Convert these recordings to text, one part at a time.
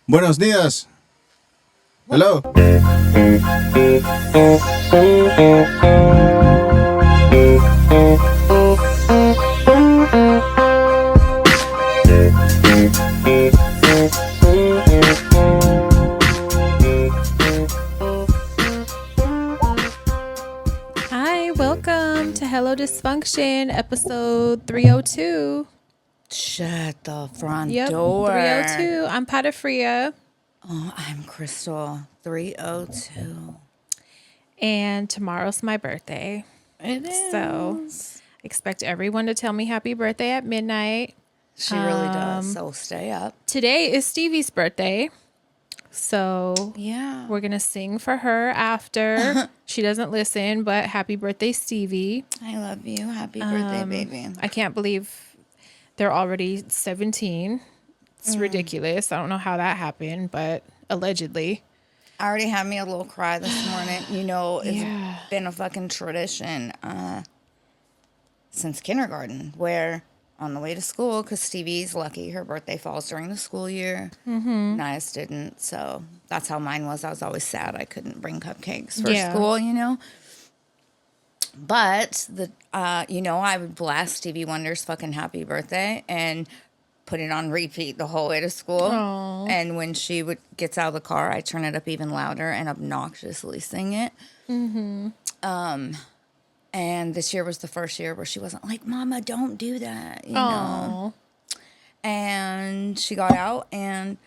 Buenos días. Hello. Hi, welcome to Hello Dysfunction, episode 302. Shut the front Yep, door. 302. I'm Patafria. Oh, I'm Crystal. 302. And tomorrow's my birthday. It is. So expect everyone to tell me happy birthday at midnight. She really does. So stay up. Today is Stevie's birthday. So Yeah. we're going to sing for her after. She doesn't listen, but happy birthday, Stevie. I love you. Happy birthday, baby. I can't believe they're already 17. It's ridiculous. I don't know how that happened, but allegedly. I already had me a little cry this morning. You know, it's Yeah. been a fucking tradition since kindergarten where on the way to school, because Stevie's lucky her birthday falls during the school year. Nias didn't. So that's how mine was. I was always sad I couldn't bring cupcakes for school, you know. But I would blast Stevie Wonder's fucking happy birthday and put it on repeat the whole way to school. Aww. And when she gets out of the car, I turn it up even louder and obnoxiously sing it. And this year was the first year where she wasn't like, "Mama, don't do that," you know. And she got out, and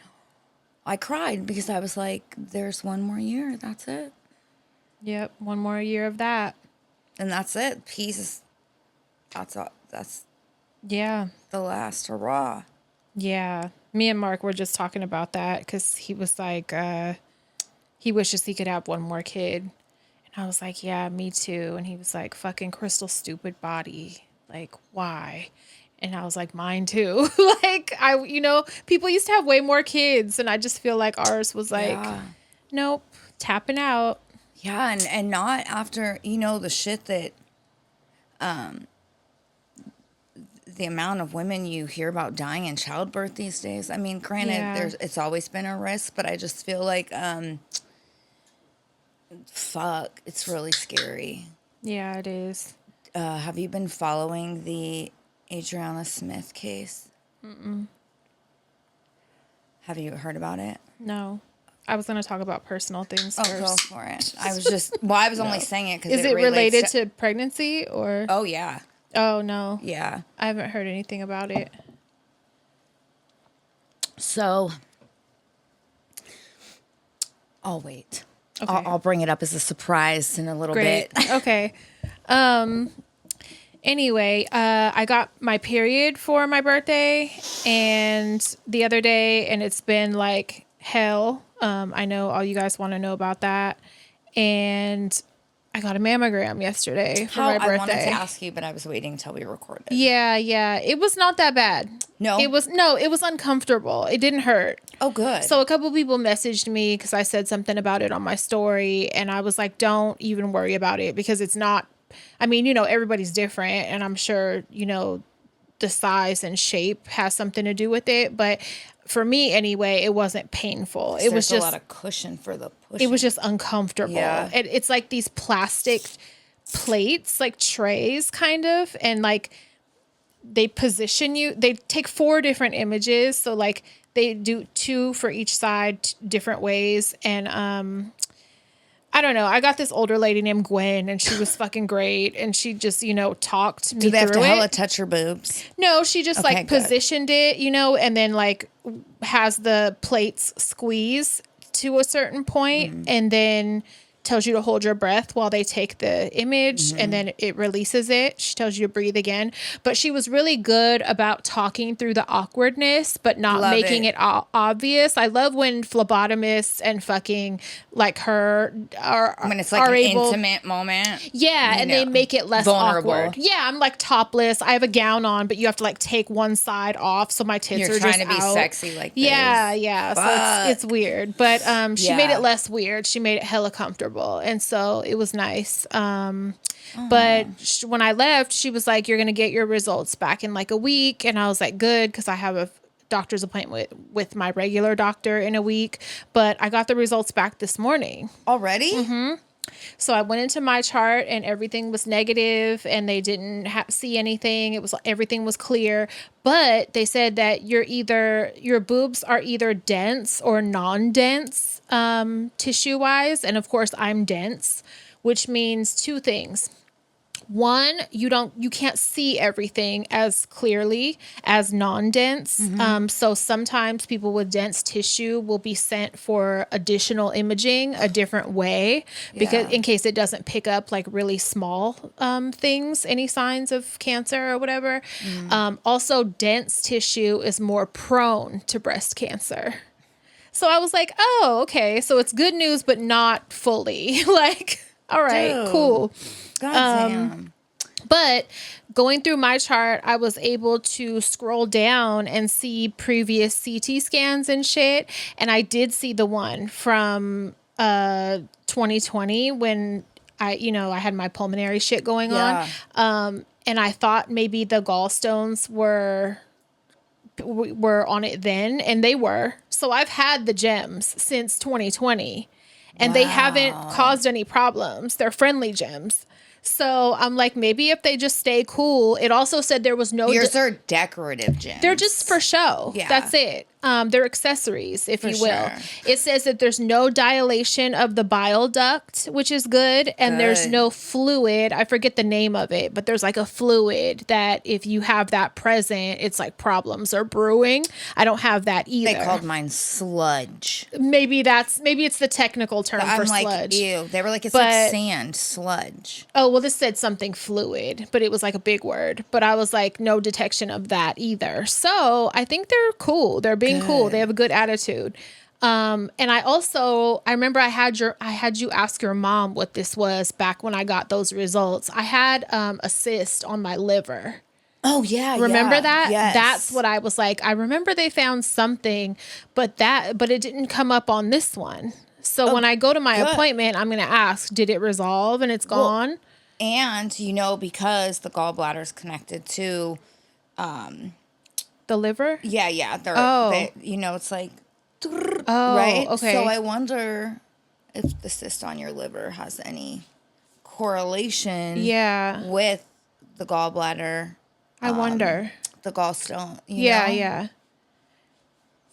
I cried because I was like, "There's one more year. That's it." Yep, one more year of that. And that's it. Peace. That's all. That's Yeah. the last hurrah. Yeah. Me and Mark were just talking about that because he was like, he wishes he could have one more kid. And I was like, yeah, me too. And he was like, fucking Crystal stupid body. Like, why? And I was like, mine too. People used to have way more kids. And I just feel like ours was like, nope, tapping out. Yeah, and not after, the shit that, the amount of women you hear about dying in childbirth these days. I mean, granted, it's always been a risk, but I just feel like, fuck, it's really scary. Yeah, it is. Have you been following the Adriana Smith case? Mm-mm. Have you heard about it? No. I was going to talk about personal things first. Oh, go for it. I was only saying it because Is it related to pregnancy or? Oh, yeah. Oh, no. Yeah. I haven't heard anything about it. So, I'll wait. Okay. I'll bring it up as a surprise in a little bit. Okay. Anyway, I got my period for my birthday and the other day, and it's been like hell. I know all you guys want to know about that. And I got a mammogram yesterday for my birthday. I wanted to ask you, but I was waiting until we recorded. Yeah. It was not that bad. No? It was uncomfortable. It didn't hurt. Oh, good. So a couple people messaged me because I said something about it on my story, and I was like, don't even worry about it because it's not, everybody's different, and I'm sure, the size and shape has something to do with it. But for me anyway, it wasn't painful. It was just a lot of cushion for the pushing. It was just uncomfortable. Yeah. It's like these plastic plates, like trays kind of, and like they position you. They take 4 different images. So like they do 2 for each side different ways. And I don't know. I got this older lady named Gwen, and she was fucking great. And she just, talked me through it. Do they have to hella touch her boobs? No, she just Okay, like good. positioned it, and then like has the plates squeeze to a certain point, and then tells you to hold your breath while they take the image, and then it releases it. She tells you to breathe again. But she was really good about talking through the awkwardness, but not making it obvious. I love when phlebotomists and fucking like her are When it's like an intimate moment. Yeah, and they make it less vulnerable. awkward. Yeah, I'm like topless. I have a gown on, but you have to like take one side off, so my tits You're are just trying to be out. sexy like this. Yeah. Fuck. So it's weird, but she made Yeah. it less weird. She made it hella comfortable, and so it was nice. But when I left, she was like, "You're gonna get your results back in like a week," and I was like, "Good," because I have a doctor's appointment with my regular doctor in a week, but I got the results back this morning. Already? So I went into my chart and everything was negative and they didn't see anything. Everything was clear, but they said that your boobs are either dense or non-dense, tissue wise. And of course I'm dense, which means two things. One, you can't see everything as clearly as non-dense. So sometimes people with dense tissue will be sent for additional imaging a different way because in case it doesn't pick up like really small things, any signs of cancer or whatever. Also, dense tissue is more prone to breast cancer. So I was like, oh, okay. So it's good news, but not fully. Like, all right, Dude. cool. God damn. But going through my chart, I was able to scroll down and see previous CT scans and shit. And I did see the one from 2020 when I had my pulmonary shit going on. And I thought maybe the gallstones were on it then, and they were. So I've had the gems since 2020. And they haven't caused any problems. They're friendly gems. So I'm like, maybe if they just stay cool. It also said there was no... Yours are decorative gems. They're just for show. Yeah. That's it. They're accessories, if For you will. sure. It says that there's no dilation of the bile duct, which is good. And there's Good. no fluid. I forget the name of it, but there's like a fluid that if you have that present, it's like problems are brewing. I don't have that either. They called mine sludge. Maybe it's the technical term I'm for like, sludge. ew. They were like, it's But- like sand, sludge. Oh, well, this said something fluid, but it was like a big word. But I was like, no detection of that either. So I think they're cool. They're being cool. They have a good attitude. And I remember I had you ask your mom what this was back when I got those results. I had a cyst on my liver. Oh, yeah. Remember that? Yes. That's what I was like. I remember they found something, but it didn't come up on this one. So when I go to my appointment, I'm going to ask, did it resolve and it's gone? And, because the gallbladder is connected to... The liver? Yeah. It's like... Oh, right? okay. So I wonder if the cyst on your liver has any correlation with the gallbladder. I wonder. The gallstone. Yeah.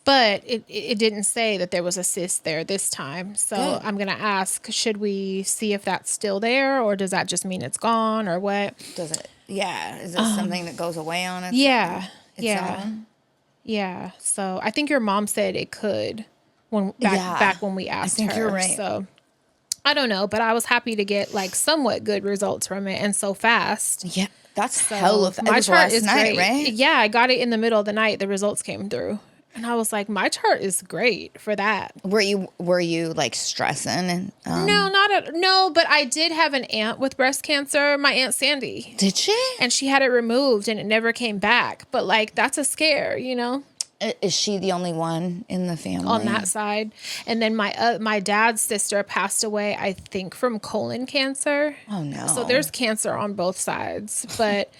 But it didn't say that there was a cyst there this time. So Good. I'm going to ask, should we see if that's still there or does that just mean it's gone or what? Does it? Yeah. Is it something that goes away on its own? Yeah. So I think your mom said it could back when we asked her. I think you're right. So I don't know, but I was happy to get like somewhat good results from it and so fast. Yeah. That's So hell of... It my was chart last is night, great. right? Yeah, I got it in the middle of the night. The results came through. And I was like, my chart is great for that. Were you like stressing and No, but I did have an aunt with breast cancer, my Aunt Sandy. Did she? And she had it removed and it never came back. But like that's a scare, Is she the only one in the family? on that side. And then my dad's sister passed away, I think, from colon cancer. Oh no. So there's cancer on both sides. But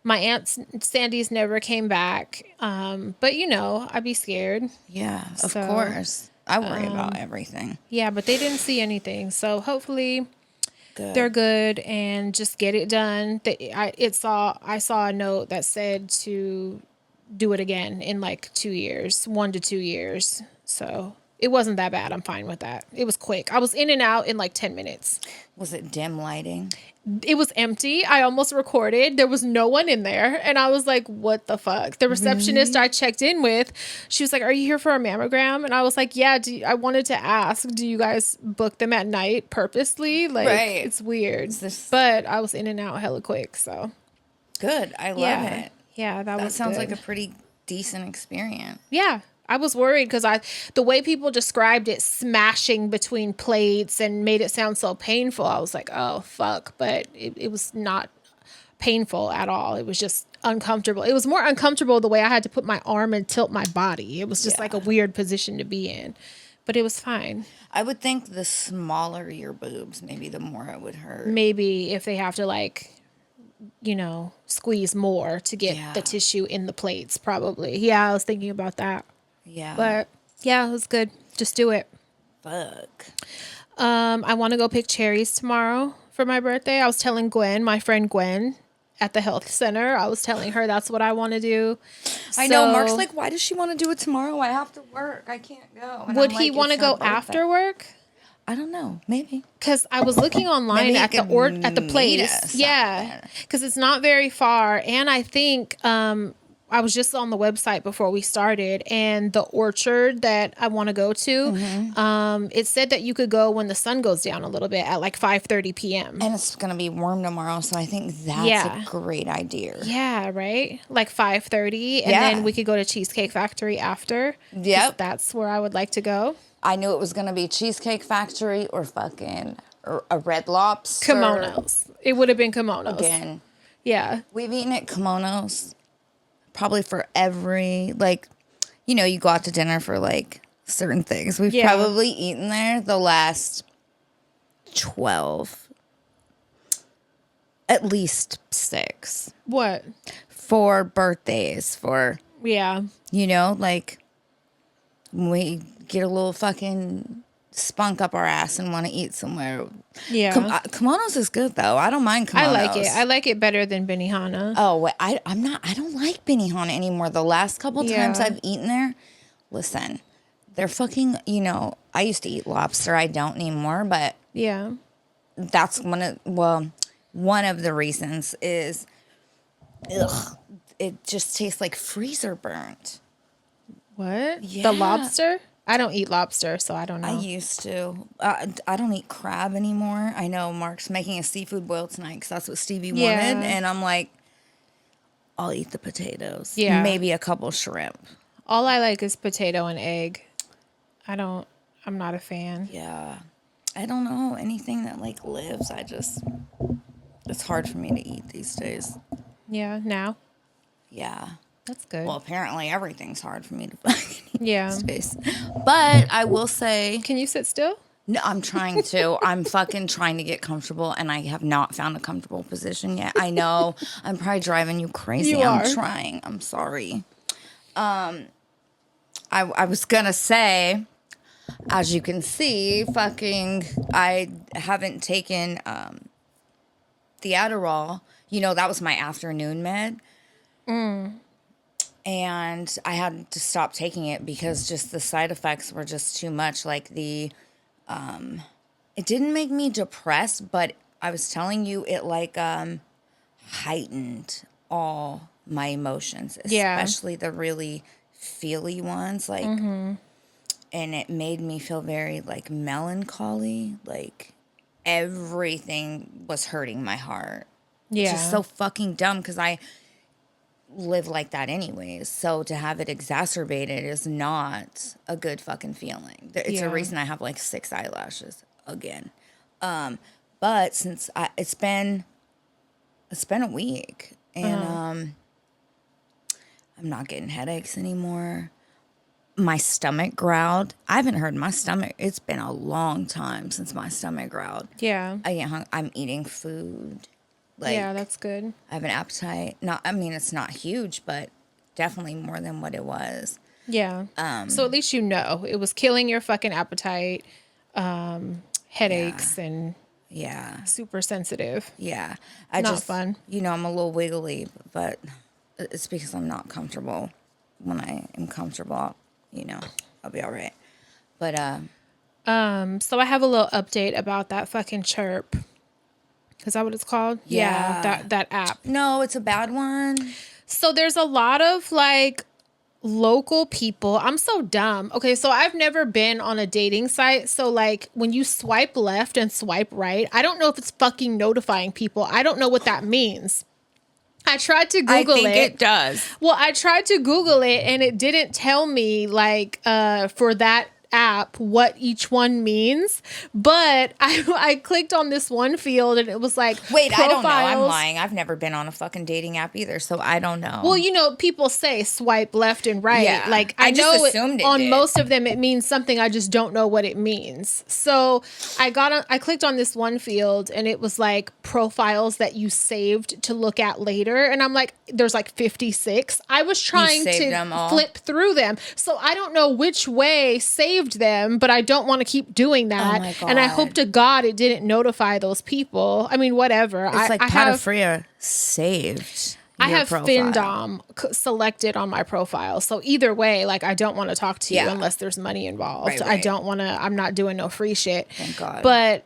my Aunt Sandy's never came back. But I'd be scared. Yeah, of So, courh. I worry about everything. Yeah, but they didn't see anything. So hopefully Good. they're good and just get it done. I saw a note that said to do it again in like 2 years, 1 to 2 years. So it wasn't that bad. I'm fine with that. It was quick. I was in and out in like 10 minutes. Was it dim lighting? It was empty. I almost recorded. There was no one in there. And I was like, what the fuck? The receptionist I checked in with, she was like, are you here for a mammogram? And I was like, yeah, I wanted to ask, do you guys book them at night purposely? Like, Right. it's weird. this- But I was in and out hella quick. So, Good. I love yeah. it. Yeah, that was Sounds good. like a pretty decent experience. Yeah. I was worried because the way people described it, smashing between plates and made it sound so painful. I was like, oh, fuck. But it was not painful at all. It was just uncomfortable. It was more uncomfortable the way I had to put my arm and tilt my body. It was just like a weird position to be in. But it was fine. I would think the smaller your boobs, maybe the more it would hurt. Maybe if they have to like squeeze more to get the tissue in the plates, probably. Yeah, I was thinking about that. Yeah. But yeah, it was good. Just do it. Fuck. I want to go pick cherries tomorrow for my birthday. I was telling my friend Gwen at the health center, I was telling her that's what I want to do. I know. Mark's like, why does she want to do it tomorrow? I have to work. I can't go. And would I'm he like, want to "It's her go birthday." after work? I don't know. Maybe. Because I was looking online Maybe at you could at the meet place. us Yeah, something. because it's not very far, and I think I was just on the website before we started, and the orchard that I want to go to, it said that you could go when the sun goes down a little bit at like 5:30 p.m. And it's going to be warm tomorrow, so I think that's a great idea. Yeah, right? Like 5:30, and then we could go to Cheesecake Factory after. Yep. That's where I would like to go. I knew it was going to be Cheesecake Factory or fucking a Red Lobster. Kimonos. It would have been kimonos. Again. Yeah. We've eaten at kimonos probably for every, like, you go out to dinner for, like, certain things. We've probably eaten there the last 12, at least 6. What? For birthdays, Yeah. like, when we get a little fucking spunk up our ass and want to eat somewhere. Yeah. Kimonos is good, though. I don't mind kimonos. I like it. I like it better than Benihana. Oh, wait, I don't like Benihana anymore. The last couple times I've eaten there, listen, they're fucking, I used to eat lobster. I don't anymore, but yeah, that's one of the reasons is, it just tastes like freezer burnt. What? Yeah. The lobster? I don't eat lobster, so I don't know. I used to. I don't eat crab anymore. I know Mark's making a seafood boil tonight because that's what Stevie wanted. And I'm like, I'll eat the potatoes. Yeah. Maybe a couple shrimp. All I like is potato and egg. I'm not a fan. Yeah. I don't know anything that like lives. It's hard for me to eat these days. Yeah, now? Yeah. That's good. Well, apparently everything's hard for me to fucking eat yeah. these days. But I will say... Can you sit still? No, I'm trying to. I'm fucking trying to get comfortable, and I have not found a comfortable position yet. I know. I'm probably driving you crazy. You are. I'm trying. I'm sorry. I was going to say, as you can see, I haven't taken the Adderall. That was my afternoon med. And I had to stop taking it because just the side effects were just too much. Like it didn't make me depressed, but I was telling you it like heightened all my emotions, especially the really feely ones. Like, and it made me feel very like melancholy. Like everything was hurting my heart. Yeah. Which is so fucking dumb because I live like that anyways. So to have it exacerbated is not a good fucking feeling. It's a reason I have like 6 eyelashes again. But since it's been a week and I'm not getting headaches anymore. My stomach growled. I haven't heard my stomach. It's been a long time since my stomach growled. Yeah. I'm eating food. Like, yeah, that's good. I have an appetite. It's not huge, but definitely more than what it was. Yeah. So at least it was killing your fucking appetite, headaches, and super sensitive. Yeah. Not fun. I'm a little wiggly, but it's because I'm not comfortable. When I am comfortable, I'll be all right. But so I have a little update about that fucking Chirp. Is that what it's called? Yeah. That app. No, it's a bad one. So there's a lot of like local people. I'm so dumb. Okay, so I've never been on a dating site. So like when you swipe left and swipe right, I don't know if it's fucking notifying people. I don't know what that means. I tried to Google it. I think it does. Well, I tried to Google it and it didn't tell me like for that app what each one means, but I clicked on this one field and it was like, wait, I don't know. I'm profiles. lying. I've never been on a fucking dating app either, so I don't know. Well, you know, people say swipe left and right. Yeah. Like I just know assumed it on did. most of them it means something. I just don't know what it means. So I clicked on this one field and it was like profiles that you saved to look at later. And I'm like, there's like 56. I was trying saved them to all? flip through them. So I don't know which way saved them, but I don't want to keep doing that. Oh my And I God. hope to God it didn't notify those people. I mean, whatever. it's like I have pedophilia saved. I your have profile. FinDom selected on my profile. So either way, like I don't want to talk to you Yeah. unless there's money involved. Right, I right. don't want to, I'm not doing no free shit. Thank God. But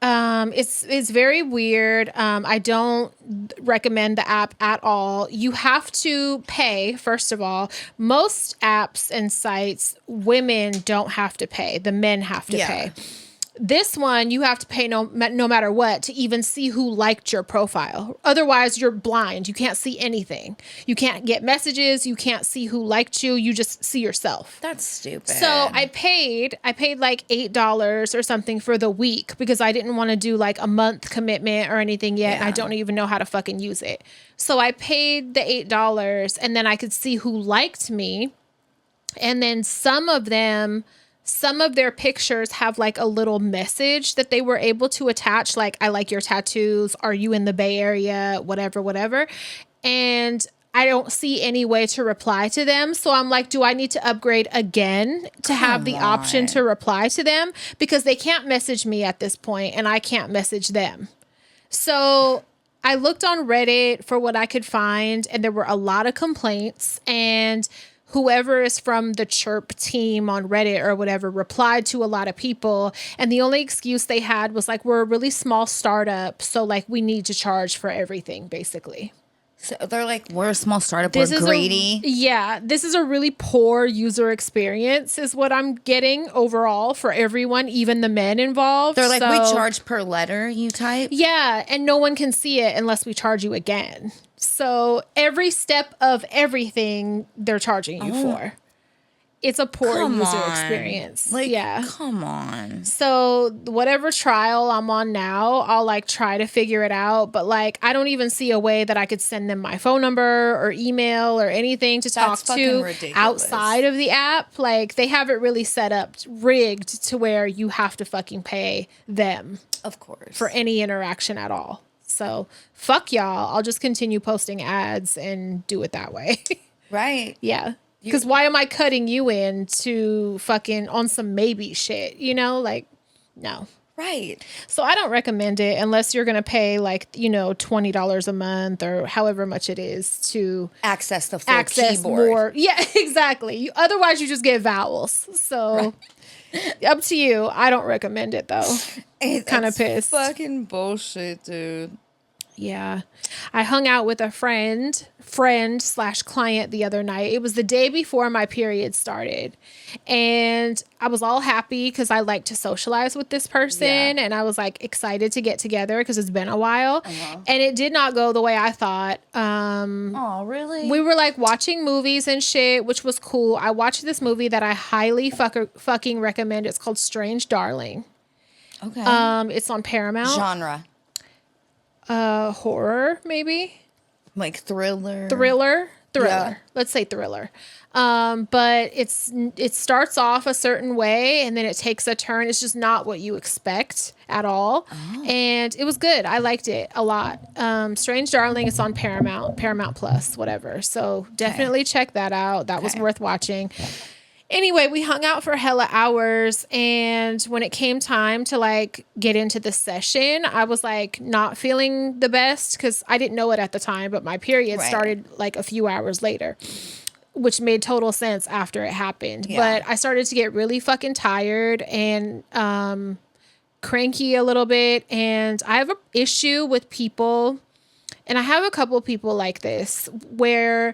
it's very weird. I don't recommend the app at all. You have to pay, first of all. Most apps and sites, women don't have to pay. The men have to Yeah. pay. This one, you have to pay no matter what to even see who liked your profile. Otherwise, you're blind. You can't see anything. You can't get messages. You can't see who liked you. You just see yourself. That's stupid. So I paid like $8 or something for the week because I didn't want to do like a month commitment or anything yet. And I Yeah. don't even know how to fucking use it. So I paid the $8 and then I could see who liked me. And then some of their pictures have like a little message that they were able to attach. Like, I like your tattoos. Are you in the Bay Area? Whatever. And I don't see any way to reply to them. So I'm like, do I need to upgrade again to have the option to reply to them? Because they can't message me at this point and I can't message them. So I looked on Reddit for what I could find and there were a lot of complaints, and whoever is from the Chirp team on Reddit or whatever replied to a lot of people. And the only excuse they had was like, we're a really small startup. So like we need to charge for everything, basically. So they're like, we're a small startup. We're greedy. This is a really poor user experience is what I'm getting overall for everyone, even the men involved. They're like, we So- charge per letter you type. Yeah, and no one can see it unless we charge you again. So every step of everything they're charging you for. It's a poor Come user on. experience. Like, yeah. come on. So whatever trial I'm on now, I'll like try to figure it out. But like, I don't even see a way that I could send them my phone number or email or anything to talk fucking to ridiculous. outside of the app. Like, they have it really set up, rigged to where you have to fucking pay them Of course. for any interaction at all. So fuck y'all. I'll just continue posting ads and do it that way. Right. Yeah. Because why am I cutting you in to fucking on some maybe shit? You know, like, no. Right. So I don't recommend it unless you're going to pay like, you know, $20 a month or however much it is to Access the full access keyboard. more. Yeah, exactly. Otherwise, you just get vowels. So up to you. I don't recommend it though. Kind of pissed. Fucking bullshit, dude. Yeah. I hung out with a friend/client the other night. It was the day before my period started. And I was all happy because I like to socialize with this person. Yeah. And I was like excited to get together because it's been a while. And it did not go the way I thought. Oh, really? We were like watching movies and shit, which was cool. I watched this movie that I highly fucking recommend. It's called Strange Darling. Okay. It's on Paramount. Genre. Horror, maybe. Like thriller. Thriller. Yeah. Let's say thriller. But it starts off a certain way and then it takes a turn. It's just not what you expect at all. And it was good. I liked it a lot. Strange Darling is on Paramount Plus, whatever. So definitely check that out. That was worth watching. Anyway, we hung out for hella hours, and when it came time to like get into the session, I was like not feeling the best because I didn't know it at the time, but my period started like a few hours later, which made total sense after it happened. Yeah. But I started to get really fucking tired and cranky a little bit, and I have an issue with people, and I have a couple people like this where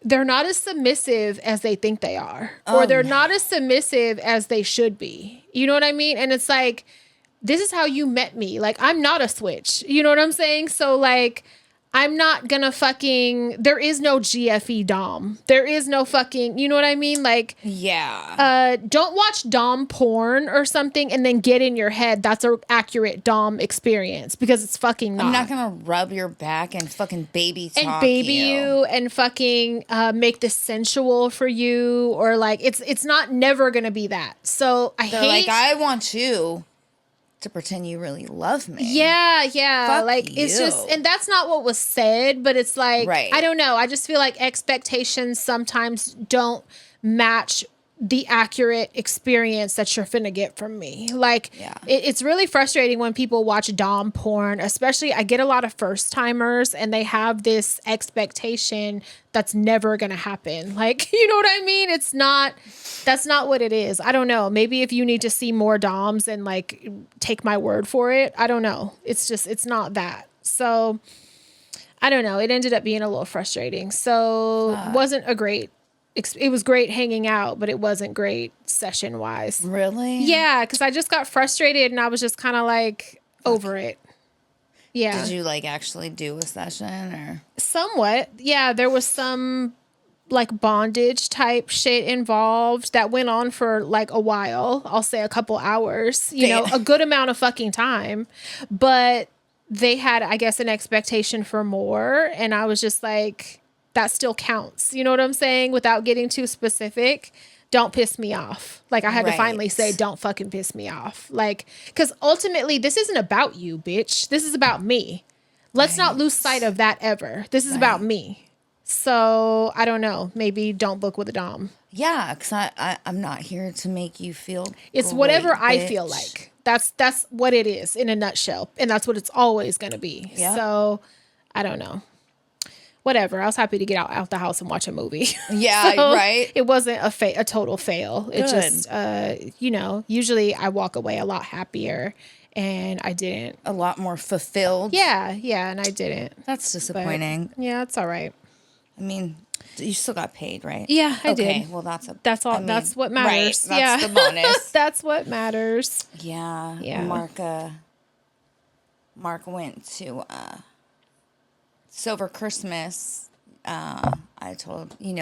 they're not as submissive as they think they are, or they're not as submissive as they should be. You know what I mean? And it's like, this is how you met me. Like, I'm not a switch. You know what I'm saying? So like, I'm not gonna fucking, there is no GFE Dom. There is no fucking, you know what I mean? Like, Yeah. don't watch Dom porn or something and then get in your head that's an accurate Dom experience, because it's fucking not. I'm not gonna rub your back and fucking baby talk and baby you and fucking make this sensual for you, or like it's not never gonna be that. So They're like, I want you to pretend you really love me. Yeah. Fuck like it's you. just, and that's not what was said, but it's like, Right. I don't know. I just feel like expectations sometimes don't match the accurate experience that you're finna get from me. Like, Yeah. it's really frustrating when people watch Dom porn, especially I get a lot of first timers and they have this expectation that's never gonna happen. Like, you know what I mean? That's not what it is. I don't know. Maybe if you need to see more Doms and like take my word for it, I don't know. It's not that. So I don't know. It ended up being a little frustrating. So wasn't a great, it was great hanging out, but it wasn't great session wise. Really? Yeah, because I just got frustrated and I was just kind of like over it. Yeah. Did you like actually do a session or? Somewhat. Yeah, there was some like bondage type shit involved that went on for like a while. I'll say a couple hours, you know, a good amount of fucking time. But they had, I guess, an expectation for more. And I was just like, that still counts. You know what I'm saying? Without getting too specific. Don't piss me off. Like, I had to finally say, don't fucking piss me off. Like, because ultimately, this isn't about you, bitch. This is about me. Let's not lose sight of that ever. This is about me. So, I don't know. Maybe don't book with a Dom. Yeah, because I'm not here to make you feel It's great, whatever I bitch. feel like. That's what it is in a nutshell. And that's what it's always going to be. Yep. So, I don't know. Whatever. I was happy to get out the house and watch a movie. Yeah, So right. it wasn't a total fail. It Good. just, you know, usually I walk away a lot happier, and I didn't. A lot more fulfilled. Yeah, and I didn't. That's disappointing. But, yeah, it's all right. I mean, you still got paid, right? Yeah, I Okay, did. well, that's all. I mean, That's what matters. Right, that's the bonus. That's what matters. Yeah. Yeah. Mark went to so over Christmas. I told you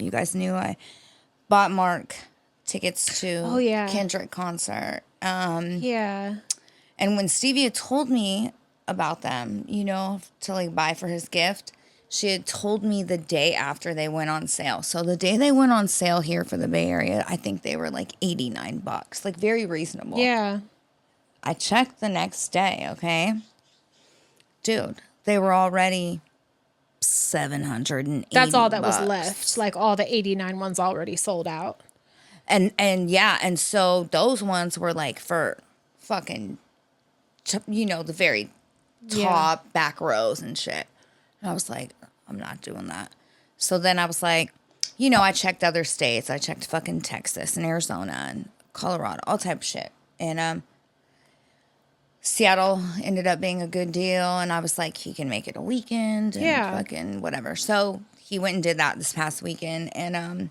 guys knew I bought Mark tickets to Kendrick concert. Yeah. And when Stevie had told me about them, to like buy for his gift, she had told me the day after they went on sale. So the day they went on sale here for the Bay Area, I think they were like $89, like very reasonable. Yeah. I checked the next day, okay? Dude, they were already $780. That's all that was left. Like all the 89 ones already sold out. And yeah, and so those ones were like for fucking, the very top back rows and shit. And I was like, I'm not doing that. So then I was like, I checked other states. I checked fucking Texas and Arizona and Colorado, all type of shit. And Seattle ended up being a good deal. And I was like, he can make it a weekend and fucking whatever. So he went and did that this past weekend. And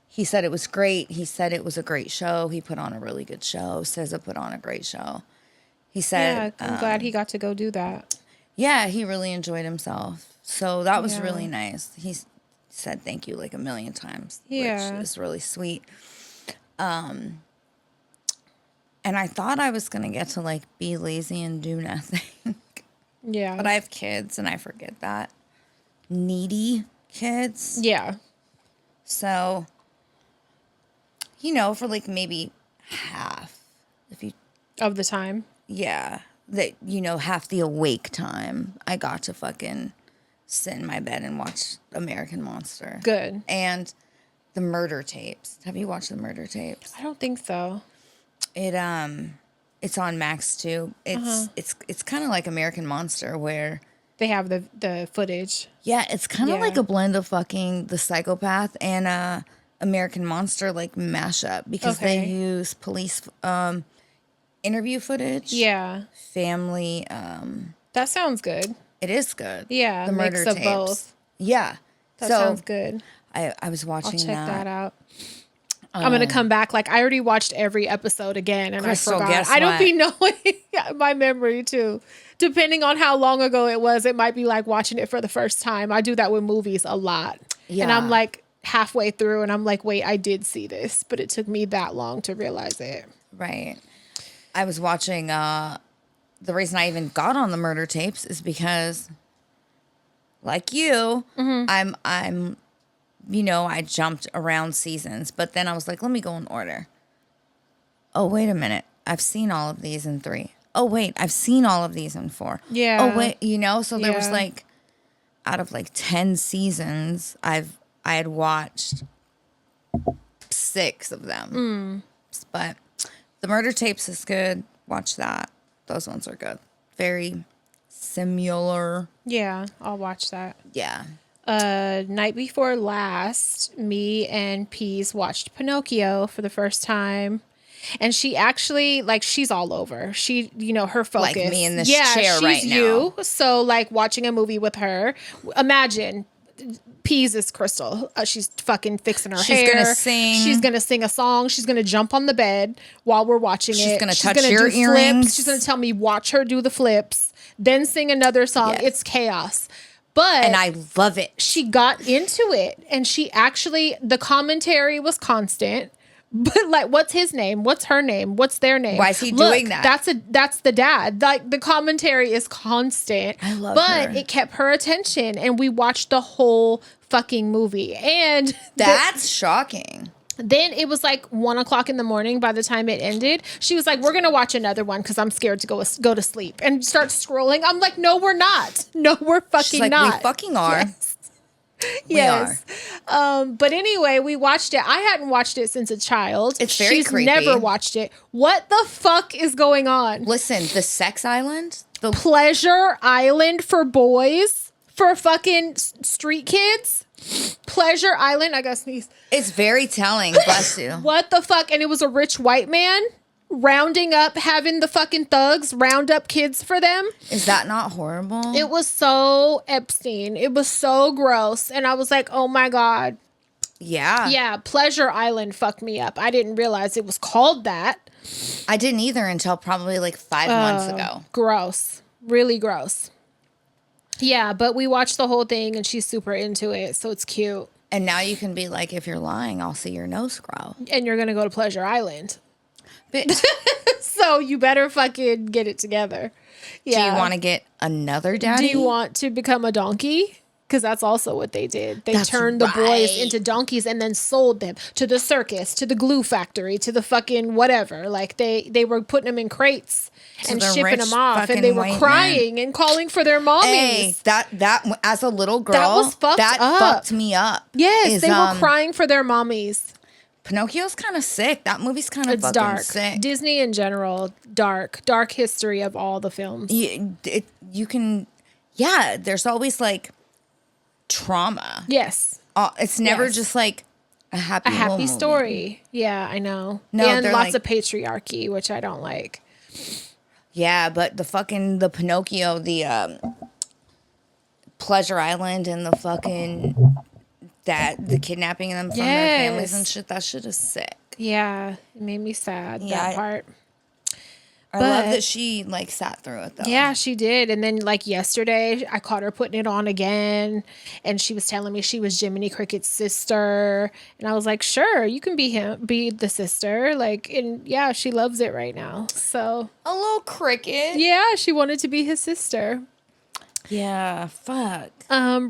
he said it was great. He said it was a great show. He put on a really good show. SZA put on a great show. He said, yeah, I'm glad he got to go do that. Yeah, he really enjoyed himself. So that was really nice. He said thank you like a million times, which is really sweet. And I thought I was going to get to like be lazy and do nothing. Yeah. But I have kids and I forget that. Needy kids. Yeah. So, for like maybe half, Of the time. Yeah. That, half the awake time, I got to fucking sit in my bed and watch American Monster. Good. And the murder tapes. Have you watched the murder tapes? I don't think so. It's on Max too. It's kind of like American Monster where they have the footage. Yeah, it's kind of like a blend of fucking The Psychopath and American Monster like mashup because they use police interview footage. Yeah. Family. That sounds good. It is good. Yeah. The murder mix of tapes. both. Yeah. That sounds good. I was watching I'll check that out. I'm going to come back. Like, I already watched every episode again and Crystal, I forgot. guess I don't what? be knowing my memory too. Depending on how long ago it was, it might be like watching it for the first time. I do that with movies a lot. Yeah. And I'm like halfway through and I'm like, wait, I did see this, but it took me that long to realize it. Right. I was watching, the reason I even got on the murder tapes is because, like you, I'm, you know, I jumped around seasons, but then I was like, let me go in order. Oh, wait a minute. I've seen all of these in 3. Oh, wait, I've seen all of these in 4. Yeah. Oh, wait, you know, so there was Yeah. like, out of like 10 seasons, I had watched 6 of them. But the murder tapes is good. Watch that. Those ones are good. Very similar. Yeah, I'll watch that. Yeah. Night before last, me and Peas watched Pinocchio for the first time. And she actually, like, she's all over. She, you know, her focus. Like me in this chair right now. You. So, like, watching a movie with her, imagine Peas is Crystal. She's fucking fixing her hair. She's gonna sing. She's gonna sing a song. She's gonna jump on the bed while we're watching it. She's gonna touch do your earrings. Flips. She's gonna tell me, watch her do the flips, then sing another song. Yes. It's chaos. But And I love it. she got into it, and she actually, the commentary was constant. But like, what's his name? What's her name? What's their name? Why is he doing that? That's the dad. Like, the commentary is constant. I love but her. it kept her attention, and we watched the whole fucking movie. And That's shocking. then it was like 1:00 in the morning by the time it ended. She was like, we're going to watch another one because I'm scared to go to sleep, and start scrolling. I'm like, no, we're not. No, we're fucking She's like, not. we fucking are. Yes. But anyway, we watched it. I hadn't watched it since a child. It's very She's creepy. never watched it. What the fuck is going on? Listen, the sex island, the Pleasure Island for boys? For fucking street kids? Pleasure Island? I gotta sneeze. it's very telling. Bless you. What the fuck? And it was a rich white man rounding up, having the fucking thugs round up kids for them. Is that not horrible? It was so Epstein. It was so gross. And I was like, oh my God. Yeah. Yeah, Pleasure Island fucked me up. I didn't realize it was called that. I didn't either until probably like 5 months ago. Gross. Really gross. Yeah, but we watched the whole thing and she's super into it, so it's cute. And now you can be like, if you're lying, I'll see your nose grow. And you're going to go to Pleasure Island. Bitch, So you better fucking get it together. Yeah. do you want to get another Do daddy? you want to become a donkey? Because that's also what they did. They That's turned the boys right. into donkeys and then sold them to the circus, to the glue factory, to the fucking whatever. Like, they were putting them in crates and the shipping rich them off, fucking and they were white crying and calling for their mommies. Hey, that as a little girl, was fucked that up. fucked me up. Yes, is, they were crying for their mommies. Pinocchio's kind of sick. That movie's kind of It's fucking dark. sick. Disney in general, dark history of all the films. You can, yeah. There's always like trauma. Yes, It's never Yes. just like a happy a happy movie. story. Yeah, I know. No, and they're lots like- of patriarchy, which I don't like. Yeah, but the Pinocchio, the Pleasure Island, and the fucking the kidnapping them from their families and Yes. shit. That shit is sick. Yeah, it made me sad, Yeah, that part. I love But- that she like sat through it though. Yeah, she did. And then like yesterday, I caught her putting it on again, and she was telling me she was Jiminy Cricket's sister, and I was like, sure, you can be the sister. Like, and yeah, she loves it right now. So a little cricket. yeah, she wanted to be his sister. Yeah, fuck.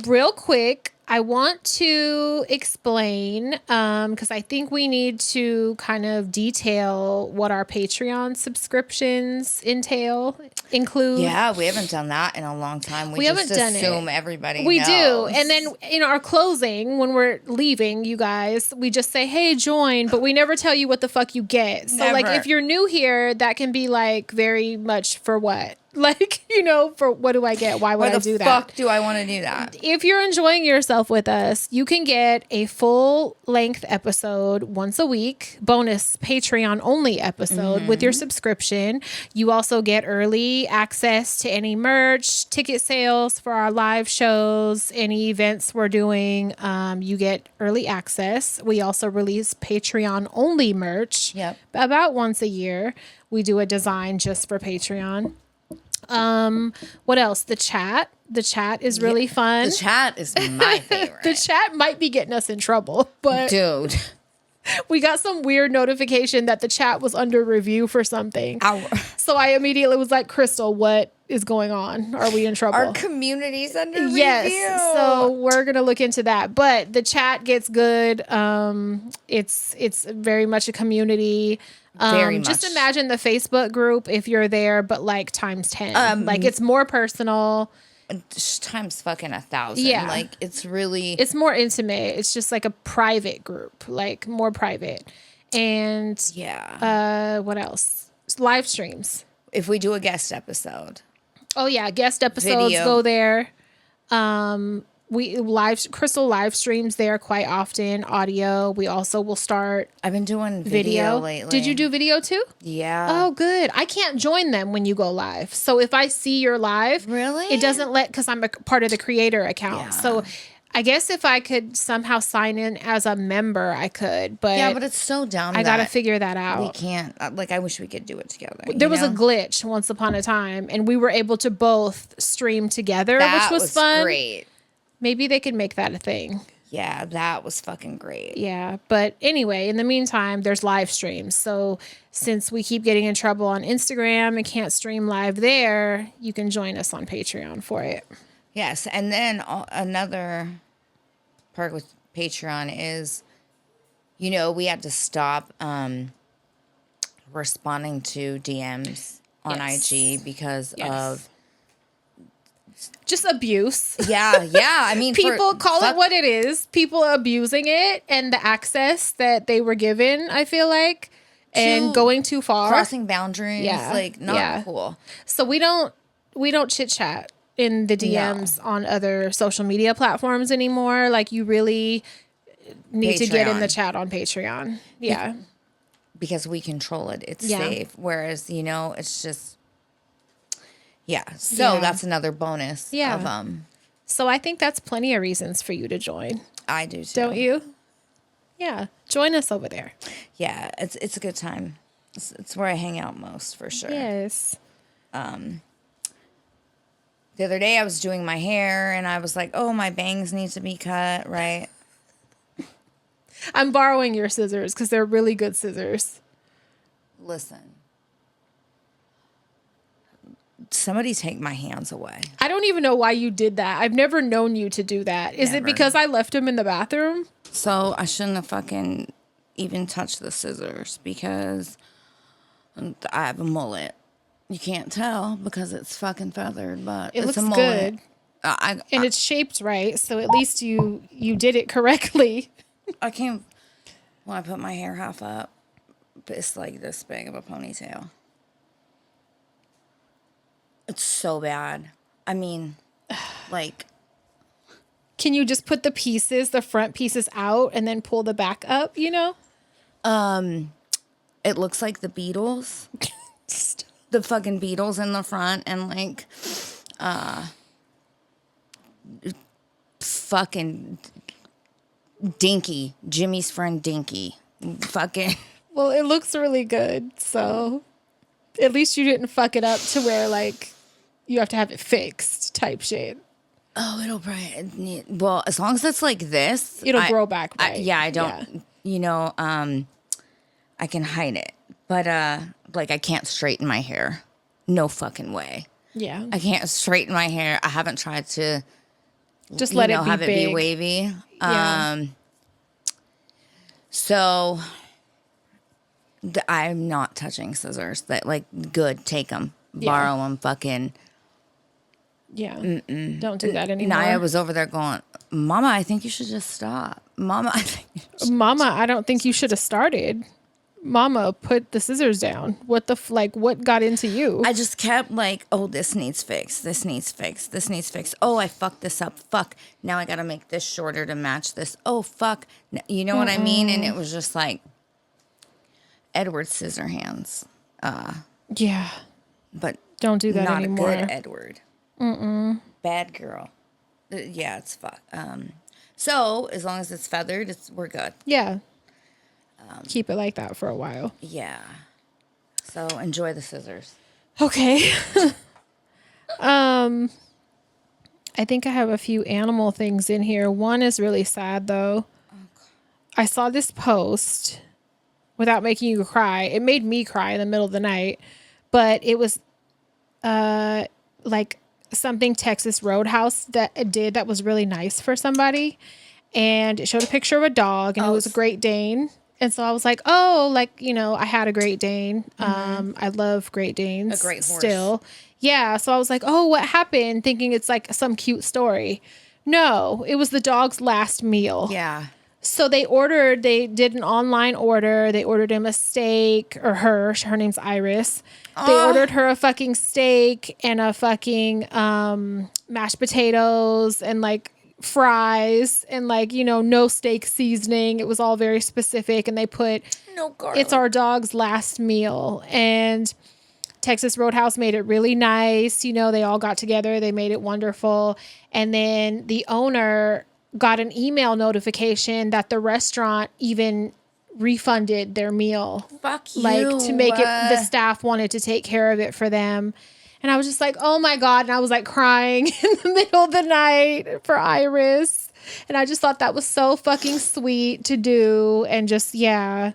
Real quick, I want to explain, because I think we need to kind of detail what our Patreon subscriptions include. Yeah, we haven't done that in a long time. We haven't just done it. assume everybody We knows. do. And then in our closing, when we're leaving, you guys, we just say, hey, join, but we never tell you what the fuck you get. So, like, Never. if you're new here, that can be, like, very much for what? Like, for what do I get? Why would I do that? Why the fuck do I want to do that? If you're enjoying yourself with us, you can get a full length episode once a week, bonus Patreon only episode with your subscription. You also get early access to any merch, ticket sales for our live shows, any events we're doing. You get early access. We also release Patreon only merch about once a year. We do a design just for Patreon. What else? The chat. The chat is really fun. The chat is my favorite. The chat might be getting us in trouble, but dude, we got some weird notification that the chat was under review for something. So I immediately was like, Crystal, what is going on? Are we in trouble? Our community's under review. Yes. So we're going to look into that. But the chat gets good. It's very much a community. Very much. Just imagine the Facebook group if you're there, but like times 10. Like it's more personal. Times fucking 1,000. Yeah. Like it's more intimate. It's just like a private group, like more private. And what else? Live streams. If we do a guest episode. Oh yeah, guest episodes go there. Crystal live streams there quite often, audio. We also will start. I've been doing video lately. Did you do video too? Yeah. Oh, good. I can't join them when you go live. So if I see your live, really, it doesn't because I'm a part of the creator account. Yeah. So I guess if I could somehow sign in as a member, I could. But but it's so dumb. I got to figure that out. We can't. Like, I wish we could do it together. There was a glitch once upon a time, and we were able to both stream together, which was fun. Great. Maybe they could make that a thing. Yeah, that was fucking great. Yeah, but anyway, in the meantime, there's live streams. So since we keep getting in trouble on Instagram and can't stream live there, you can join us on Patreon for it. Yes, and then another perk with Patreon is, we had to stop responding to DMs on IG because of just abuse. Yeah. I mean, people call it what it is. People abusing it and the access that they were given, I feel like, and going too far. Crossing boundaries. Yeah. Not cool. So we don't chit chat in the DMs on other social media platforms anymore. Like you really need to get in the chat on Patreon. Yeah. Because we control it. It's safe. Whereas, it's just... Yeah, so that's another bonus. Yeah. So I think that's plenty of reasons for you to join. I do too. Don't you? Yeah, join us over there. Yeah, it's a good time. It's where I hang out most, for sure. Yes. The other day I was doing my hair and I was like, oh, my bangs need to be cut, right? I'm borrowing your scissors because they're really good scissors. Listen. Somebody take my hands away. I don't even know why you did that. I've never known you to do that. Is it because I left him in the bathroom? So I shouldn't have fucking even touched the scissors because I have a mullet. You can't tell because it's fucking feathered, but it it's looks a mullet. Good. And it's shaped right, so at least you did it correctly. I can't. When I put my hair half up, it's like this big of a ponytail. It's so bad. I mean, like... Can you just put the front pieces out and then pull the back up, It looks like the Beatles. The fucking Beatles in the front and like... fucking... Dinky. Jimmy's friend Dinky. Fucking... Well, it looks really good, so... At least you didn't fuck it up to where, like... You have to have it fixed type shit. Oh, it'll probably... Well, as long as it's like this... It'll grow back right. I don't... Yeah. I can hide it. But, like, I can't straighten my hair. No fucking way. Yeah. I can't straighten my hair. I haven't tried to... Just let it be have big. It be wavy. Yeah. So... I'm not touching scissors. That, like, good. Take them. Borrow them. Fucking... Yeah. Don't do that anymore. Naya was over there going, Mama, I think you should just stop. Mama, I don't think you should have started. Mama, put the scissors down. What the like? What got into you? I just kept like, oh, this needs fixed. This needs fixed. This needs fixed. Oh, I fucked this up. Fuck. Now I got to make this shorter to match this. Oh, fuck. You know what I mean? And it was just like Edward Scissorhands. Yeah. But don't do that not anymore. Not a good Edward. Bad girl. Yeah, it's fuck. So as long as it's feathered, we're good. Yeah. Keep it like that for a while. Yeah. So enjoy the scissors. Okay. I think I have a few animal things in here. One is really sad though. I saw this post without making you cry. It made me cry in the middle of the night, but it was like something Texas Roadhouse that was really nice for somebody. And it showed a picture of a dog and it was a Great Dane. And so I was like, oh, like, you know, I had a Great Dane. I love Great Danes. A great horse. Still. Yeah. So I was like, oh, what happened? Thinking it's like some cute story. No, it was the dog's last meal. Yeah. So they did an online order. They ordered him a steak, or her name's Iris. They ordered her a fucking steak and a fucking mashed potatoes and like fries and like, you know, no steak seasoning. It was all very specific. And they put, no garlic. It's our dog's last meal. And Texas Roadhouse made it really nice. You know, they all got together. They made it wonderful. And then the owner got an email notification that the restaurant even refunded their meal. Fuck you. Like to make it, the staff wanted to take care of it for them. And I was just like, oh my God. And I was like crying in the middle of the night for Iris. And I just thought that was so fucking sweet to do. And just, yeah,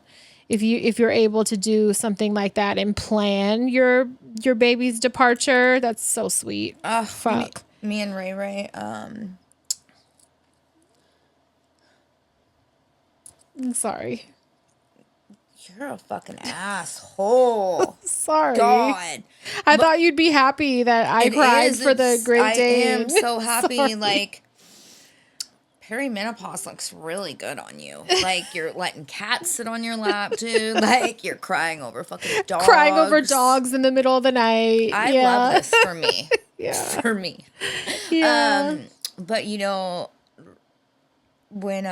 if you're able to do something like that and plan your baby's departure, that's so sweet. Fuck. Me and Ray, I'm sorry. You're a fucking asshole. Sorry. God. I thought you'd be happy that I cried for the Great Dane. I am so happy. Like, perimenopause looks really good on you. Like, you're letting cats sit on your lap, dude. Like, you're crying over fucking dogs. Crying over dogs in the middle of the night. I love this for me. Yeah. For me. Yeah. But, you know, when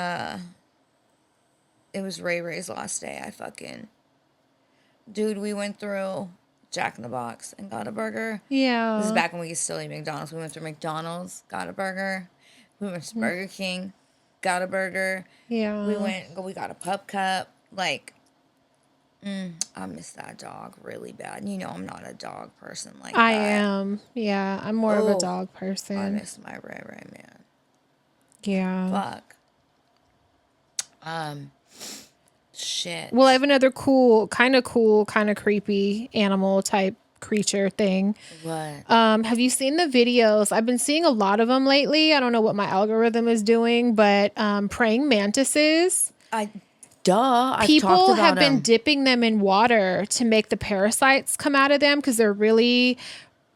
it was Ray's last day, dude, we went through Jack in the Box and got a burger. Yeah. This is back when we could still eat McDonald's. We went through McDonald's, got a burger. We went to Burger King, got a burger. Yeah. We got a pup cup. Like, I miss that dog really bad. You know, I'm not a dog person like I that. am. Yeah. I'm more of a dog person. I miss my Ray, man. Yeah. Fuck. Shit. Well, I have another cool, kind of creepy animal type creature thing. What? Have you seen the videos? I've been seeing a lot of them lately. I don't know what my algorithm is doing, but praying mantises. People have been dipping them in water to make the parasites come out of them because they're really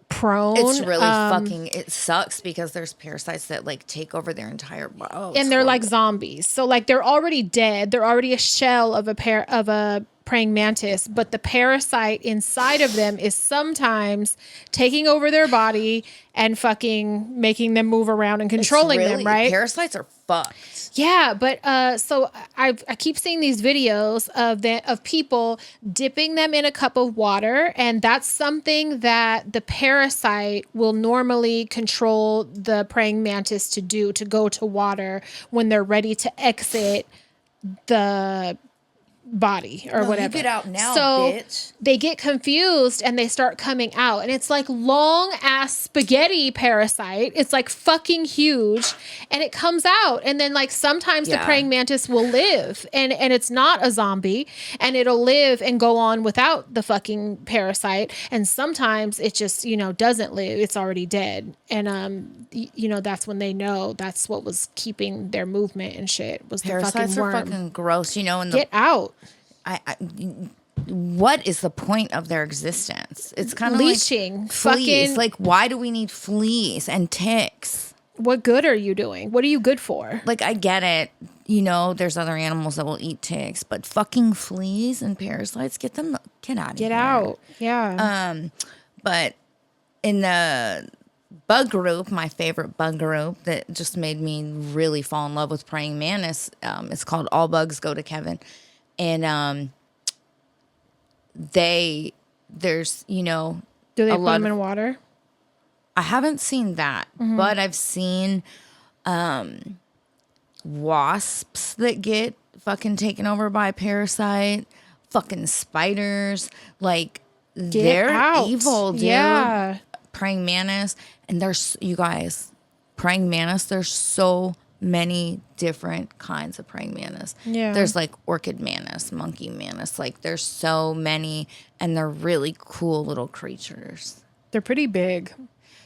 prone. It's really it sucks because there's parasites that like take over their entire body. And they're like zombies. So like they're already dead. They're already a shell of a praying mantis, but the parasite inside of them is sometimes taking over their body and fucking making them move around and controlling them, right? Parasites are fucked. Yeah, but so I keep seeing these videos of people dipping them in a cup of water, and that's something that the parasite will normally control the praying mantis to do, to go to water when they're ready to exit the body or whatever. You get out now, so bitch. They get confused and they start coming out, and it's like long ass spaghetti parasite. It's like fucking huge, and it comes out, and then like sometimes the praying mantis will live, and it's not a zombie, and it'll live and go on without the fucking parasite, and sometimes it just, you know, doesn't live. It's already dead, and you know, that's when they know that's what was keeping their movement and shit, was Parasites the fucking worm. are fucking gross, you know. And get out. What is the point of their existence? It's kind of leeching, like fleas. fucking. Like, why do we need fleas and ticks? What good are you doing? What are you good for? Like, I get it. you know, there's other animals that will eat ticks, but fucking fleas and parasites, get out of here. Get out. Yeah. But in the bug group, my favorite bug group that just made me really fall in love with praying mantis, it's called All Bugs Go to Kevin. And there's, you know, Do they a put lot them of, in water? I haven't seen that, but I've seen wasps that get fucking taken over by a parasite, fucking spiders, like they're out. evil, dude. Yeah. Praying mantis, and there's, you guys, praying mantis, there's so many different kinds of praying mantis. Yeah. There's like orchid mantis, monkey mantis, like there's so many, and they're really cool little creatures. They're pretty big.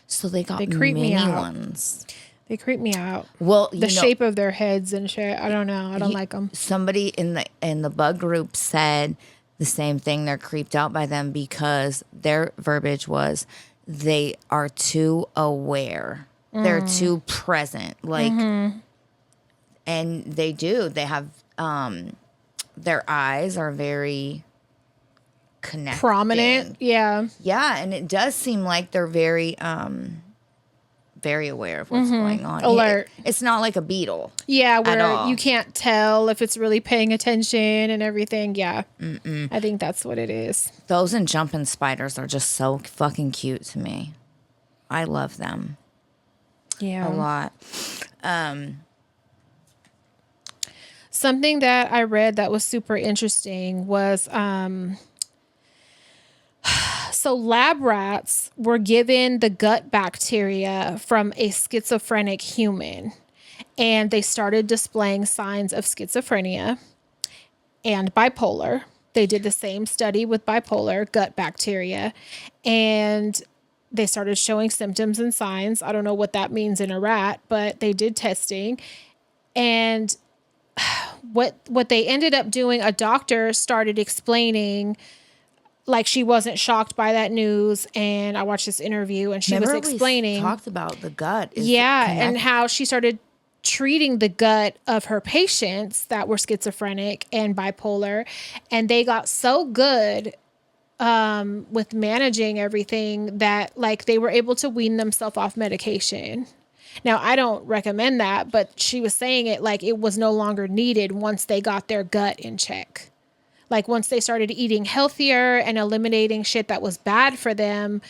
So they got creep me mini out. ones. They creep me out. Well, The shape of their heads and shit. I don't know. I don't like them. Somebody in the bug group said the same thing. They're creeped out by them because their verbiage was they are too aware. They're too present. Like, and they do. They have their eyes are very connected. Prominent. Yeah. Yeah, and it does seem like they're very aware of what's going on. Alert. It's not like a beetle. Yeah, where all. you can't tell if it's really paying attention and everything. Yeah. I think that's what it is. Those and jumping spiders are just so fucking cute to me. I love them Yeah. a lot. Something that I read that was super interesting was so lab rats were given the gut bacteria from a schizophrenic human, and they started displaying signs of schizophrenia and bipolar. They did the same study with bipolar gut bacteria, and they started showing symptoms and signs. I don't know what that means in a rat, but they did testing. And what they ended up doing, a doctor started explaining, like, she wasn't shocked by that news. And I watched this interview and she was explaining. We talked about the gut. And how she started treating the gut of her patients that were schizophrenic and bipolar. And they got so good with managing everything that, like, they were able to wean themselves off medication. Now, I don't recommend that, but she was saying it like it was no longer needed once they got their gut in check. Like, once they started eating healthier and eliminating shit that was bad for them,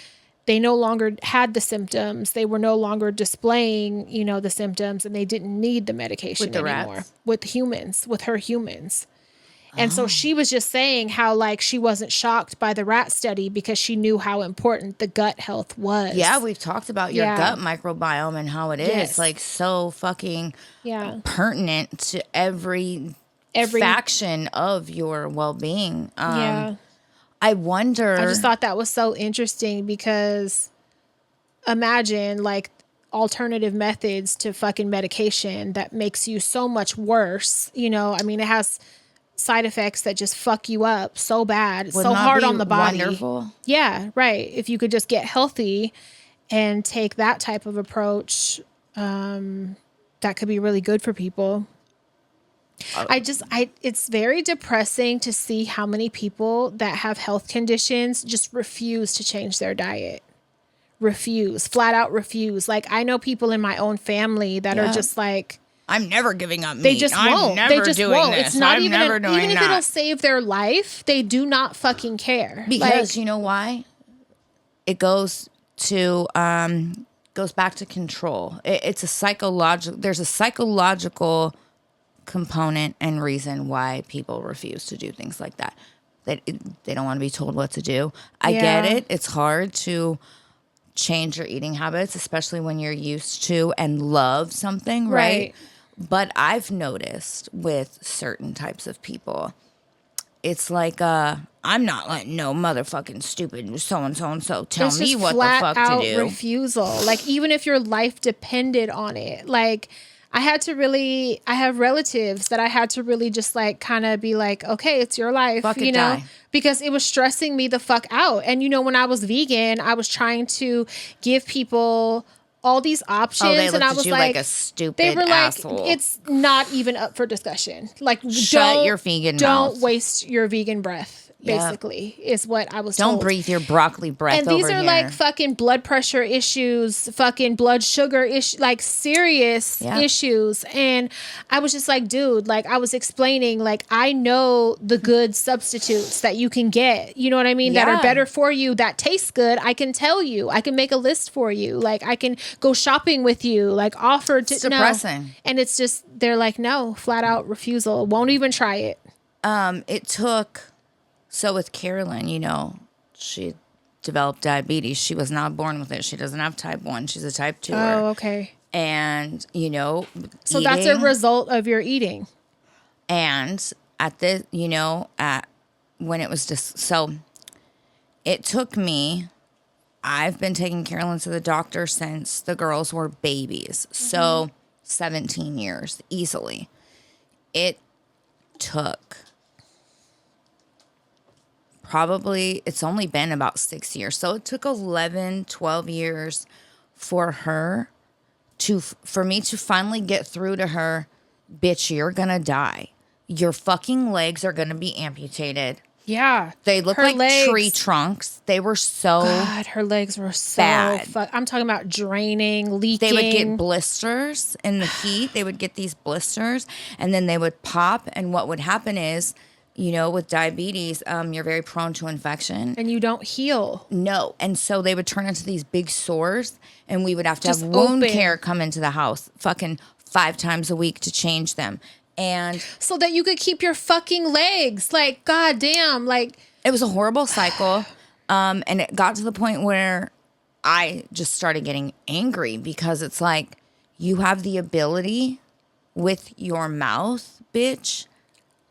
they no longer had the symptoms. They were no longer displaying, you know, the symptoms, and they didn't need the medication With the anymore. rats? With humans, with her humans. And so she was just saying how, like, she wasn't shocked by the rat study because she knew how important the gut health was. Yeah, we've talked about your gut microbiome and how it is Yes. like so fucking pertinent to every faction of your well-being. I wonder. I just thought that was so interesting because imagine, like, alternative methods to fucking medication that makes you so much worse. You know, I mean, it has side effects that just fuck you up so bad. It's so hard on the body. Wonderful. Yeah, right. If you could just get healthy and take that type of approach, that could be really good for people. It's very depressing to see how many people that have health conditions just refuse to change their diet. Flat out refuse. Like, I know people in my own family that are just like, I'm never giving up meat. they just won't. They just won't. This. It's not I'm even never doing even if that. it'll save their life, they do not fucking care. Because you know why? It goes back to control. It's a psychological. There's a psychological component and reason why people refuse to do things like that. They don't want to be told what to do. I get it. It's hard to change your eating habits, especially when you're used to and love something, right? But I've noticed with certain types of people, it's like, I'm not letting no motherfucking stupid so-and-so tell me what the fuck to do. Refusal. Like, even if your life depended on it. Like, I have relatives that I had to really just, like, kind of be like, okay, it's your life, you know, because it was stressing me the fuck out. And, you know, when I was vegan, I was trying to give people all these options. Oh, they and looked I at was you like, like a stupid they were like, asshole. it's not even up for discussion. Like, Shut your vegan don't mouth. waste your vegan breath. Yep. Basically, is what I was Don't told. breathe your broccoli breath And these over are here. like fucking blood pressure issues, fucking blood sugar issues, like serious issues. And I was just like, dude, like I was explaining, like I know the good substitutes that you can get, you know what I mean? That are better for you, that taste good. I can tell you, I can make a list for you. Like I can go shopping with you, like offer to, It's depressing. no. And it's just, they're like, no, flat out refusal. Won't even try it. It took, so with Carolyn, you know, she developed diabetes. She was not born with it. She doesn't have type 1. She's a type 2. Oh, okay. And, you know, so that's a result of your eating. And at the, you know, at when it was just, so it took me, I've been taking Carolyn to the doctor since the girls were babies. So 17 years easily. It took probably, it's only been about 6 years. So it took 11, 12 years for her to, for me to finally get through to her, bitch, you're gonna die. Your fucking legs are gonna be amputated. Yeah. They look her like legs, tree trunks. They were so God, her legs were so bad. I'm talking about draining, leaking. They would get blisters in the heat. They would get these blisters and then they would pop. And what would happen is, you know, with diabetes, you're very prone to infection. And you don't heal. No. And so they would turn into these big sores and we would have to Just have wound open. care come into the house fucking 5 times a week to change them. And so that you could keep your fucking legs. Like, goddamn. Like, it was a horrible cycle. And it got to the point where I just started getting angry because it's like, you have the ability with your mouth, bitch,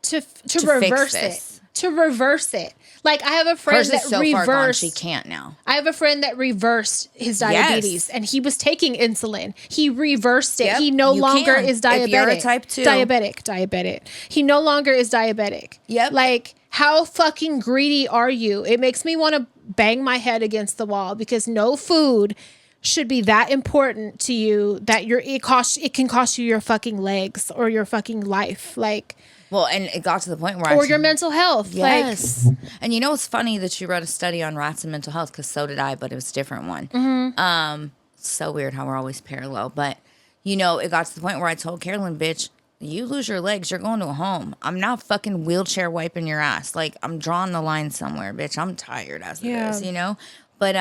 to fix reverse it. this. To reverse it. Like, I have a friend Hers that is so far gone, reversed. she can't now. I have a friend that reversed his diabetes and he was taking insulin. He reversed it. Yep, He no you longer can. is diabetic. If you're a type 2. Diabetic. He no longer is diabetic. Yep. Like, how fucking greedy are you? It makes me want to bang my head against the wall because no food should be that important to you that it can cost you your fucking legs or your fucking life. Like, well, and it got to the point where or your mental health. Yes. And you know, it's funny that you wrote a study on rats and mental health because so did I, but it was a different one. So weird how we're always parallel. But, you know, it got to the point where I told Carolyn, bitch, you lose your legs, you're going to a home. I'm not fucking wheelchair wiping your ass. Like, I'm drawing the line somewhere, bitch. I'm tired as it is, you know? But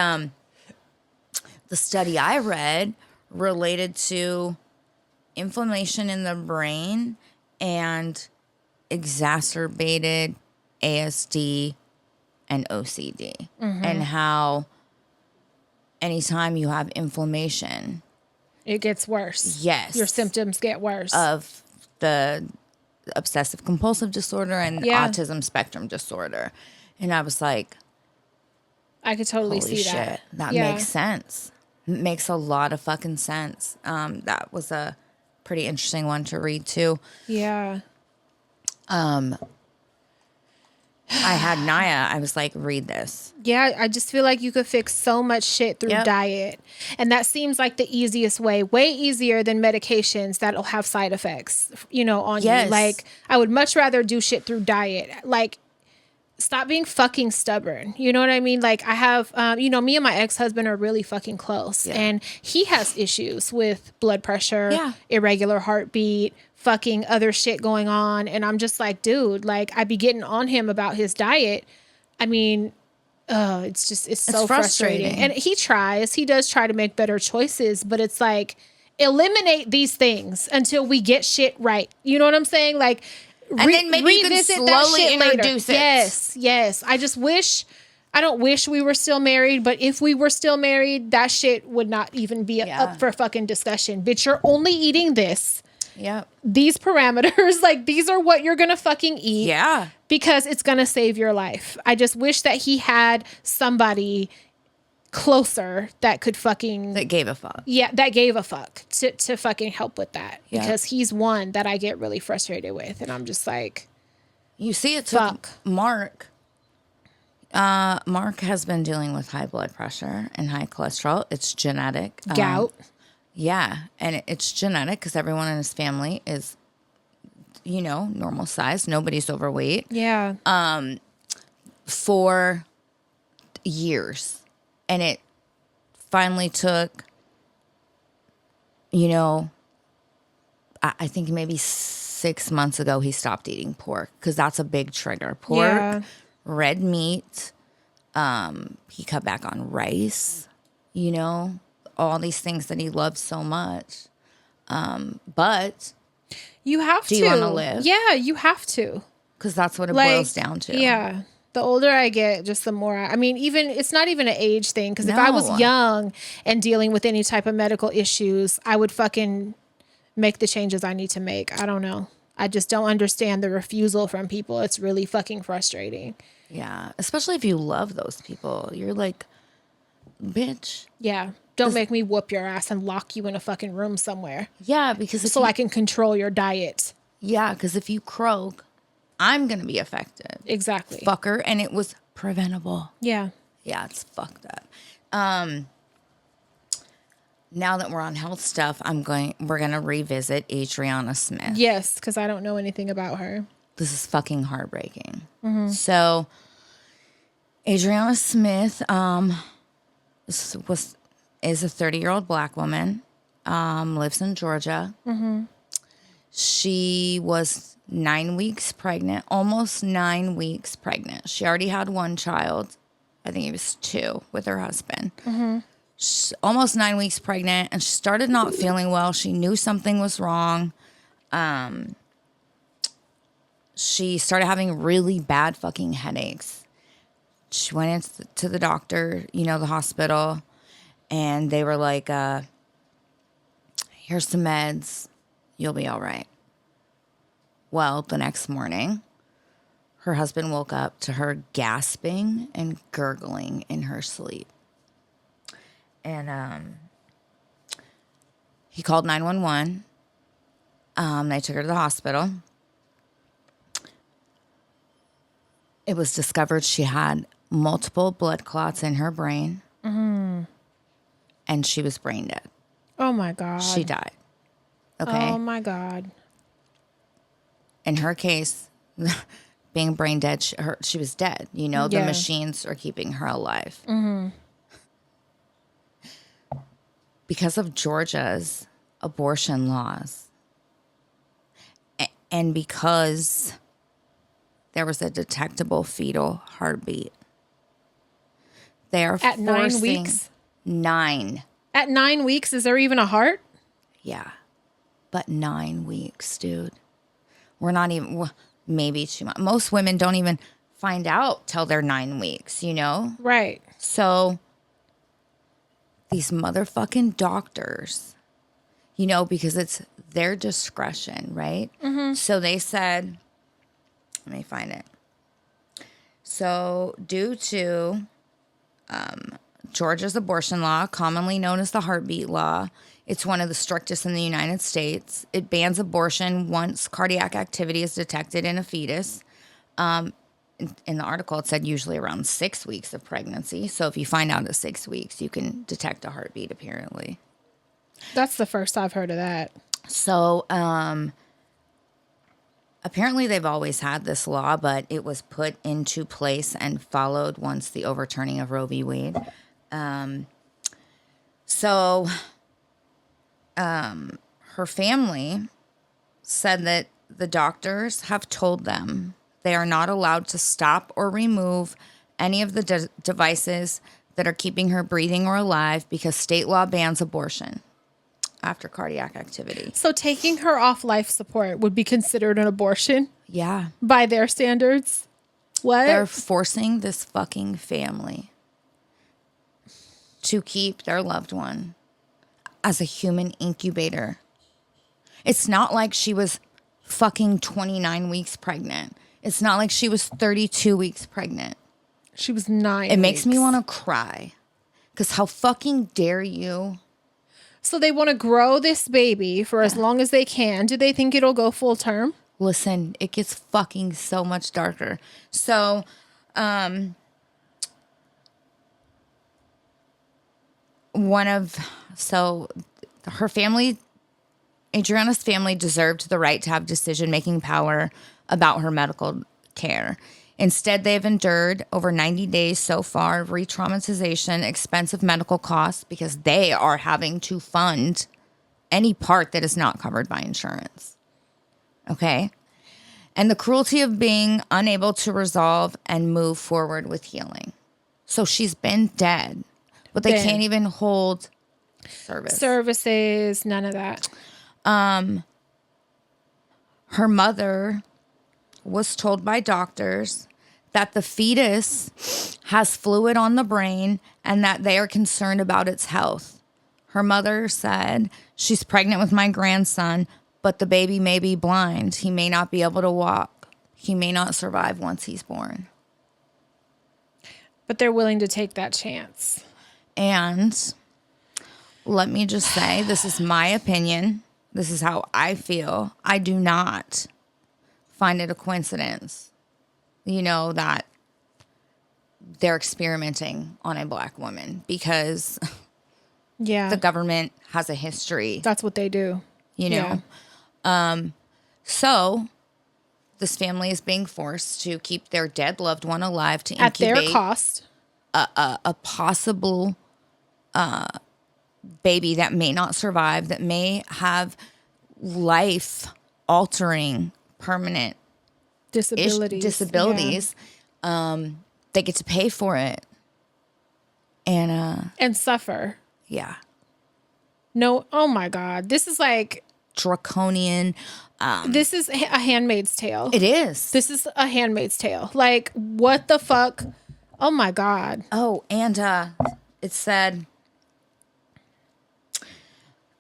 the study I read related to inflammation in the brain and exacerbated ASD and OCD, and how anytime you have inflammation, it gets worse. Yes. Your symptoms get worse. Of the obsessive compulsive disorder and autism spectrum disorder. And I was like, I could totally holy see shit, that. that makes sense. It makes a lot of fucking sense. That was a pretty interesting one to read too. Yeah. I had Naya. I was like, read this. Yeah, I just feel like you could fix so much shit through diet. And that seems like the easiest way, way easier than medications that'll have side effects, you know, on you. Like, I would much rather do shit through diet. Like, stop being fucking stubborn. You know what I mean? Like, I have, you know, me and my ex-husband are really fucking close. And he has issues with blood pressure, irregular heartbeat, fucking other shit going on. And I'm just like, dude, like, I be getting on him about his diet. I mean, it's so frustrating. And he does try to make better choices, but it's like, eliminate these things until we get shit right. You know what I'm saying? Like, and then maybe you can slowly introduce it. Yes. I don't wish we were still married, but if we were still married, that shit would not even be up for fucking discussion. Bitch, you're only eating this. Yep. These parameters, like, these are what you're gonna fucking eat. Yeah. Because it's gonna save your life. I just wish that he had somebody closer that could fucking... that gave a fuck. Yeah, that gave a fuck to fucking help with that. Yeah. Because he's one that I get really frustrated with. And I'm just like... You see, it took Mark. Mark has been dealing with high blood pressure and high cholesterol. It's genetic. Gout. Yeah, and it's genetic because everyone in his family is, normal size. Nobody's overweight. Yeah. For years. And it finally took, I think maybe 6 months ago, he stopped eating pork because that's a big trigger. Pork, Yeah. red meat. He cut back on rice, all these things that he loves so much. But You have to. do you want to live? Yeah, you have to. Because that's what it Like, boils down to. Yeah. The older I get, just the more I mean, even it's not even an age thing. Because if I was No. young and dealing with any type of medical issues, I would fucking make the changes I need to make. I don't know. I just don't understand the refusal from people. It's really fucking frustrating. Yeah. Especially if you love those people. You're like, bitch. Yeah. Don't make me whoop your ass and lock you in a fucking room somewhere Yeah, because if so I can control your diet. Yeah, because if you croak, I'm going to be affected. Exactly. Fucker. And it was preventable. Yeah. Yeah, it's fucked up. Now that we're on health stuff, we're going to revisit Adriana Smith. Yes, because I don't know anything about her. This is fucking heartbreaking. So, Adriana Smith is a 30-year-old black woman, lives in Georgia. She was 9 weeks pregnant, almost 9 weeks pregnant. She already had one child. I think it was 2 with her husband. She's almost 9 weeks pregnant, and she started not feeling well. She knew something was wrong. She started having really bad fucking headaches. She went into the doctor, the hospital, and they were like, here's some meds. You'll be all right. Well, the next morning, her husband woke up to her gasping and gurgling in her sleep. And he called 911. They took her to the hospital. It was discovered she had multiple blood clots in her brain. And she was brain dead. Oh, my God. She died. Okay? Oh, my God. In her case, being brain dead, she was dead. The machines are keeping her alive. Because of Georgia's abortion laws, and because there was a detectable fetal heartbeat, they are At 9 forcing weeks? 9. At 9 weeks, is there even a heart? Yeah, but 9 weeks, dude. We're not even, maybe 2 months. Most women don't even find out till they're 9 weeks, Right. So these motherfucking doctors, because it's their discretion, right? So they said, let me find it. So due to Georgia's abortion law, commonly known as the heartbeat law, it's one of the strictest in the United States. It bans abortion once cardiac activity is detected in a fetus. In the article, it said usually around 6 weeks of pregnancy. So if you find out at 6 weeks, you can detect a heartbeat, apparently. That's the first I've heard of that. So apparently they've always had this law, but it was put into place and followed once the overturning of Roe v. Wade. Her family said that the doctors have told them they are not allowed to stop or remove any of the devices that are keeping her breathing or alive because state law bans abortion after cardiac activity. So taking her off life support would be considered an abortion? Yeah. By their standards? What? They're forcing this fucking family to keep their loved one as a human incubator. It's not like she was fucking 29 weeks pregnant. It's not like she was 32 weeks pregnant. She was 9 It makes me weeks. want to cry. Because how fucking dare you? So they want to grow this baby for as long as they can. Do they think it'll go full term? Listen, it gets fucking so much darker. So, her family, Adriana's family, deserved the right to have decision-making power about her medical care. Instead, they've endured over 90 days so far of re-traumatization, expensive medical costs, because they are having to fund any part that is not covered by insurance. Okay? And the cruelty of being unable to resolve and move forward with healing. So she's been dead, but they can't even hold services, none of that. Her mother was told by doctors that the fetus has fluid on the brain and that they are concerned about its health. Her mother said, she's pregnant with my grandson, but the baby may be blind. He may not be able to walk. He may not survive once he's born. But they're willing to take that chance. And let me just say, this is my opinion. This is how I feel. I do not find it a coincidence, that they're experimenting on a black woman, because the government has a history. That's what they do. So this family is being forced to keep their dead loved one alive to at incubate their cost a possible baby that may not survive, that may have life-altering, permanent disabilities. They get to pay for it and suffer. Yeah. No, oh my God. This is like draconian. This is a Handmaid's Tale. It is. This is a Handmaid's Tale. Like, what the fuck? Oh my God. Oh, and it said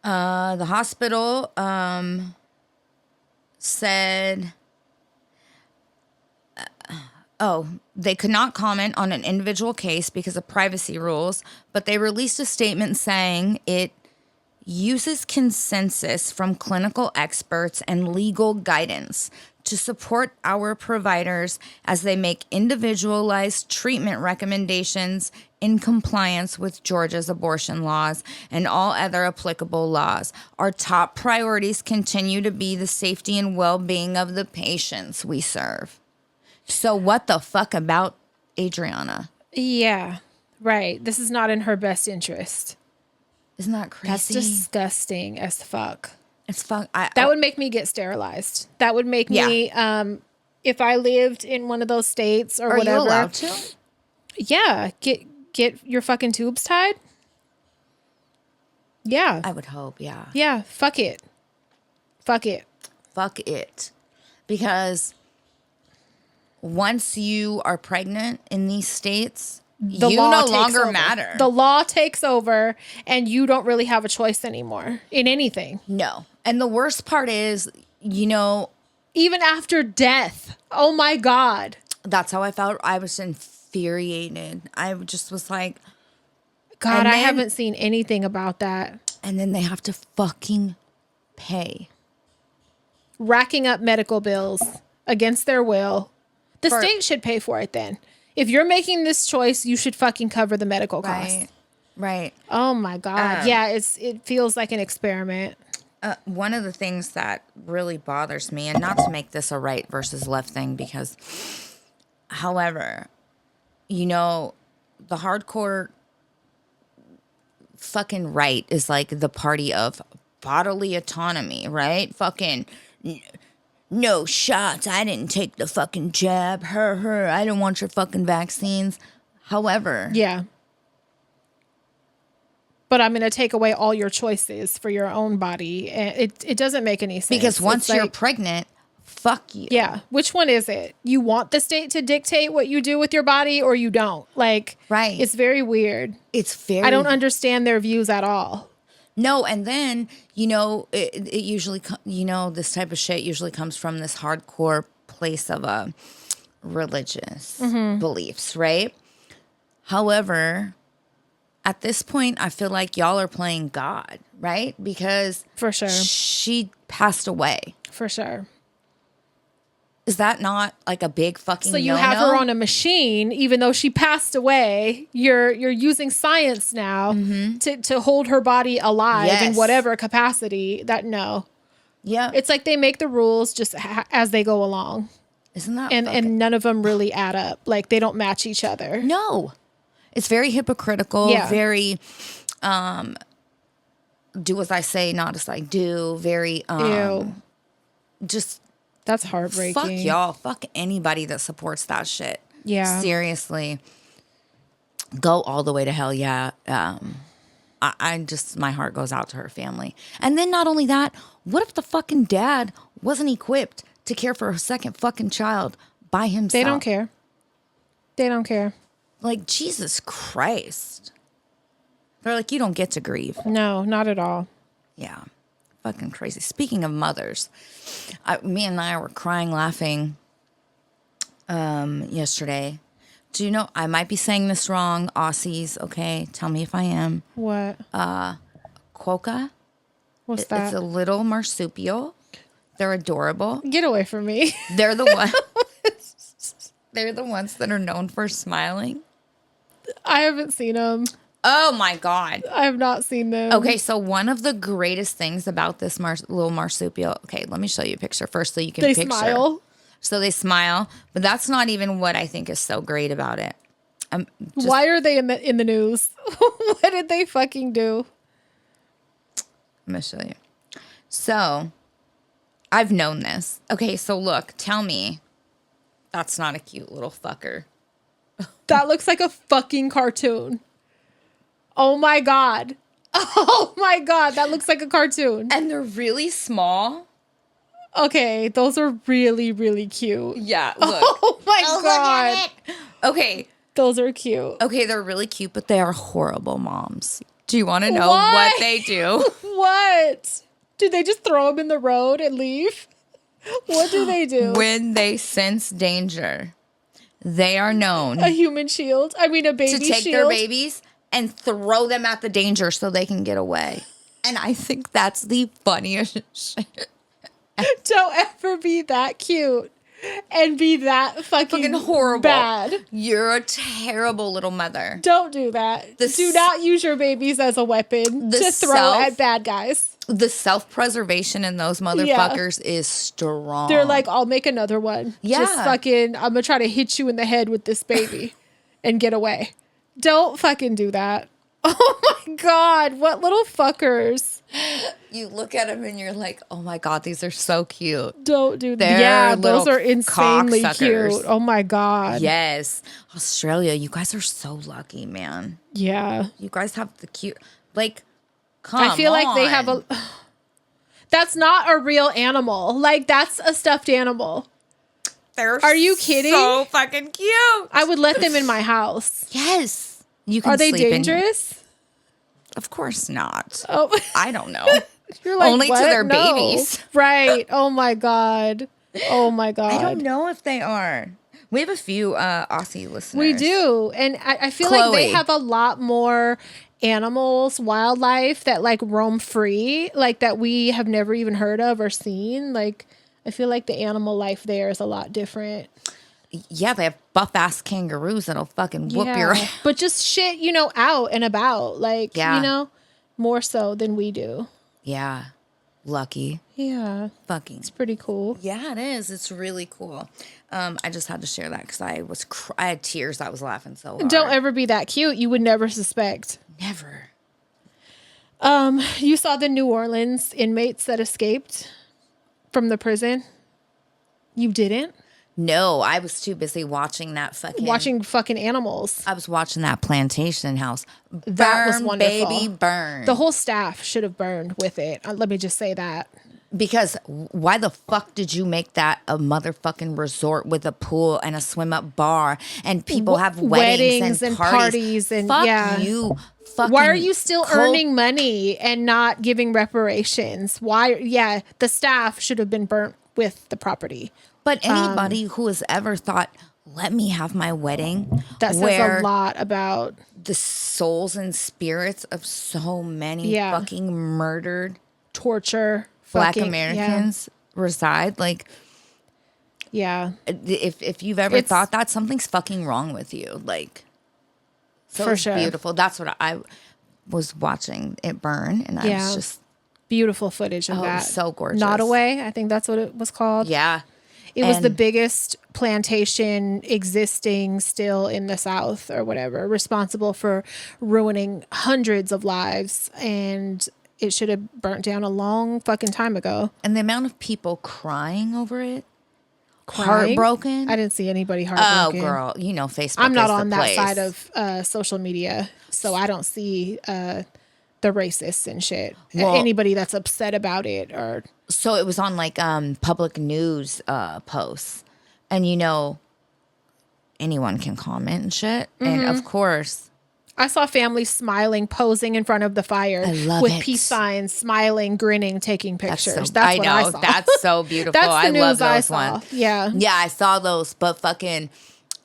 the hospital said, they could not comment on an individual case because of privacy rules, but they released a statement saying it uses consensus from clinical experts and legal guidance to support our providers as they make individualized treatment recommendations in compliance with Georgia's abortion laws and all other applicable laws. Our top priorities continue to be the safety and well-being of the patients we serve. So what the fuck about Adriana? Yeah, right. This is not in her best interest. Isn't that crazy? That's disgusting as fuck. It's fuck. That would make me get sterilized. That would make me, if I lived in one of those states or whatever. Are you allowed to? Yeah, get your fucking tubes tied. Yeah, I would hope. Yeah. Yeah. Fuck it. Fuck it. Fuck it, because once you are pregnant in these states, you no longer matter. The law takes over and you don't really have a choice anymore in anything. No. And the worst part is, even after death. Oh my God. That's how I felt. I was infuriated. I just was like, God, I haven't seen anything about that. And then they have to fucking pay. Racking up medical bills against their will. The state should pay for it then. If you're making this choice, you should fucking cover the medical costs. Right. Oh my God. It feels like an experiment. One of the things that really bothers me, and not to make this a right versus left thing, because, however, the hardcore fucking right is like the party of bodily autonomy, right? Fucking no shots. I didn't take the fucking jab. I don't want your fucking vaccines. However. Yeah. But I'm going to take away all your choices for your own body. And it doesn't make any sense. Because once you're pregnant, fuck you. Yeah. Which one is it? You want the state to dictate what you do with your body or you don't? Like, right. It's very weird. I don't understand their views at all. No, and then, it usually, this type of shit usually comes from this hardcore place of religious beliefs, right? However, at this point, I feel like y'all are playing God, right? Because for sure, she passed away. For sure. Is that not like a big fucking So you no-no? have her on a machine, even though she passed away. You're using science now to hold her body alive in Yes. whatever capacity. That no, Yeah. it's like they make the rules just as they go along, Isn't that and none of them really add up. Like they don't match each other. No. It's very hypocritical, Yeah. very do as I say, not as I do, very Ew, just that's heartbreaking. fuck y'all. Fuck anybody that supports that shit. Yeah. Seriously. Go all the way to hell, yeah. I just, my heart goes out to her family. And then not only that, what if the fucking dad wasn't equipped to care for a second fucking child by himself? They don't care. They don't care. Like, Jesus Christ. They're like, you don't get to grieve. No, not at all. Yeah. Fucking crazy. Speaking of mothers, me and I were crying, laughing yesterday. Do you know, I might be saying this wrong, Aussies, okay? Tell me if I am. What? Quokka. What's It's that? a little marsupial. They're adorable. Get away from me. They're the one. They're the ones that are known for smiling. I haven't seen them. Oh my God. I have not seen them. Okay, so one of the greatest things about this little marsupial. Okay, let me show you a picture first so you can They picture. smile. So they smile, but that's not even what I think is so great about it. Why are they in the news? What did they fucking do? I'm gonna show you. So I've known this. Okay, so look, tell me that's not a cute little fucker. That looks like a fucking cartoon. Oh my God. Oh my God. That looks like a cartoon. And they're really small. Okay. Those are really, really cute. Yeah, look. Oh my God. Okay. Those are cute. Okay, they're really cute, but they are horrible moms. Do you want to know Why? what they do? What? Do they just throw them in the road and leave? What do they do? When they sense danger, they are known A human shield? I mean, a baby to take shield? their babies and throw them at the danger so they can get away. And I think that's the funniest shit. Don't ever be that cute and be that fucking horrible. bad. You're a terrible little mother. Don't do that. Do not use your babies as a weapon to throw at bad guys. The self-preservation in those motherfuckers is strong. They're like, I'll make another one. Yeah. Just fucking, I'm going to try to hit you in the head with this baby and get away. Don't fucking do that. Oh my God. What little fuckers. You look at them and you're like, oh my God, these are so cute. Don't do that. They're Yeah, those little are insanely cocksuckers. cute. Oh my God. Yes. Australia, you guys are so lucky, man. Yeah. You guys have the cute, like, come on. I feel like they have a. That's not a real animal. Like, that's a stuffed animal. Are you kidding? So fucking cute. I would let them in my house. Yes. You can Are they sleep in- dangerous? Of course not. Oh, I don't know. you're like, Only to what? their No. babies. Right. Oh my God. Oh my God. I don't know if they are. We have a few Aussie listeners. We do. And I feel like they Chloe. have a lot more animals, wildlife that like roam free, like that we have never even heard of or seen. Like, I feel like the animal life there is a lot different. Yeah, they have buff ass kangaroos that'll fucking whoop your ass. But just shit, out and about. Like, Yeah. more so than we do. Yeah. Lucky. Yeah. Fucking. It's pretty cool. Yeah, it is. It's really cool. I just had to share that because I had tears. I was laughing so hard. Don't ever be that cute. You would never suspect. Never. You saw the New Orleans inmates that escaped from the prison? You didn't? No, I was too busy watching that Watching fucking animals. I was watching that plantation house. That was Burn, wonderful. baby, burn. The whole staff should have burned with it. Let me just say that. Because why the fuck did you make that a motherfucking resort with a pool and a swim up bar and people have weddings and parties and fuck yeah. you. Fucking Why are you still earning money and not giving reparations? Why? Yeah, the staff should have been burnt with the property. But anybody who has ever thought, let me have my wedding, That says where a lot about the souls and spirits of so many fucking murdered torture. Black fucking, Americans reside. Like, Yeah. If you've ever thought that, something's fucking wrong with you. Like, so For it's sure. beautiful. That's what I was watching it burn, and I was just beautiful footage of it that. was so gorgeous. Nottoway, I think that's what it was called. Yeah. It was the biggest plantation existing still in the South or whatever, responsible for ruining hundreds of lives. And it should have burnt down a long fucking time ago. And the amount of people crying over it. Crying? Heartbroken. I didn't see anybody heartbroken. Oh, girl. You know, Facebook I'm not is on the that place. side of social media, so I don't see the racists and shit. Well, anybody that's upset about it or... So it was on like public news posts, and you know, anyone can comment and shit. And of course, I saw families smiling, posing in front of the fire with it. peace signs, smiling, grinning, taking pictures. That's I what know. I saw. That's so beautiful. That's the I news love I those saw. ones. Yeah. Yeah, I saw those, but fucking,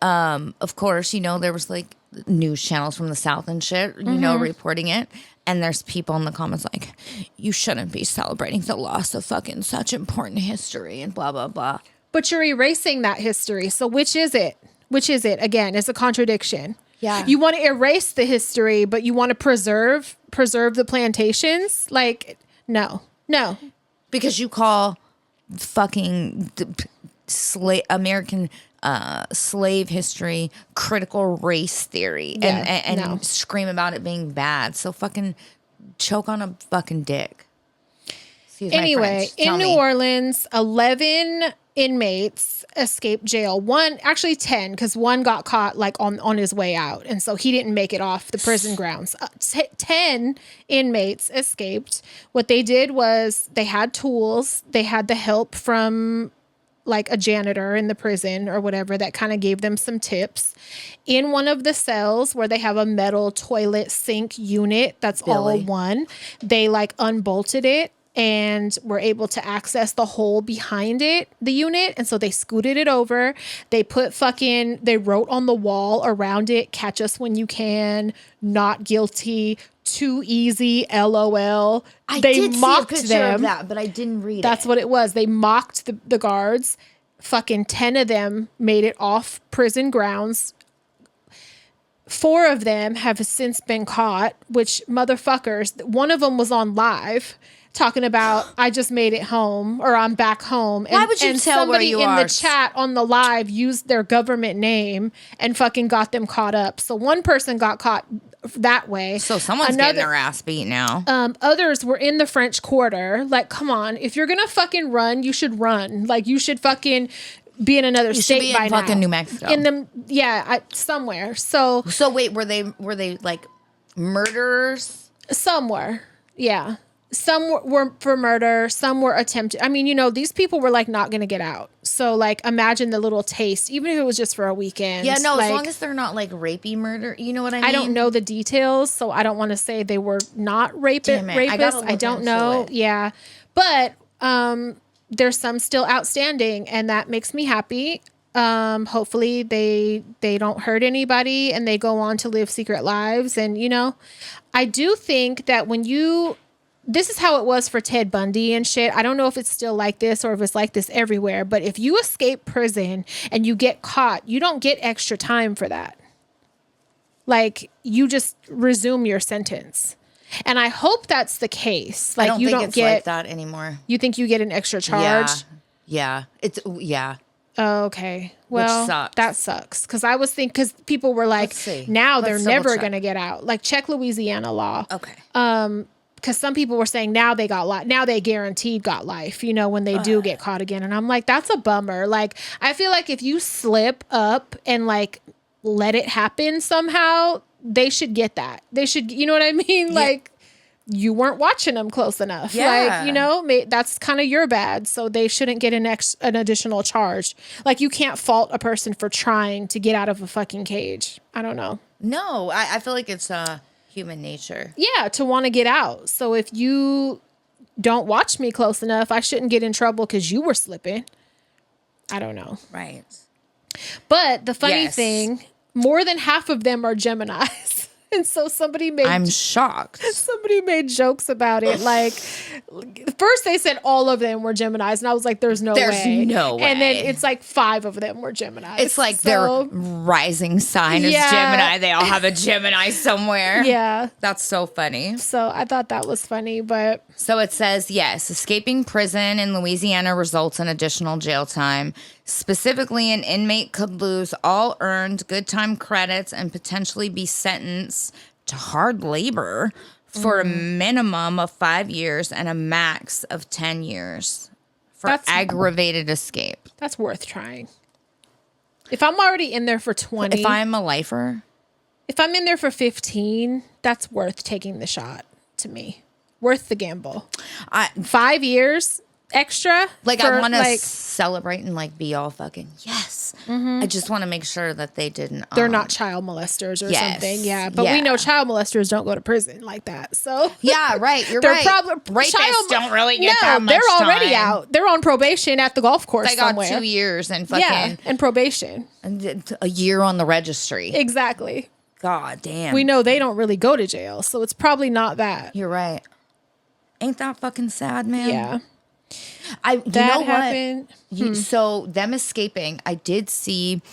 of course, you know, there was like news channels from the South and shit, you know, reporting it. And there's people in the comments like, you shouldn't be celebrating the loss of fucking such important history and blah, blah, blah. But you're erasing that history. So which is it? Which is it? Again, it's a contradiction. Yeah. You want to erase the history, but you want to preserve the plantations? Like, no. Because you call fucking American slave history critical race theory and scream about it being bad. So fucking choke on a fucking dick. Excuse Anyway, my French. Tell in New me. Orleans, 11 inmates escaped jail. 10, because one got caught like on his way out. And so he didn't make it off the prison grounds. 10 inmates escaped. What they did was they had tools. They had the help from like a janitor in the prison or whatever that kind of gave them some tips. In one of the cells where they have a metal toilet sink unit that's all one, they like unbolted it and were able to access the hole behind it, the unit. And so they scooted it over. They wrote on the wall around it, "Catch us when you can," "Not guilty," "Too easy," LOL. They did mocked see a picture them. of that, but I didn't read That's it. what it was. They mocked the guards. Fucking 10 of them made it off prison grounds. 4 of them have since been caught, which motherfuckers, one of them was on live talking about, "I just made it home," or "I'm back home." And, Why would you and tell where somebody you in are? the chat on the live used their government name and fucking got them caught up. So one person got caught that way. So someone's getting their ass beat now. Others were in the French Quarter. Like, come on. If you're going to fucking run, you should run. Like, you should fucking be in another state be in by now. fucking New Mexico. In them, somewhere. So Wait, were they like murderers? somewhere. Yeah. Some were for murder. Some were attempted. I mean, you know, these people were like not going to get out. So like, imagine the little taste, even if it was just for a weekend. Yeah, no, like, as long as they're not like rapey murder. You know what I mean? I don't know the details, so I don't want to say they were not Damn it, I gotta rapists. look I don't into know. it. Yeah. But there's some still outstanding, and that makes me happy. Hopefully they don't hurt anybody and they go on to live secret lives. And, you know, I do think that this is how it was for Ted Bundy and shit. I don't know if it's still like this or if it's like this everywhere, but if you escape prison and you get caught, you don't get extra time for that. Like, you just resume your sentence. And I hope that's the case. Like, I don't think it's like that anymore. You think you get an extra charge? Yeah. Oh, okay. Well, sucks. that sucks. Because I was thinking, because people were like, Let's see. now they're Let's never double-check. going to get out. Like, check Louisiana law. Okay. Because some people were saying now they got life. Now they guaranteed got life, you know, when they do get caught again. And I'm like, that's a bummer. Like, I feel like if you slip up and like let it happen somehow, they should get that. They should, you know what I mean? Yeah. Like, you weren't watching them close enough. Yeah. Like, you know, that's kind of your bad. So they shouldn't get an additional charge. Like, you can't fault a person for trying to get out of a fucking cage. I don't know. No, I feel like it's human nature. Yeah, to want to get out. So if you don't watch me close enough, I shouldn't get in trouble because you were slipping. I don't know. Right. But the funny Yes. thing, more than half of them are Geminis. And so I'm shocked. somebody made jokes about it. Like, first they said all of them were Geminis, and I was like, "There's no way." And then it's like 5 of them were Geminis. It's like their rising sign is Gemini. They all have a Gemini somewhere. Yeah, that's so funny. So I thought that was funny, but so it says yes, escaping prison in Louisiana results in additional jail time. Specifically, an inmate could lose all earned good time credits and potentially be sentenced to hard labor for a minimum of 5 years and a max of 10 years for aggravated escape. That's worth trying. If I'm already in there for 20. If I'm a lifer. If I'm in there for 15, that's worth taking the shot to me. Worth the gamble. 5 years extra. Like, I want to celebrate and like be all fucking yes. I just want to make sure that they didn't. They're not child molesters or something. Yeah, but we know child molesters don't go to prison like that. So yeah, right. You're right. Rapists don't really get that much they're already time. out. They're on probation at the golf course. They got somewhere. 2 years and fucking and probation. And a year on the registry. Exactly. God damn. We know they don't really go to jail, so it's probably not that. You're right. Ain't that fucking sad, man? Yeah. You know happened. What? So them escaping, I did see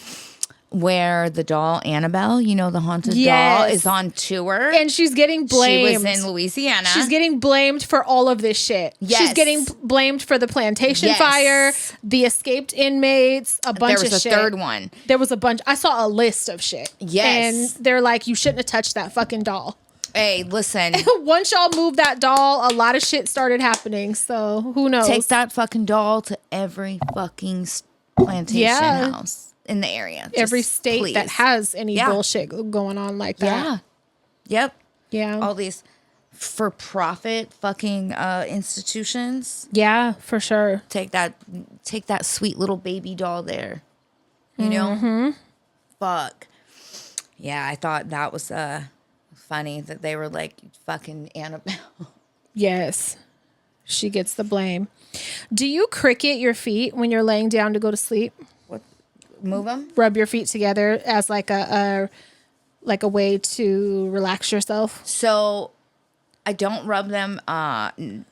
where the doll Annabelle, you know, the haunted doll, is on tour. And she's getting blamed. She was in Louisiana. She's getting blamed for all of this shit. Yes. She's getting blamed for the plantation fire, the escaped inmates, a bunch of shit. There was a third one. There was a bunch. I saw a list of shit. Yes. And they're like, you shouldn't have touched that fucking doll. Hey, listen. Once y'all moved that doll, a lot of shit started happening. So who knows? Take that fucking doll to every fucking plantation house in the area. Every state that has any bullshit going on like that. Yeah. Yep. Yeah. All these for-profit fucking institutions. Yeah, for sure. Take that sweet little baby doll there. You know? Fuck. Yeah, I thought that was funny that they were like, fucking Annabelle. Yes. She gets the blame. Do you cricket your feet when you're laying down to go to sleep? What? Move them? Rub your feet together as like a way to relax yourself? So I don't rub them I'm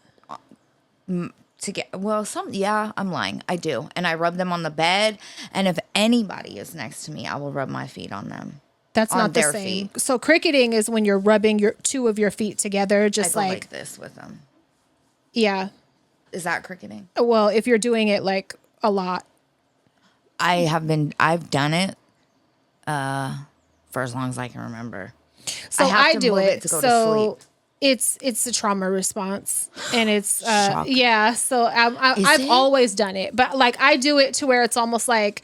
lying. I do. And I rub them on the bed. And if anybody is next to me, I will rub my feet on them. That's not the same. Feet. So cricketing is when you're rubbing your 2 of your feet together, just I go like this with them. Yeah. Is that cricketing? Well, if you're doing it like a lot. I've done it for as long as I can remember. So I do it to go to sleep. It's a trauma response, and it's yeah. So I've always done it, but like I do it to where it's almost like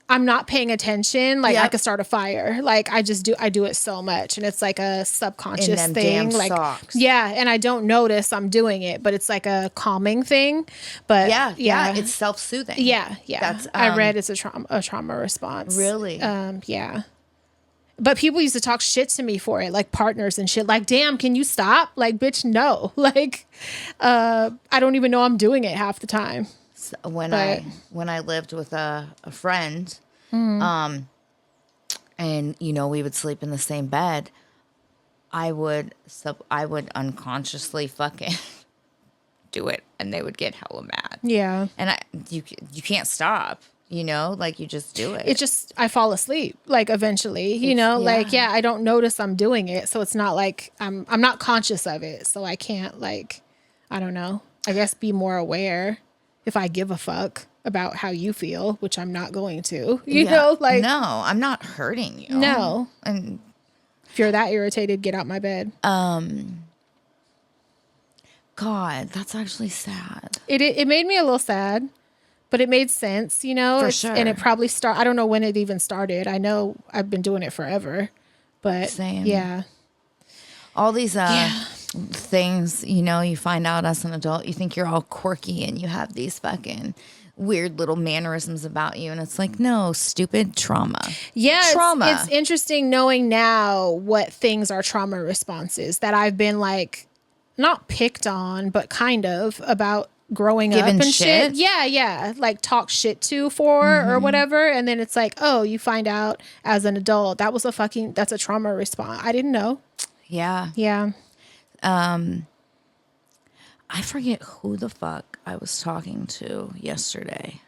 I'm not paying attention. Like I could start a fire. Like I do it so much, and it's like a subconscious in them thing. Damn like socks. Yeah, and I don't notice I'm doing it, but it's like a calming thing. But yeah, it's self-soothing. Yeah. That's I read it's a trauma response. Really? Yeah. But people used to talk shit to me for it, like partners and shit. Like, damn, can you stop? Like, bitch, no. Like, I don't even know I'm doing it half the time. So when I lived with a friend, and you know we would sleep in the same bed, I would unconsciously fucking do it, and they would get hella mad. Yeah, and you can't stop. You know, like you just do it. I fall asleep, like eventually, you know, like, I don't notice I'm doing it. So it's not like I'm not conscious of it. So I can't like, I don't know, I guess be more aware if I give a fuck about how you feel, which I'm not going to, you know, like. No, I'm not hurting you. No. And if you're that irritated, get out my bed. God, that's actually sad. It made me a little sad. But it made sense, you know? For sure. And it probably I don't know when it even started. I know I've been doing it forever. But same. Yeah. All these things, you know, you find out as an adult, you think you're all quirky and you have these fucking weird little mannerisms about you. And it's like, no, stupid trauma. Yeah. Trauma. It's interesting knowing now what things are trauma responses that I've been like, not picked on, but kind of about growing up and shit. Yeah. Like talk shit to or whatever. And then it's like, oh, you find out as an adult, that's a trauma response. I didn't know. Yeah. Yeah. I forget who the fuck I was talking to yesterday.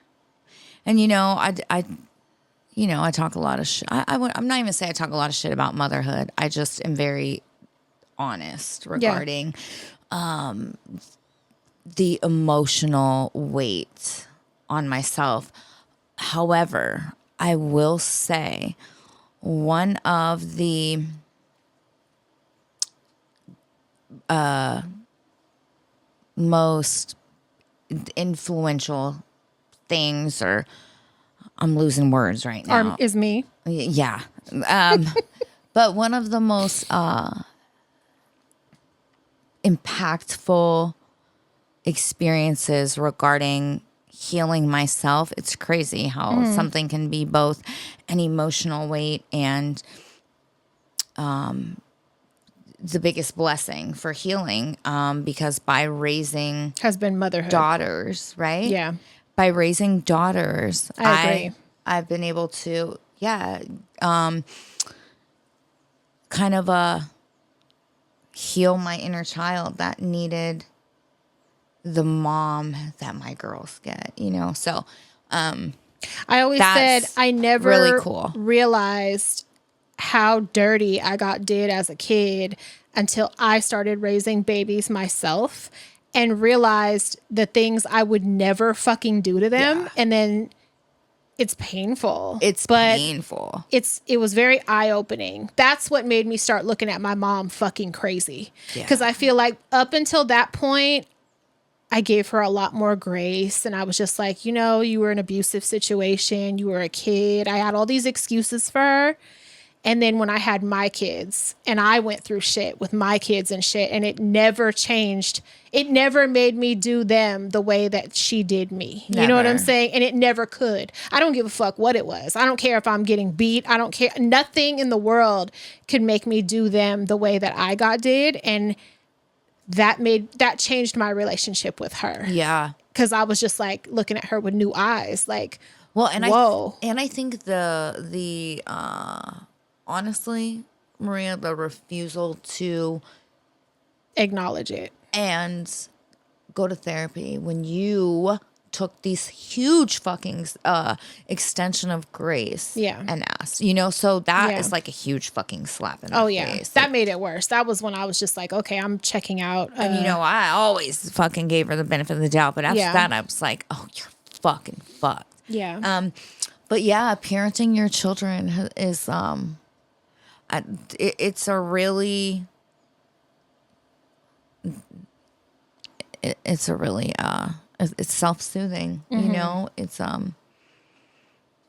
And, you know, I talk a lot of shit. I'm not even gonna say I talk a lot of shit about motherhood. I just am very honest regarding the emotional weight on myself. However, I will say one of the most influential things, or I'm losing words right now. Is me. Yeah. But one of the most impactful experiences regarding healing myself, it's crazy how something can be both an emotional weight and the biggest blessing for healing, because by raising Has been motherhood. daughters, right? Yeah. By raising daughters, I agree. I've been able to, kind of heal my inner child that needed the mom that my girls get, you know? So, I always said that's I never really cool. realized how dirty I did as a kid until I started raising babies myself and realized the things I would never fucking do to them. Yeah. And then it's painful. But painful. It was very eye-opening. That's what made me start looking at my mom fucking crazy. Because I feel like up until that point, I gave her a lot more grace. And I was just like, you know, you were in an abusive situation. You were a kid. I had all these excuses for her. And then when I had my kids and I went through shit with my kids and shit, and it never changed. It never made me do them the way that she did me. Never. You know what I'm saying? And it never could. I don't give a fuck what it was. I don't care if I'm getting beat. I don't care. Nothing in the world could make me do them the way that I did. And that changed my relationship with her. Yeah. Because I was just like looking at her with new eyes. Like, well, and whoa. I think the honestly, Maria, the refusal to Acknowledge it and go to therapy when you took these huge fucking extension of grace and asked, you know, so that is like a huge fucking slap in the face. That made it worse. That was when I was just like, okay, I'm checking out. And you know, I always fucking gave her the benefit of the doubt, but after that I was like, oh, you're fucking fucked. Yeah. But yeah, parenting your children is it's a really it's self-soothing, you know. It's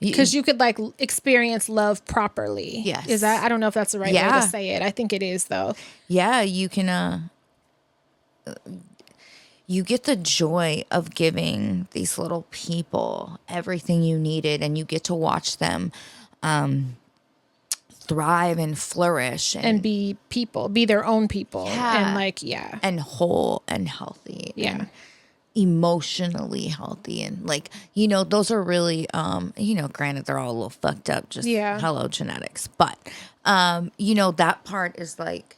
because you could like experience love properly. Yes. Is that, I don't know if that's the right way to say it. I think it is though. Yeah, you can you get the joy of giving these little people everything you needed, and you get to watch them thrive and flourish and be people, be their own people. And like, and whole and healthy. Yeah. And emotionally healthy. And like, you know, those are really, you know, granted they're all a little fucked up, just hello genetics. But, you know, that part is like,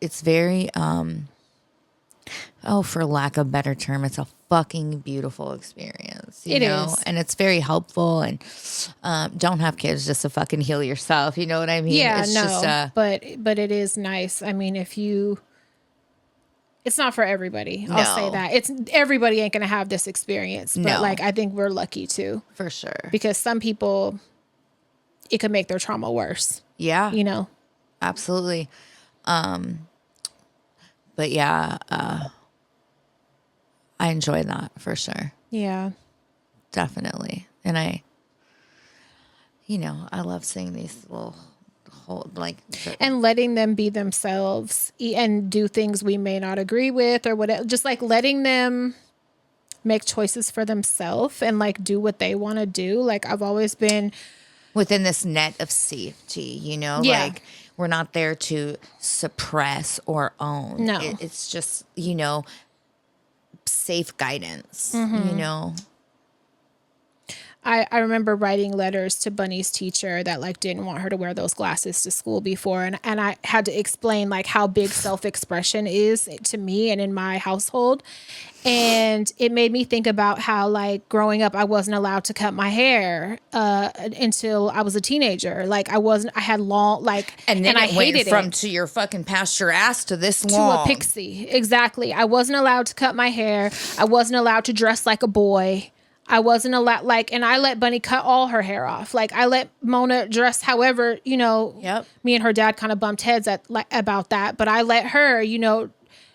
it's very, for lack of a better term, it's a fucking beautiful experience. You know? Is. And it's very helpful. And don't have kids just to fucking heal yourself. You know what I mean? Yeah, it's no. Just, but it is nice. I mean, it's not for everybody. I'll say that. Everybody ain't going to have this experience. But like, I think we're lucky too. For sure. Because some people, it could make their trauma worse. Yeah. You know? Absolutely. But yeah, I enjoy that for sure. Yeah. Definitely. And I love seeing these little and letting them be themselves and do things we may not agree with or whatever. Just like letting them make choices for themselves and like do what they want to do. Like I've always been within this net of safety, you know, like we're not there to suppress or own. No, it's just, you know, safe guidance, you know. I remember writing letters to Bunny's teacher that like didn't want her to wear those glasses to school before. And I had to explain like how big self-expression is to me and in my household. And it made me think about how like growing up, I wasn't allowed to cut my hair until I was a teenager. Like I had long, like, and then I it went hated from it. to your fucking past your ass to this To long. a pixie. Exactly. I wasn't allowed to cut my hair. I wasn't allowed to dress like a boy. I wasn't allowed, like, and I let Bunny cut all her hair off. Like, I let Mona dress however, you know, Yep. Me and her dad kind of bumped heads about that. But I let her, you know,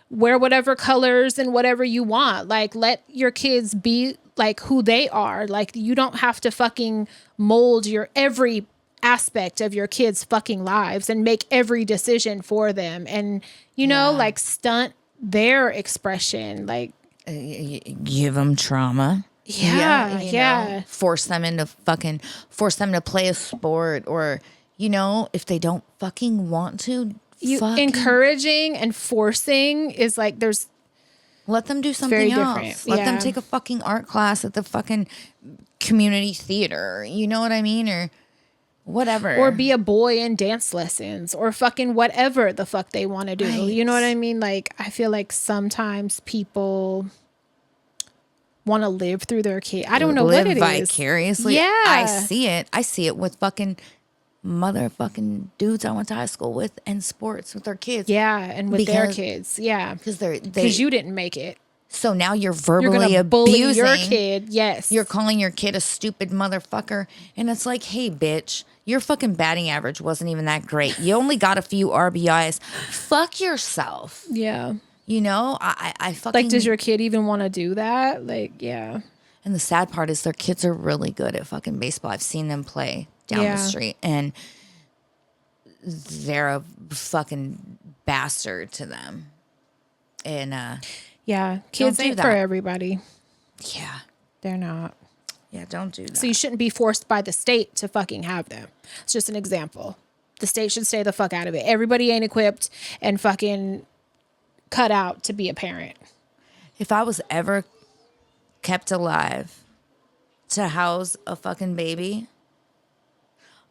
wear whatever colors and whatever you want. Like, let your kids be like who they are. Like, you don't have to fucking mold your every aspect of your kids' fucking lives and make every decision for them. And, you know, like, stunt their expression. Like, Give them trauma. Yeah. Force them to play a sport, or, you know, if they don't fucking want to, Encouraging and forcing is like, let them do something very else. different. Let them take a fucking art class at the fucking community theater. You know what I mean? Or whatever. Or be a boy in dance lessons or fucking whatever the fuck they want to do. Right. You know what I mean? Like, I feel like sometimes people want to live through their kid. I don't know what it is. Vicariously. Yeah. I see it. I see it with fucking motherfucking dudes I went to high school with and sports with their kids. Yeah, and with their kids. Yeah. Because you didn't make it. So now you're You're verbally going to bully abusing your kid. Yes. You're calling your kid a stupid motherfucker. And it's like, hey, bitch, your fucking batting average wasn't even that great. You only got a few RBIs. Fuck yourself. Yeah. You know, I fucking... Like, does your kid even want to do that? Like, yeah. And the sad part is their kids are really good at fucking baseball. I've seen them play down the street. And they're a fucking bastard to them. And, yeah. Kids ain't for everybody. Yeah. They're not. Yeah, don't do that. So you shouldn't be forced by the state to fucking have them. It's just an example. The state should stay the fuck out of it. Everybody ain't equipped and fucking cut out to be a parent. If I was ever kept alive to house a fucking baby,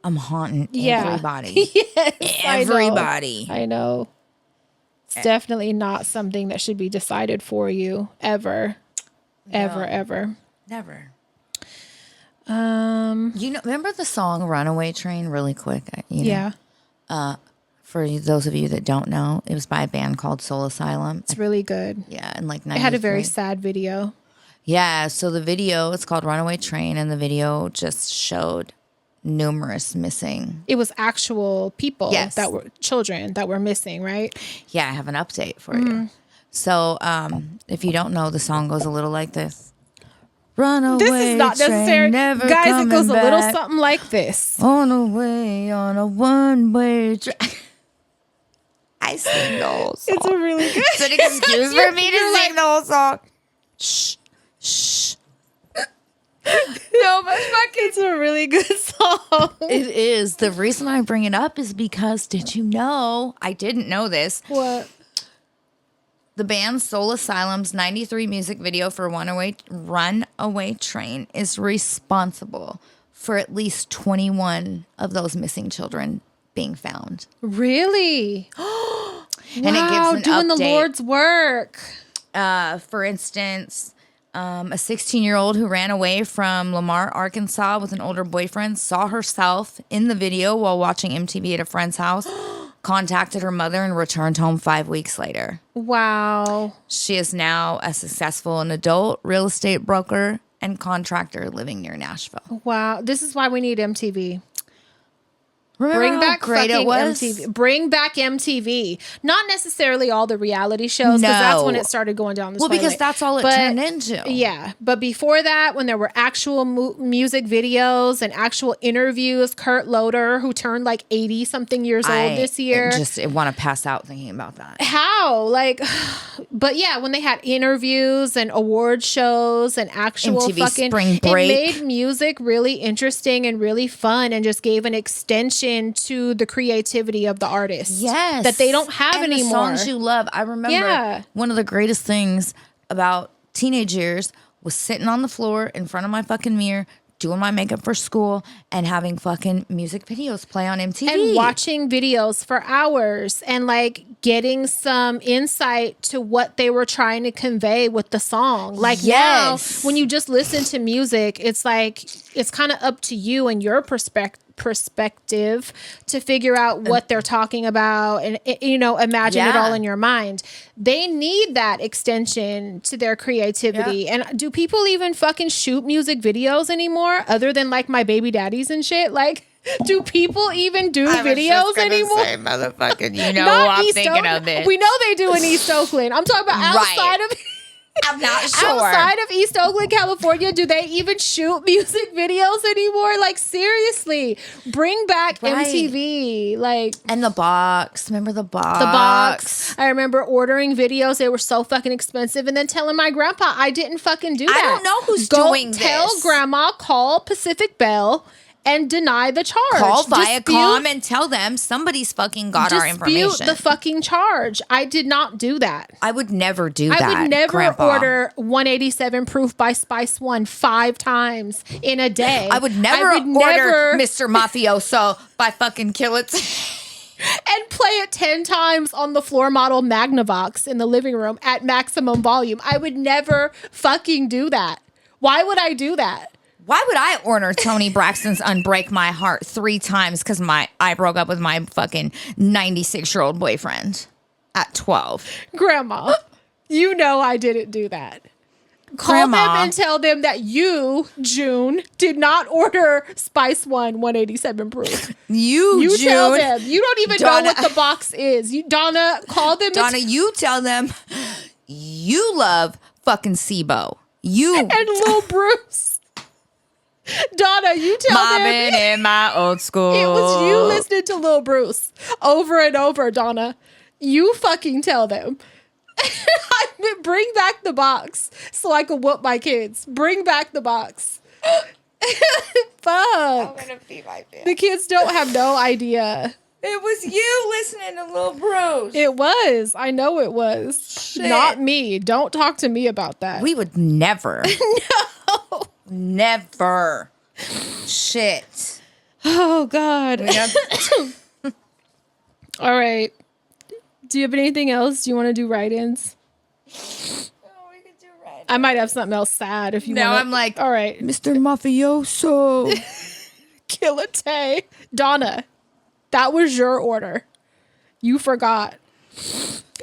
I'm haunting everybody. Yes, everybody. I know. It's definitely not something that should be decided for you ever. Ever. Never. You know, remember the song "Runaway Train"? Really quick, Yeah. For those of you that don't know, it was by a band called Soul Asylum. It's really good. Yeah, and like it had a very sad video. Yeah, so the video, it's called "Runaway Train," and the video just showed numerous missing. It was actual people that were children that were missing, right? Yeah, I have an update for you. So, if you don't know, the song goes a little like this. Runaway this is not necessary. Never Guys, it goes back. a little something like this. On a way, on a one-way track. I sing the whole song. It's a really good. It's an excuse for me to sing the whole song. Shh, shh. No, but It's a really good song. it is. The reason I bring it up is because, did you know? I didn't know this. What? The band Soul Asylum's 93 music video for Runaway Train is responsible for at least 21 of those missing children being found. Really? And it gives an doing update. the Lord's work. For instance, a 16-year-old who ran away from Lamar, Arkansas with an older boyfriend saw herself in the video while watching MTV at a friend's house, contacted her mother, and returned home 5 weeks later. Wow. She is now a successful and adult real estate broker and contractor living near Nashville. Wow. This is why we need MTV. Remember Bring how back great fucking it was? MTV. Bring back MTV. Not necessarily all the reality shows, because that's when it started going down this Well, because way. that's all it turned into. Yeah. But before that, when there were actual music videos and actual interviews, Kurt Loder, who turned like 80-something years old this year. I just want to pass out thinking about that. How? Like, but yeah, when they had interviews and award shows and actual MTV fucking Spring Break. It made music really interesting and really fun and just gave an extension to the creativity of the artists. Yes. That they don't have and anymore. The songs you love. I remember one of the greatest things about teenage years was sitting on the floor in front of my fucking mirror doing my makeup for school and having fucking music videos play on MTV. And watching videos for hours and like getting some insight to what they were trying to convey with the song. Like now, when you just listen to music, it's like, it's kind of up to you and your perspective to figure out what they're talking about and, you know, imagine it all in your mind. They need that extension to their creativity. And do people even fucking shoot music videos anymore other than like my baby daddies and shit? Like, do people even do videos anymore? Say, motherfucking, you know, I'm East thinking of it. We know they do in East Oakland. I'm talking about outside of I'm not sure. outside of East Oakland, California. Do they even shoot music videos anymore? Like, seriously, bring back MTV. Like, and the box. Remember the box? The box. I remember ordering videos. They were so fucking expensive, and then telling my grandpa I didn't fucking do that. I don't know who's doing this. Tell grandma, call Pacific Bell and deny the charge. Call Viacom and tell them somebody's fucking got our information. Dispute the fucking charge. I did not do that. I would never do that. I would never Grandpa. order 187 proof by Spice One 5 times in a day. I would never order Mr. Mafioso by fucking Kill It. And play it 10 times on the floor model Magnavox in the living room at maximum volume. I would never fucking do that. Why would I do that? Why would I order Tony Braxton's Unbreak My Heart 3 times because I broke up with my fucking 96-year-old boyfriend at 12? Grandma, you know I didn't do that. Call them and tell them that you, June, did not order Spice One 187 proof. You June, tell them. You don't even know what the box is. Donna, call them. Donna, you tell them you love fucking SIBO. You and Lil Bruce. Donna, you tell Mobbing them. in my old school. It was you listening to Lil Bruce over and over, Donna. You fucking tell them. Bring back the box so I can whoop my kids. Bring back the box. Fuck. I'm gonna pee my pants. The kids don't have no idea. It was you listening to Lil Bruce. It was. I know it was. Shit. Not me. Don't talk to me about that. We would never. No. Never. Shit. Oh, God. All right. Do you have anything else? Do you want to do write-ins? Oh, we could do write-ins. I might have something else sad if you want. No, I'm like, all right. Mr. Mafioso. Kill it, Donna. That was your order. You forgot.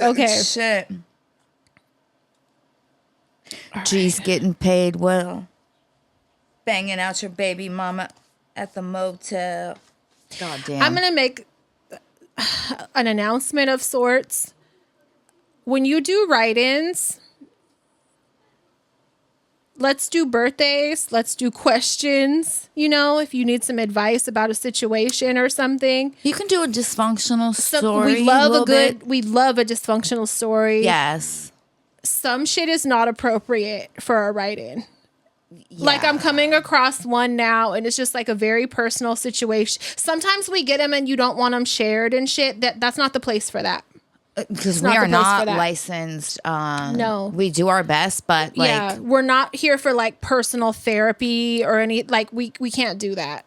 Okay. Shit. G's getting paid well. Banging out your baby mama at the motel. God damn. I'm going to make an announcement of sorts. When you do write-ins, let's do birthdays. Let's do questions. You know, if you need some advice about a situation or something. You can do a dysfunctional story. We love we love a dysfunctional story. Yes. Some shit is not appropriate for a write-in. Yeah. Like I'm coming across one now and it's just like a very personal situation. Sometimes we get them and you don't want them shared and shit. That's not the place for that. Because we are not licensed. No. We do our best, but like... Yeah, we're not here for like personal therapy or any... Like we can't do that.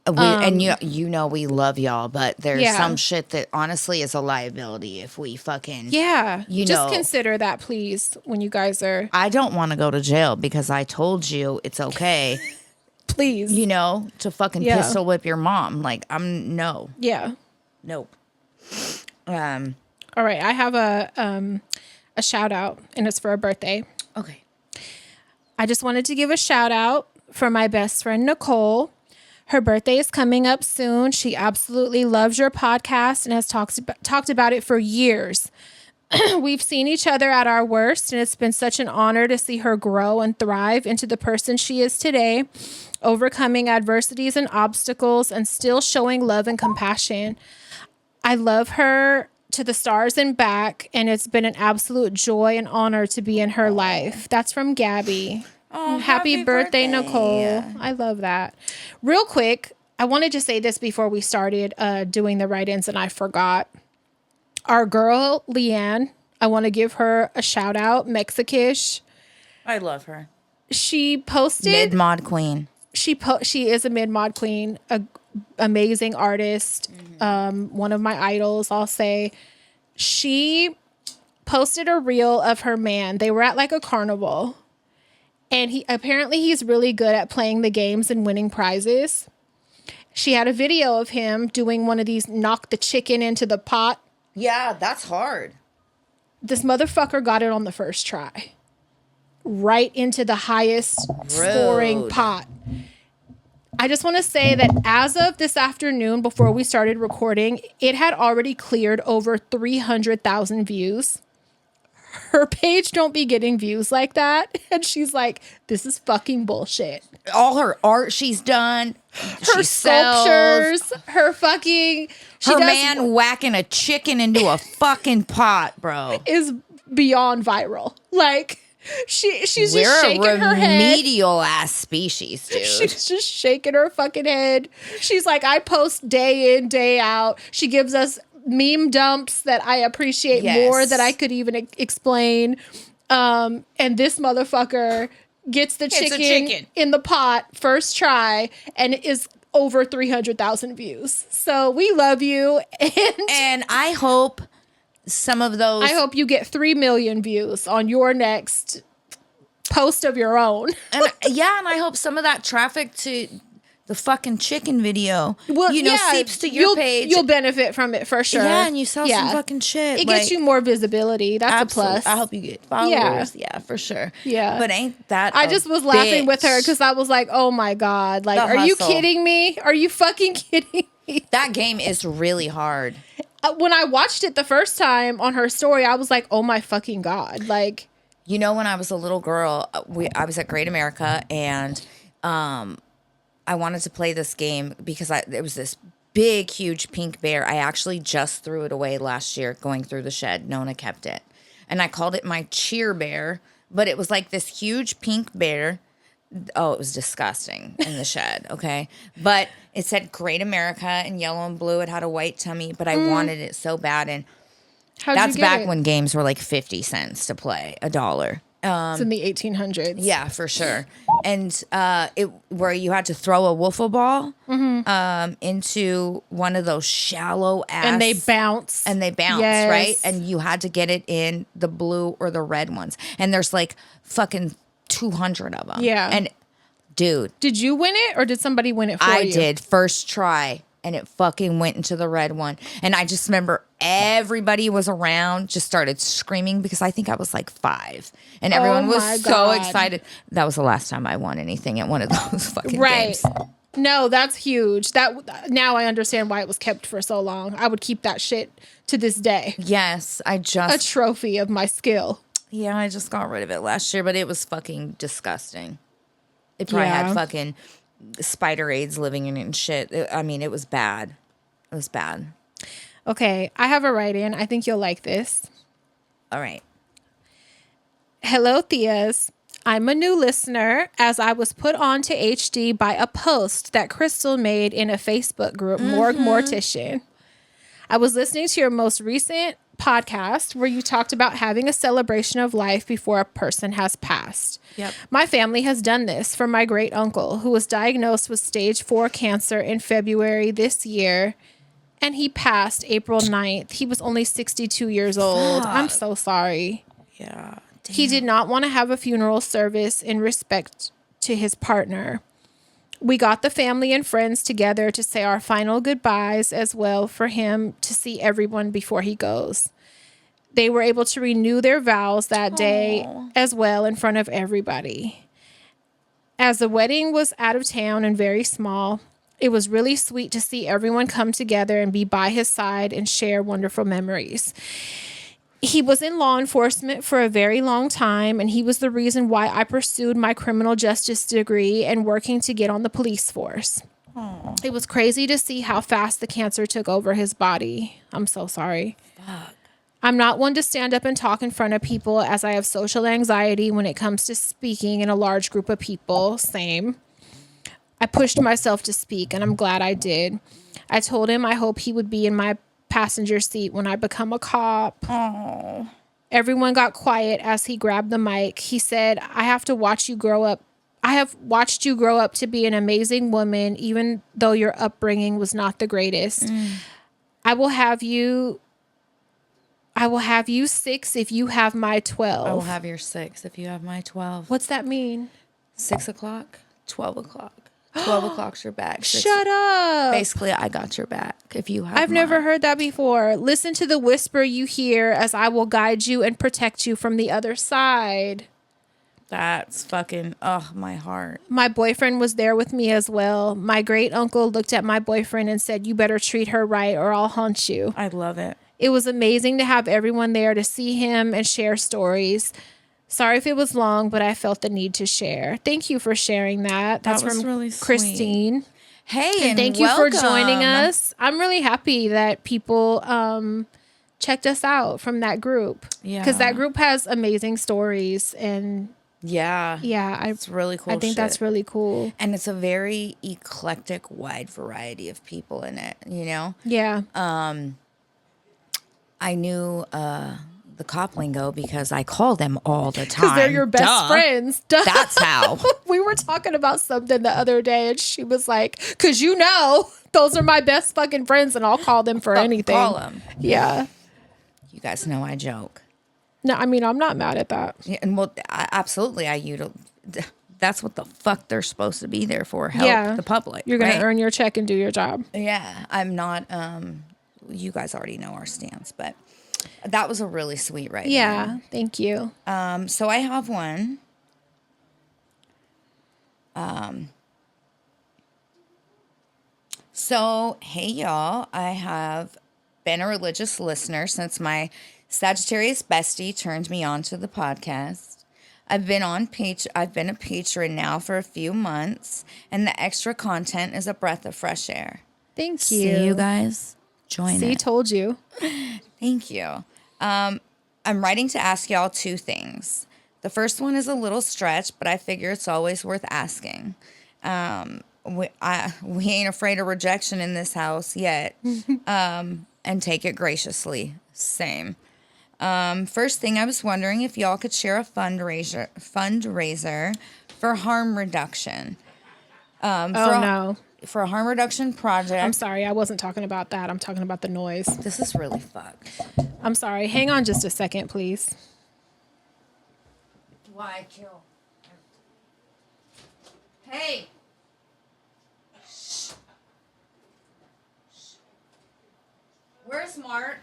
And you know we love y'all, but there's some shit that honestly is a liability if we fucking... Yeah, just consider that, please, when you guys are... I don't want to go to jail because I told you it's okay. Please. You know, to fucking pistol whip your mom. Like, no. Yeah. Nope. All right, I have a shout out, and it's for a birthday. Okay. I just wanted to give a shout out for my best friend, Nicole. Her birthday is coming up soon. She absolutely loves your podcast and has talked about it for years. We've seen each other at our worst, and it's been such an honor to see her grow and thrive into the person she is today, overcoming adversities and obstacles and still showing love and compassion. I love her to the stars and back, and it's been an absolute joy and honor to be in her life. That's from Gabby. Oh, happy birthday, Nicole. Yeah. I love that. Real quick, I wanted to say this before we started doing the write-ins, and I forgot. Our girl, Leanne, I want to give her a shout out, Mexikish. I love her. She posted... Mid-mod queen. She is a mid-mod queen, a amazing artist, one of my idols, I'll say. She posted a reel of her man. They were at like a carnival, and he's really good at playing the games and winning prizes. She had a video of him doing one of these knock the chicken into the pot. Yeah, that's hard. This motherfucker got it on the first try. Right into the highest scoring pot. I just want to say that as of this afternoon, before we started recording, it had already cleared over 300,000 views. Her page don't be getting views like that. And she's like, this is fucking bullshit. All her art she's done. Her sculptures, her fucking... Her man whacking a chicken into a fucking pot, bro. Is beyond viral. Like... She's just shaking her head. We're a remedial ass species, dude. She's just shaking her fucking head. She's like, I post day in, day out. She gives us meme dumps that I appreciate more than I could even explain. And this motherfucker gets the chicken in the pot first try and is over 300,000 views. So we love you. And I hope some of those... I hope you get 3 million views on your next post of your own. And I hope some of that traffic to the fucking chicken video, seeps to your page. You'll benefit from it for sure. Yeah, and you sell some fucking shit. It gets you more visibility. That's a plus. I hope you get followers. Yeah, for sure. Yeah. But ain't that I just was laughing with her because I was like, oh my God. Like, are you kidding me? Are you fucking kidding me? That game is really hard. When I watched it the first time on her story, I was like, oh my fucking God. Like, when I was a little girl, I was at Great America and I wanted to play this game because there was this big, huge pink bear. I actually just threw it away last year going through the shed. Nona kept it. And I called it my cheer bear, but it was like this huge pink bear. Oh, it was disgusting in the shed, okay? But it said Great America in yellow and blue. It had a white tummy, but I wanted it so bad. And that's back when games were like 50 cents to play, $1. It's in the 1800s. Yeah, for sure. And where you had to throw a wiffle ball into one of those shallow ass... And they bounce. Yes. Right? And you had to get it in the blue or the red ones. And there's like fucking 200 of them. Yeah. And dude. Did you win it or did somebody win it for you? I did. First try. And it fucking went into the red one. And I just remember everybody was around, just started screaming because I think I was like 5. And everyone was so excited. That was the last time I won anything at one of those fucking games. No, that's huge. Now I understand why it was kept for so long. I would keep that shit to this day. Yes, a trophy of my skill. Yeah, I just got rid of it last year, but it was fucking disgusting. It probably had fucking spider AIDS living in it and shit. It was bad. It was bad. Okay, I have a write-in. I think you'll like this. All right. Hello, Theas. I'm a new listener as I was put on to HD by a post that Crystal made in a Facebook group, Morgue Mortician. I was listening to your most recent podcast where you talked about having a celebration of life before a person has passed. Yep. My family has done this for my great uncle who was diagnosed with stage 4 cancer in February this year, and he passed April 9th. He was only 62 years old. I'm so sorry. Yeah. Damn. He did not want to have a funeral service in respect to his partner. We got the family and friends together to say our final goodbyes as well for him to see everyone before he goes. They were able to renew their vows that day as well in front of everybody. As the wedding was out of town and very small, it was really sweet to see everyone come together and be by his side and share wonderful memories. He was in law enforcement for a very long time, and he was the reason why I pursued my criminal justice degree and working to get on the police force. Aww. It was crazy to see how fast the cancer took over his body. I'm so sorry. Fuck. I'm not one to stand up and talk in front of people as I have social anxiety when it comes to speaking in a large group of people. Same. I pushed myself to speak, and I'm glad I did. I told him I hope he would be in my passenger seat when I become a cop. Everyone got quiet as he grabbed the mic. He said, I have to watch you grow up. I have watched you grow up to be an amazing woman, even though your upbringing was not the greatest. I will have you 6 if you have my 12. I will have your 6 if you have my 12. What's that mean? 6 o'clock, 12 o'clock. 12 o'clock's your back. Shut up. Basically, I got your back if you have I've never heard that before. Listen to the whisper you hear as I will guide you and protect you from the other side. That's fucking, my heart. My boyfriend was there with me as well. My great uncle looked at my boyfriend and said, "You better treat her right or I'll haunt you." I love it. It was amazing to have everyone there to see him and share stories. Sorry if it was long, but I felt the need to share. Thank you for sharing that. That's was from really sweet. Christine. Hey, And thank you for joining us. I'm really happy that people checked us out from that group. Yeah. Because that group has amazing stories. And Yeah. yeah, It's really cool. I think that's really cool. And it's a very eclectic, wide variety of people in it, you know? Yeah. I knew the cop lingo because I call them all the time. Because they're your best friends. Duh. That's how. We were talking about something the other day and she was like, because you know, those are my best fucking friends and I'll call them for anything. Call them. Yeah. You guys know I joke. No, I mean, I'm not mad at that. Yeah, and absolutely, that's what the fuck they're supposed to be there for. Help the public. You're going right? to earn your check and do your job. Yeah, I'm not. You guys already know our stance, but that was a really sweet write. Yeah, thank you. So I have one. So hey y'all, I have been a religious listener since my Sagittarius bestie turned me on to the podcast. I've been a patron now for a few months, and the extra content is a breath of fresh air. Thank you. See you guys. Join See, it. told you. Thank you. I'm writing to ask y'all 2 things. The first one is a little stretch, but I figure it's always worth asking. We ain't afraid of rejection in this house yet, and take it graciously. Same. First thing, I was wondering if y'all could share a fundraiser for harm reduction. No. For a harm reduction project. I'm sorry. I wasn't talking about that. I'm talking about the noise. This is really fucked. I'm sorry. Hang on just a second, please. Why kill? Hey. Shh. Where's Mark?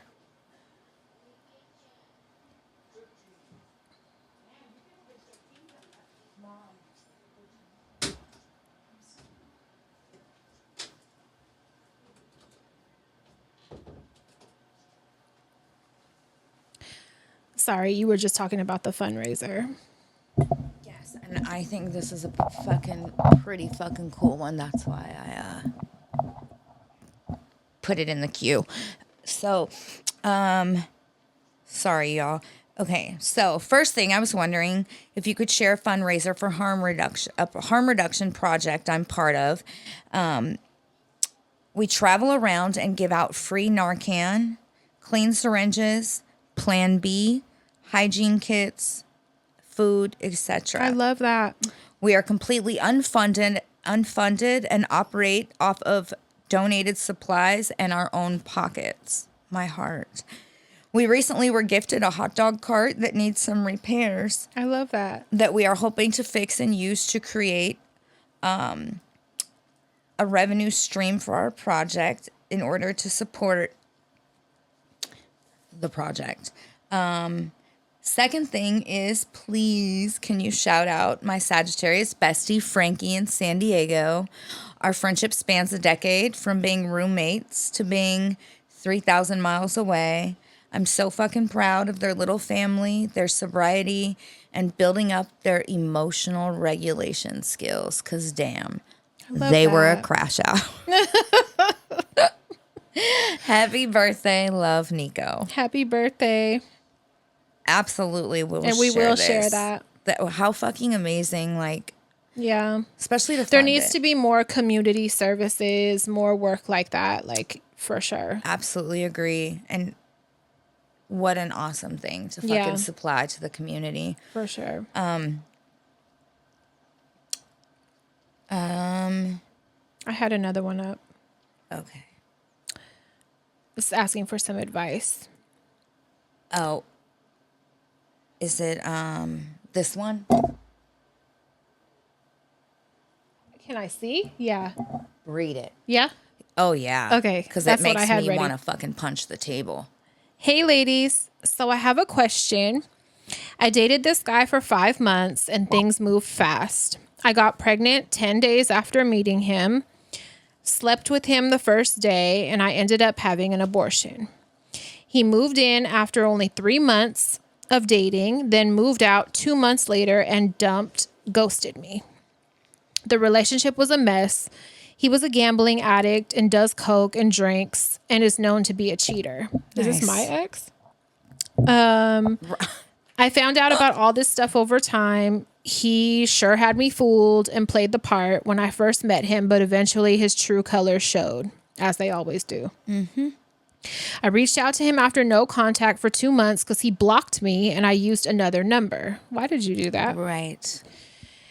Sorry, you were just talking about the fundraiser. Yes, and I think this is a pretty fucking cool one. That's why I put it in the queue. So, sorry, y'all. Okay, so first thing, I was wondering if you could share a fundraiser for a harm reduction project I'm part of. We travel around and give out free Narcan, clean syringes, Plan B, hygiene kits, food, etc. I love that. We are completely unfunded and operate off of donated supplies and our own pockets. My heart. We recently were gifted a hot dog cart that needs some repairs I love that. that we are hoping to fix and use to create a revenue stream for our project in order to support the project. Second thing is, please, can you shout out my Sagittarius bestie, Frankie, in San Diego? Our friendship spans a decade, from being roommates to being 3,000 miles away. I'm so fucking proud of their little family, their sobriety, and building up their emotional regulation skills, because damn, they were a crash out. Happy birthday, love, Nico. Happy birthday. Absolutely, we will share that. How fucking amazing! Like, Yeah. especially to There fund needs it. to be more community services, more work like that, like for sure. Absolutely agree, and what an awesome thing to fucking supply to the community. For sure. I had another one up. Okay. It's asking for some advice. Oh. Is it this one? Can I see? Yeah. Read it. Yeah? Oh yeah. Okay, Because that's it what I makes had me ready. want to fucking punch the table. Hey, ladies. So I have a question. I dated this guy for 5 months and things moved fast. I got pregnant 10 days after meeting him, slept with him the first day, and I ended up having an abortion. He moved in after only 3 months of dating, then moved out 2 months later and ghosted me. The relationship was a mess. He was a gambling addict and does coke and drinks and is known to be a cheater. Is this my ex? I found out about all this stuff over time. He sure had me fooled and played the part when I first met him, but eventually his true colors showed, as they always do. Mm-hmm. I reached out to him after no contact for 2 months because he blocked me and I used another number. Why did you do that? Right.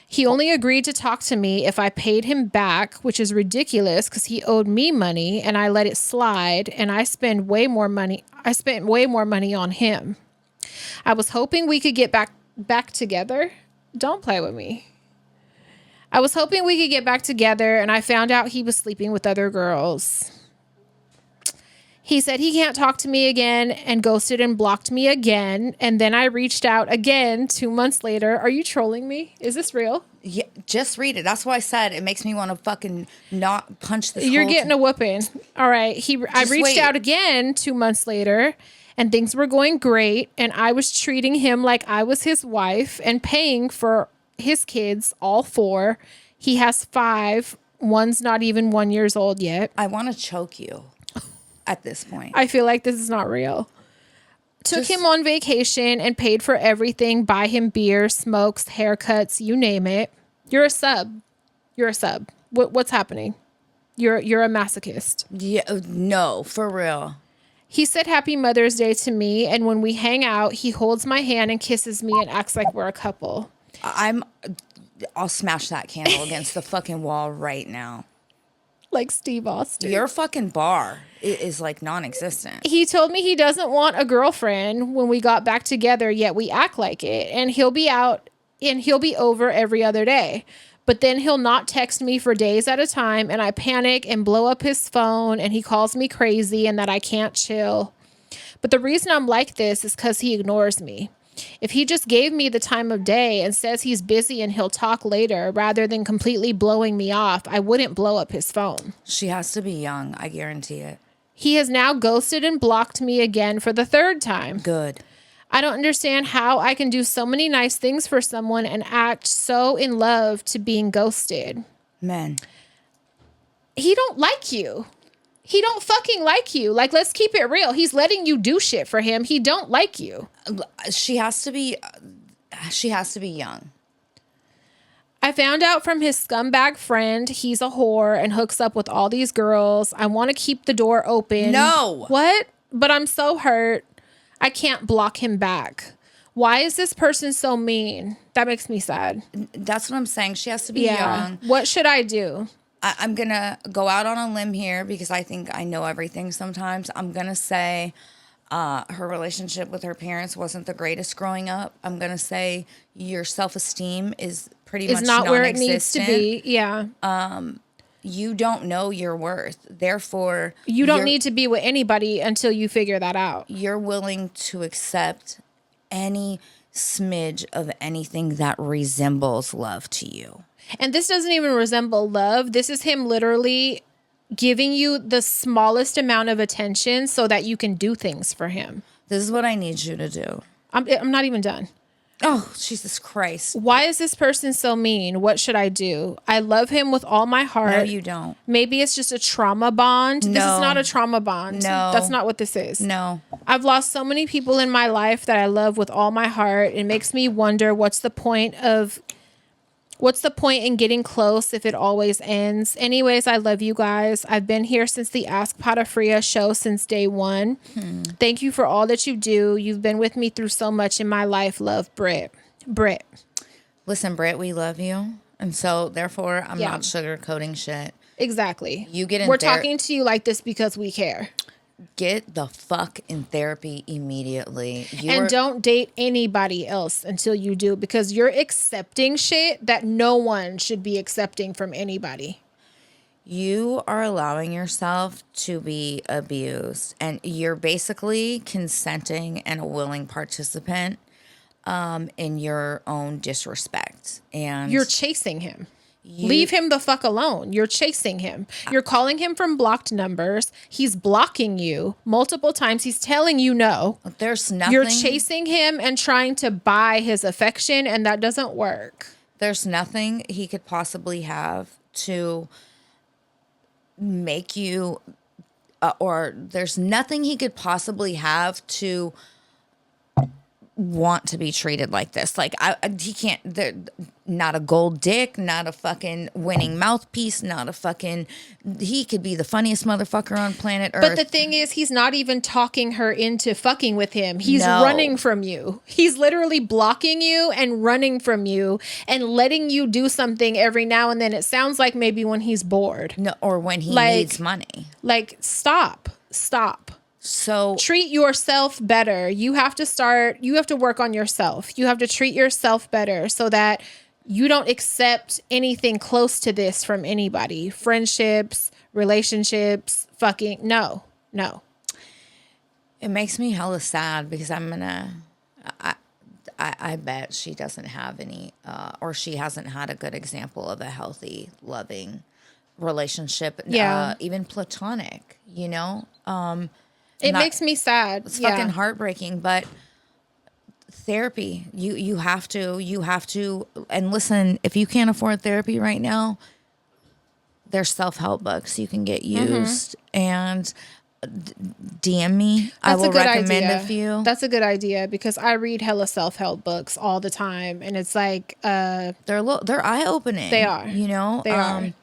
He only agreed to talk to me if I paid him back, which is ridiculous because he owed me money and I let it slide and I spent way more money on him. I was hoping we could get back together. Don't play with me. I was hoping we could get back together and I found out he was sleeping with other girls. He said he can't talk to me again and ghosted and blocked me again. And then I reached out again 2 months later. Are you trolling me? Is this real? Yeah, just read it. That's why I said it makes me want to fucking not punch this. You're getting a whooping. All right. I reached out again 2 months later and things were going great. And I was treating him like I was his wife and paying for his kids, all 4. He has 5. One's not even 1 year old yet. I want to choke you. At this point, I feel like this is not real. Took him on vacation and paid for everything. Buy him beer, smokes, haircuts, you name it. You're a sub. What's happening? You're a masochist. Yeah, no, for real. He said Happy Mother's Day to me, and when we hang out, he holds my hand and kisses me and acts like we're a couple. I'll smash that candle against the fucking wall right now. Like Steve Austin. Your fucking bar is like non-existent. He told me he doesn't want a girlfriend when we got back together, yet we act like it. And he'll be out and he'll be over every other day. But then he'll not text me for days at a time. And I panic and blow up his phone and he calls me crazy and that I can't chill. But the reason I'm like this is because he ignores me. If he just gave me the time of day and says he's busy and he'll talk later rather than completely blowing me off, I wouldn't blow up his phone. She has to be young. I guarantee it. He has now ghosted and blocked me again for the 3rd time. Good. I don't understand how I can do so many nice things for someone and act so in love to being ghosted. Men. He don't like you. He don't fucking like you. Like, let's keep it real. He's letting you do shit for him. He don't like you. She has to be young. I found out from his scumbag friend he's a whore and hooks up with all these girls. I want to keep the door open. No. What? But I'm so hurt. I can't block him back. Why is this person so mean? That makes me sad. That's what I'm saying. She has to be young. What should I do? I'm going to go out on a limb here because I think I know everything sometimes. I'm going to say her relationship with her parents wasn't the greatest growing up. I'm going to say your self-esteem is pretty much not where it non-existent. needs to be. Yeah. You don't know your worth. Therefore, you don't need to be with anybody until you figure that out. You're willing to accept any smidge of anything that resembles love to you. And this doesn't even resemble love. This is him literally giving you the smallest amount of attention so that you can do things for him. This is what I need you to do. I'm not even done. Oh, Jesus Christ. Why is this person so mean? What should I do? I love him with all my heart. No, you don't. Maybe it's just a trauma bond. No. This is not a trauma bond. No. That's not what this is. No. I've lost so many people in my life that I love with all my heart. It makes me wonder what's the point in getting close if it always ends? Anyways, I love you guys. I've been here since the Ask Patafria show since day 1. Thank you for all that you do. You've been with me through so much in my life. Love, Britt. Listen, Britt, we love you. And so, therefore, I'm Yeah. not sugarcoating shit. Exactly. You get in We're talking to you like this because we care. Get the fuck in therapy immediately. And don't date anybody else until you do, because you're accepting shit that no one should be accepting from anybody. You are allowing yourself to be abused, and you're basically consenting and a willing participant in your own disrespect. And You're chasing him. Leave him the fuck alone. You're chasing him. You're calling him from blocked numbers. He's blocking you multiple times. He's telling you no. There's nothing. You're chasing him and trying to buy his affection, and that doesn't work. There's nothing he could possibly have to make you, or there's nothing he could possibly have to want to be treated like this. Like he can't. Not a gold dick, not a fucking winning mouthpiece, not a fucking. He could be the funniest motherfucker on planet Earth. But the thing is, he's not even talking her into fucking with him. He's running from you. He's literally blocking you and running from you and letting you do something every now and then. It sounds like maybe when he's bored. No, or when he needs money. Like, stop. So treat yourself better. You have to work on yourself. You have to treat yourself better so that you don't accept anything close to this from anybody. Friendships, relationships, fucking no. It makes me hella sad because I bet she doesn't have any, or she hasn't had a good example of a healthy, loving relationship. Yeah. Even platonic, you know? It makes me sad. It's fucking heartbreaking, but therapy, you have to, and listen, if you can't afford therapy right now, there's self-help books you can get used, and DM me. I will recommend a few. That's a good idea because I read hella self-help books all the time, and it's like they're eye-opening. They are. You know? They are.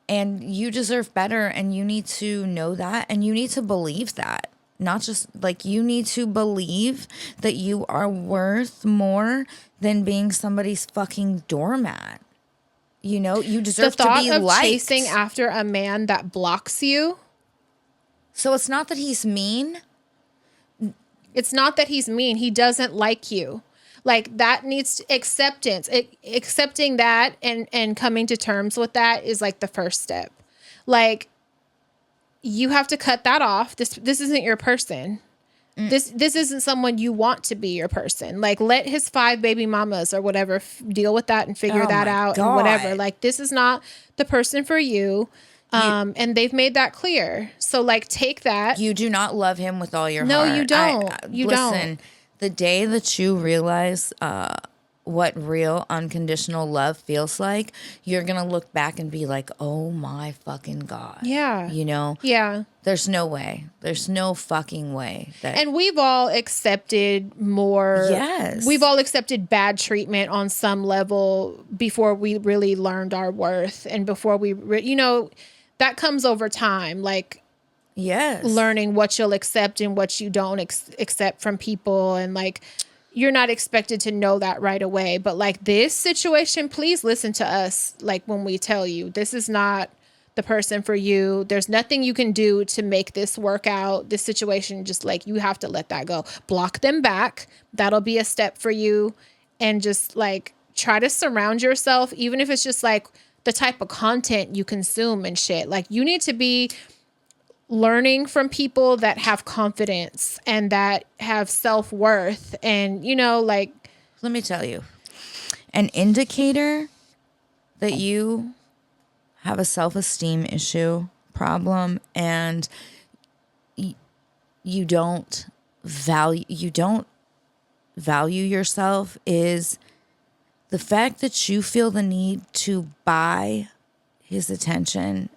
And you deserve better, and you need to know that, and you need to believe that. Not just like you need to believe that you are worth more than being somebody's fucking doormat. You know, you deserve to be liked. Chasing after a man that blocks you. So it's not that he's mean. It's not that he's mean. He doesn't like you. Like that needs acceptance. Accepting that and coming to terms with that is like the first step. Like you have to cut that off. This isn't your person. This isn't someone you want to be your person. Like let his 5 baby mamas or whatever deal with that and figure that out and whatever. Like this is not the person for you. And they've made that clear. So like take that. You do not love him with all your No, heart. you don't. Listen, the day that you realize what real unconditional love feels like, you're going to look back and be like, oh my fucking God. Yeah. You know? Yeah. There's no way. There's no fucking way. And we've all accepted more. Yes. We've all accepted bad treatment on some level before we really learned our worth. And before we, that comes over time. Like, yes, learning what you'll accept and what you don't accept from people. And like, you're not expected to know that right away. But like this situation, please listen to us. Like when we tell you this is not the person for you. There's nothing you can do to make this work out. This situation, just like you have to let that go. Block them back. That'll be a step for you. And just like try to surround yourself, even if it's just like the type of content you consume and shit. Like you need to be learning from people that have confidence and that have self-worth. And, like... Let me tell you, an indicator that you have a self-esteem issue problem and you don't value yourself is the fact that you feel the need to buy his attention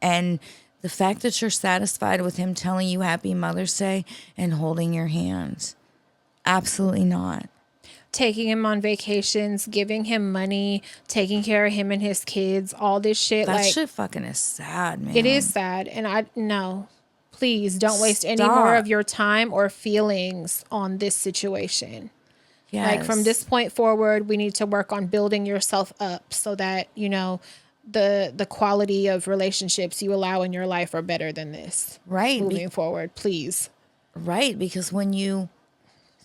and the fact that you're satisfied with him telling you Happy Mother's Day and holding your hand. Absolutely not. Taking him on vacations, giving him money, taking care of him and his kids, all this shit. That shit fucking is sad, man. It is sad. And no, please don't waste any more of your time or feelings on this situation. Like from this point forward, we need to work on building yourself up so that, you know, the quality of relationships you allow in your life are better than this. Right. Moving forward, please. Right. Because when you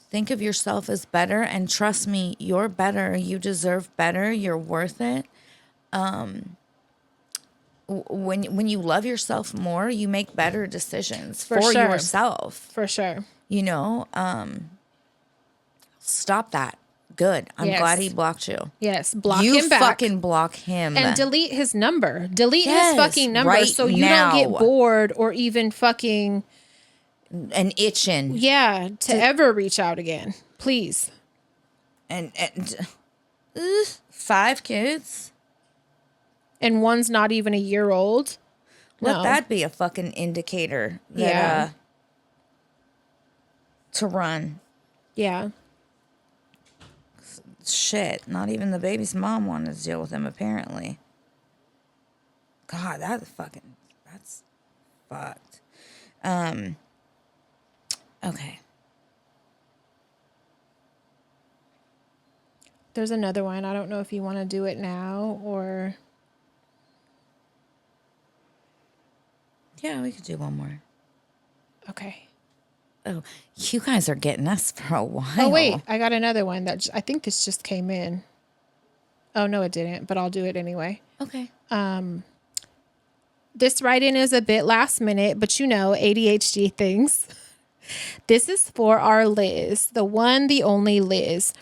think of yourself as better, and trust me, you're better. You deserve better. You're worth it. When you love yourself more, you make better decisions for sure. yourself. For sure. You know, stop that. Good. I'm Yes. glad he blocked you. Yes. Block You him back. fucking block him. And delete his number. Delete Yes, his fucking number right so you now. don't get bored or even fucking, And itching. yeah, to ever reach out again. Please. And 5 kids? And one's not even a year old. Let No. that be a fucking indicator that, Yeah. to run. Yeah. Shit, not even the baby's mom wanted to deal with him, apparently. God, that's fucked. Okay. There's another one. I don't know if you want to do it now or... Yeah, we could do one more. Okay. Oh, you guys are getting us for a while. Oh, wait. I got another one that I think this just came in. Oh, no, it didn't, but I'll do it anyway. Okay. This write-in is a bit last minute, but you know, ADHD things. This is for our Liz, the one, the only Liz.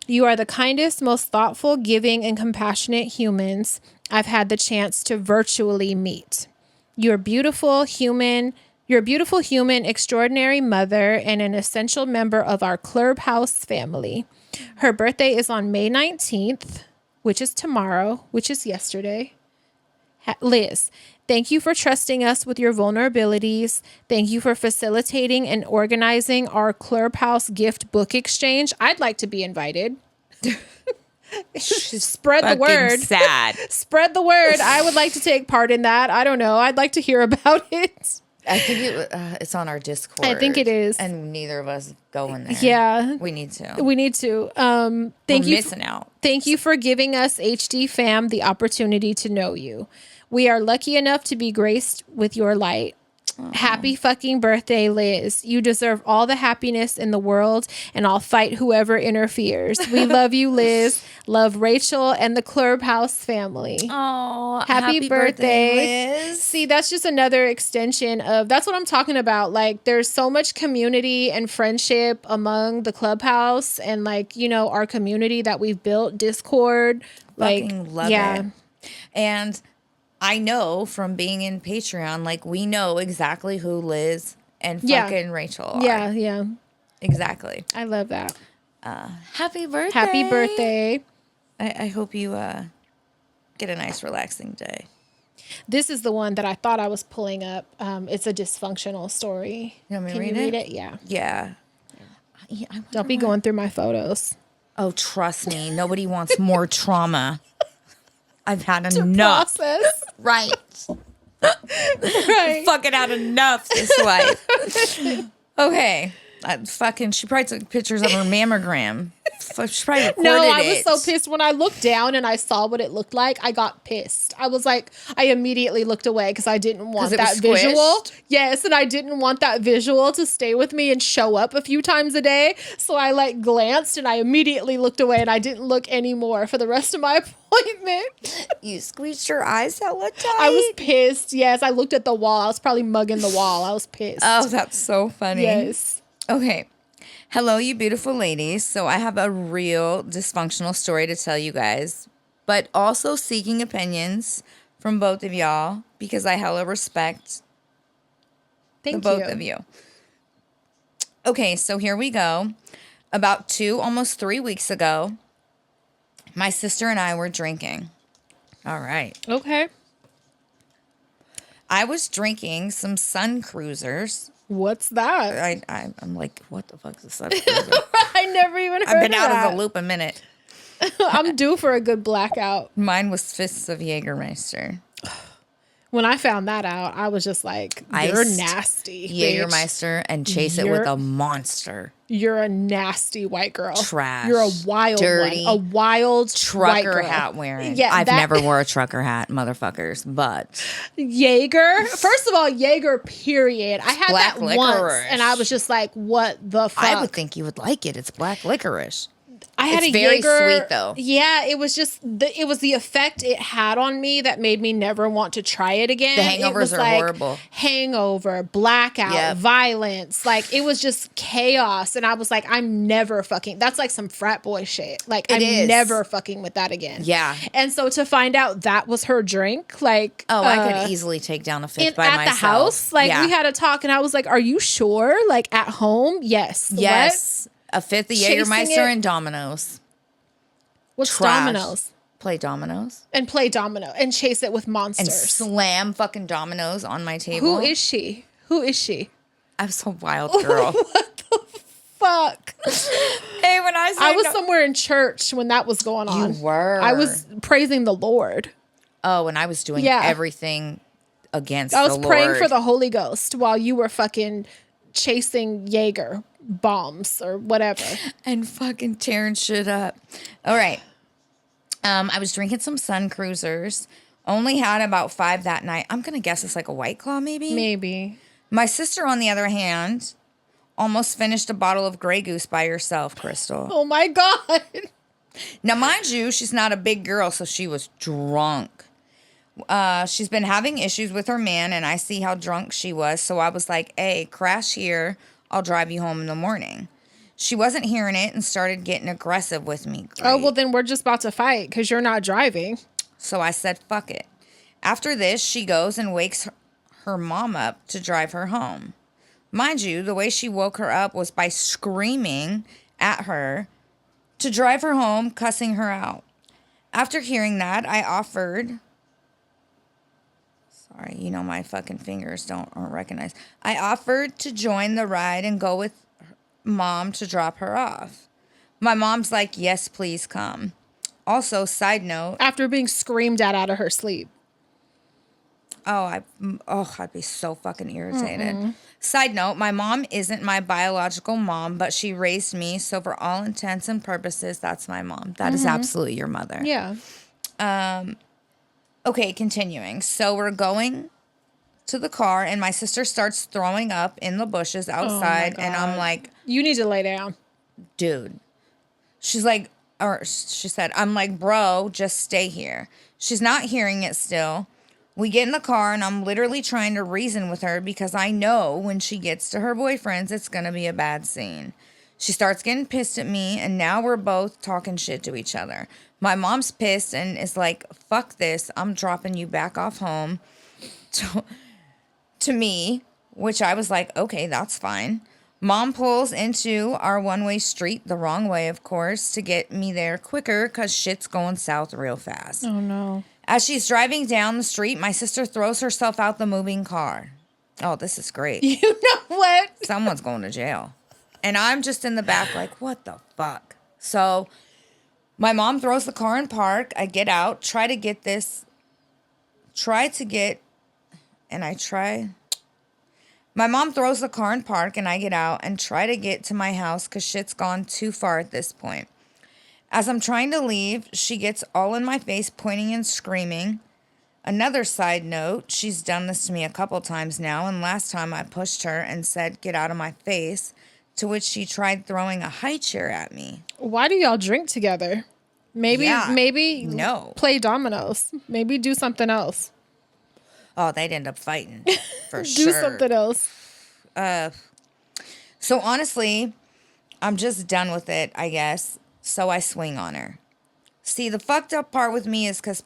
You are the kindest, most thoughtful, giving, and compassionate humans I've had the chance to virtually meet. You're a beautiful human, extraordinary mother, and an essential member of our Clubhouse family. Her birthday is on May 19th, which is tomorrow, which is yesterday. Liz, thank you for trusting us with your vulnerabilities. Thank you for facilitating and organizing our Clubhouse gift book exchange. I'd like to be invited. Spread the word. Sad. Spread the word. I would like to take part in that. I don't know. I'd like to hear about it. I think it's on our Discord. I think it is. And neither of us go in there. Yeah. We need to. We need to. We're missing out. Thank you for giving us, HD fam, the opportunity to know you. We are lucky enough to be graced with your light. Happy fucking birthday, Liz. You deserve all the happiness in the world, and I'll fight whoever interferes. We love you, Liz. Love Rachel and the Clubhouse family. Oh, Happy birthday, Liz. See, that's just another extension of, that's what I'm talking about. Like, there's so much community and friendship among the Clubhouse and, like, you know, our community that we've built, Discord. Fucking love it. And I know from being in Patreon, like, we know exactly who Liz and fucking Rachel are. Yeah, yeah. Exactly. I love that. Happy birthday. Happy birthday. I hope you get a nice, relaxing day. This is the one that I thought I was pulling up. It's a dysfunctional story. You want me to Can read you it? read it? Yeah. Yeah. Don't be going through my photos. Oh, trust me. Nobody wants more trauma. I've had enough. Process. Right. Right. Fucking had enough this life. Okay. She probably took pictures of her mammogram. She probably recorded No, I was it. so pissed when I looked down and I saw what it looked like. I got pissed. I was like, I immediately looked away because I didn't want it that was visual. squished? Yes, and I didn't want that visual to stay with me and show up a few times a day. So I like glanced and I immediately looked away and I didn't look anymore for the rest of my appointment. You squeezed your eyes hella tight. I was pissed. Yes, I looked at the wall. I was probably mugging the wall. I was pissed. Oh, that's so funny. Yes. Okay. Hello, you beautiful ladies. So I have a real dysfunctional story to tell you guys, but also seeking opinions from both of y'all because I hella respect Thank you. both of you. Okay, so here we go. About 2, almost 3 weeks ago, my sister and I were drinking. All right. Okay. I was drinking some Sun Cruisers. What's that? I'm like, what the fuck is a Sun Cruiser? I never even heard I've been of out that. of the loop a minute. I'm due for a good blackout. Mine was Fists of Jägermeister. When I found that out, I was just like, you're Iced nasty. Jägermeister and chase it with a monster. You're a nasty white girl. Trash. You're a wild dirty, one. A wild white trucker girl. hat wearing. Yeah, I've never wore a trucker hat, motherfuckers, but Jaeger. First of all, Jaeger, period. I had black that licorice. once, and I was just like, what the fuck? I would think you would like it. It's black licorice. I had it's a very Jaeger, sweet though. Yeah, it was just it was the effect it had on me that made me never want to try it again. The hangovers are horrible. Hangover, blackout, violence. Like it was just chaos. And I was like, I'm never fucking that's like some frat boy shit. Like I'm never fucking with that again. Yeah. And so to find out that was her drink, like I could easily take down a fifth by myself. At the house. Like we had a talk and I was like, are you sure? Like at home? Yes. Yes. What? A fifth of Jägermeister and Dominoes. What's Trash. Dominoes? Play Dominoes. And play domino and chase it with monsters. And slam fucking dominoes on my table. Who is she? Who is she? I was a wild girl. What the fuck? Hey, when I was somewhere in church when that was going on. You were. I was praising the Lord. Oh, and I was doing everything against the Lord. I was praying for the Holy Ghost while you were fucking chasing Jaeger bombs or whatever. And fucking tearing shit up. All right. I was drinking some Sun Cruisers. Only had about 5 that night. I'm going to guess it's like a White Claw maybe? Maybe. My sister, on the other hand, almost finished a bottle of Grey Goose by herself, Crystal. Oh my God. Now, mind you, she's not a big girl, so she was drunk. She's been having issues with her man, and I see how drunk she was. So I was like, hey, crash here. I'll drive you home in the morning. She wasn't hearing it and started getting aggressive with me. Great. Oh, well, then we're just about to fight because you're not driving. So I said, fuck it. After this, she goes and wakes her mom up to drive her home. Mind you, the way she woke her up was by screaming at her to drive her home, cussing her out. After hearing that, I offered... Sorry, you know my fucking fingers aren't recognized. I offered to join the ride and go with mom to drop her off. My mom's like, yes, please come. Also, side note. After being screamed at out of her sleep. I'd be so fucking irritated. Mm-hmm. Side note, my mom isn't my biological mom, but she raised me. So for all intents and purposes, that's my mom. That is absolutely your mother. Yeah. Okay, continuing. So we're going to the car, and my sister starts throwing up in the bushes outside, and I'm like... You need to lay down. Dude. She's like... Or she said, I'm like, bro, just stay here. She's not hearing it still. We get in the car, and I'm literally trying to reason with her because I know when she gets to her boyfriend's, it's going to be a bad scene. She starts getting pissed at me, and now we're both talking shit to each other. My mom's pissed and is like, fuck this. I'm dropping you back off home to me, which I was like, okay, that's fine. Mom pulls into our one-way street the wrong way, of course, to get me there quicker because shit's going south real fast. Oh, no. As she's driving down the street, my sister throws herself out the moving car. Oh, this is great. You know what? Someone's going to jail. And I'm just in the back like, what the fuck? So my mom throws the car in park. I get out, My mom throws the car in park and I get out and try to get to my house because shit's gone too far at this point. As I'm trying to leave, she gets all in my face, pointing and screaming. Another side note, she's done this to me a couple times now, and last time I pushed her and said, get out of my face, to which she tried throwing a high chair at me. Why do y'all drink together? Maybe no. Play dominoes. Maybe do something else. Oh, they'd end up fighting, for Do sure. something else. So honestly, I'm just done with it, I guess. So I swing on her. See, the fucked up part with me is because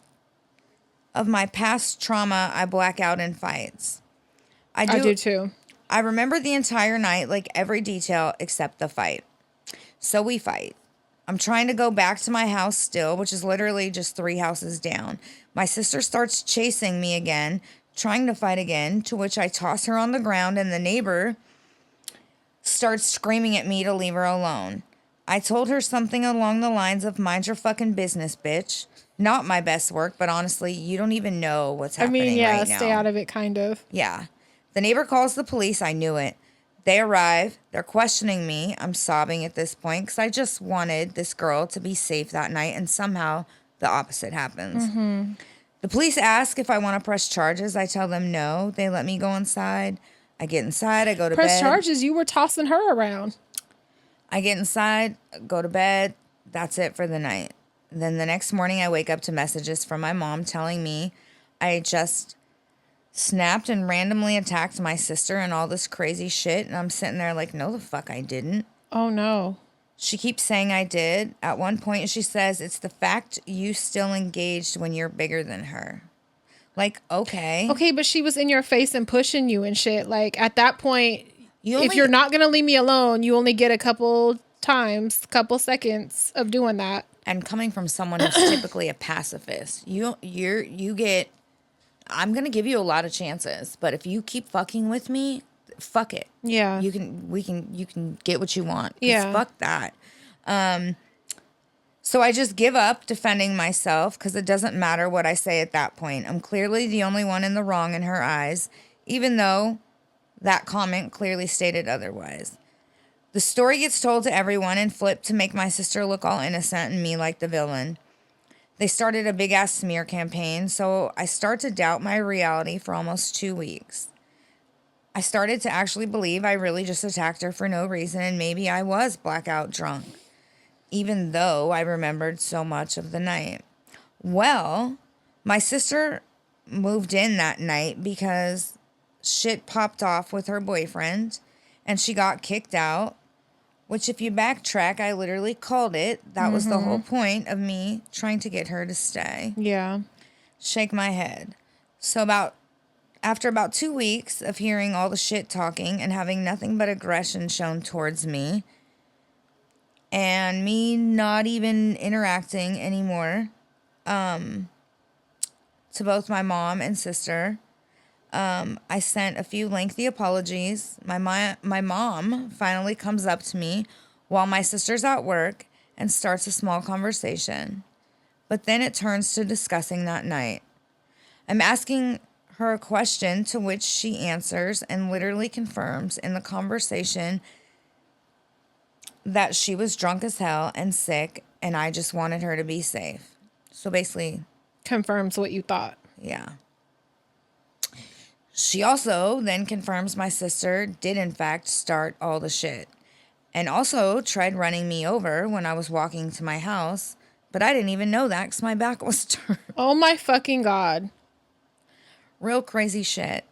of my past trauma, I black out in fights. I do too. I remember the entire night, like every detail except the fight. So we fight. I'm trying to go back to my house still, which is literally just 3 houses down. My sister starts chasing me again, trying to fight again, to which I toss her on the ground and the neighbor starts screaming at me to leave her alone. I told her something along the lines of, mind your fucking business, bitch. Not my best work, but honestly, you don't even know what's happening right now. Stay out of it, kind of. Yeah. The neighbor calls the police. I knew it. They arrive. They're questioning me. I'm sobbing at this point because I just wanted this girl to be safe that night, and somehow the opposite happens. The police ask if I want to press charges. I tell them no. They let me go inside. I get inside. I go to bed. Press charges? You were tossing her around. I get inside, go to bed. That's it for the night. Then the next morning, I wake up to messages from my mom telling me I just snapped and randomly attacked my sister and all this crazy shit. And I'm sitting there like, no, the fuck I didn't. Oh, no. She keeps saying I did. At one point, she says, it's the fact you still engaged when you're bigger than her. Like, okay. Okay, but she was in your face and pushing you and shit. Like, at that point, if you're not going to leave me alone, you only get a couple seconds of doing that. And coming from someone who's typically a pacifist, you get, I'm going to give you a lot of chances, but if you keep fucking with me, fuck it. Yeah. You can get what you want. Yeah. Fuck that. So I just give up defending myself because it doesn't matter what I say at that point. I'm clearly the only one in the wrong in her eyes, even though that comment clearly stated otherwise. The story gets told to everyone and flipped to make my sister look all innocent and me like the villain. They started a big-ass smear campaign, so I start to doubt my reality for almost 2 weeks. I started to actually believe I really just attacked her for no reason, and maybe I was blackout drunk, even though I remembered so much of the night. Well, my sister moved in that night because shit popped off with her boyfriend, and she got kicked out. Which, if you backtrack, I literally called it. That was the whole point of me trying to get her to stay. Yeah. Shake my head. So after about 2 weeks of hearing all the shit talking and having nothing but aggression shown towards me, and me not even interacting anymore, to both my mom and sister, I sent a few lengthy apologies. My mom finally comes up to me while my sister's at work and starts a small conversation. But then it turns to discussing that night. I'm asking her a question to which she answers and literally confirms in the conversation that she was drunk as hell and sick and I just wanted her to be safe. So basically, confirms what you thought. Yeah. She also then confirms my sister did in fact start all the shit and also tried running me over when I was walking to my house, but I didn't even know that because my back was turned. Oh my fucking God. Real crazy shit.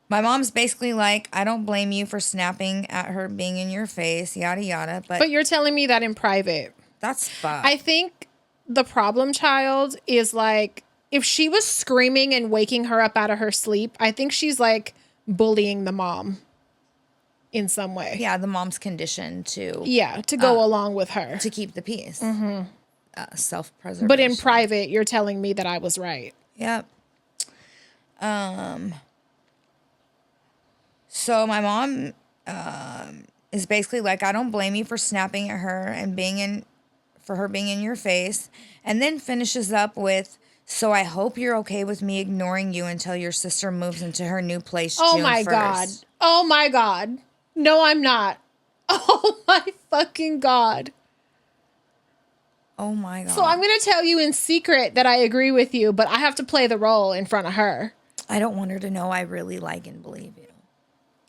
My mom's basically like, I don't blame you for snapping at her being in your face, yada yada. But you're telling me that in private. That's fucked. I think the problem child is like, if she was screaming and waking her up out of her sleep, I think she's like bullying the mom in some way. Yeah, the mom's conditioned to. Yeah, to go along with her. To keep the peace. Self-preservation. But in private, you're telling me that I was right. Yep. So my mom is basically like, I don't blame you for snapping at her and being in your face, and then finishes up with, so I hope you're okay with me ignoring you until your sister moves into her new place June 1st. Oh my God. Oh my God. No, I'm not. Oh my fucking God. Oh my God. So I'm going to tell you in secret that I agree with you, but I have to play the role in front of her. I don't want her to know I really like and believe you.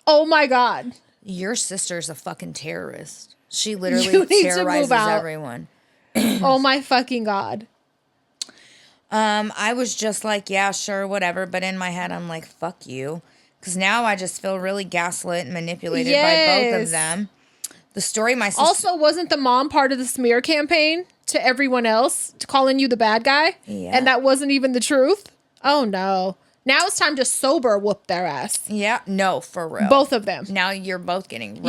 Oh my God. Your sister's a fucking terrorist. She literally terrorizes everyone. Oh my fucking God. I was just like, yeah, sure, whatever. But in my head, I'm like, fuck you. Because now I just feel really gaslit and manipulated by both of them. The story my sister... Also, wasn't the mom part of the smear campaign to everyone else, to calling you the bad guy? Yeah. And that wasn't even the truth? Oh, no. Now it's time to sober whoop their ass. Yeah, no, for real. Both of them. Now you're both getting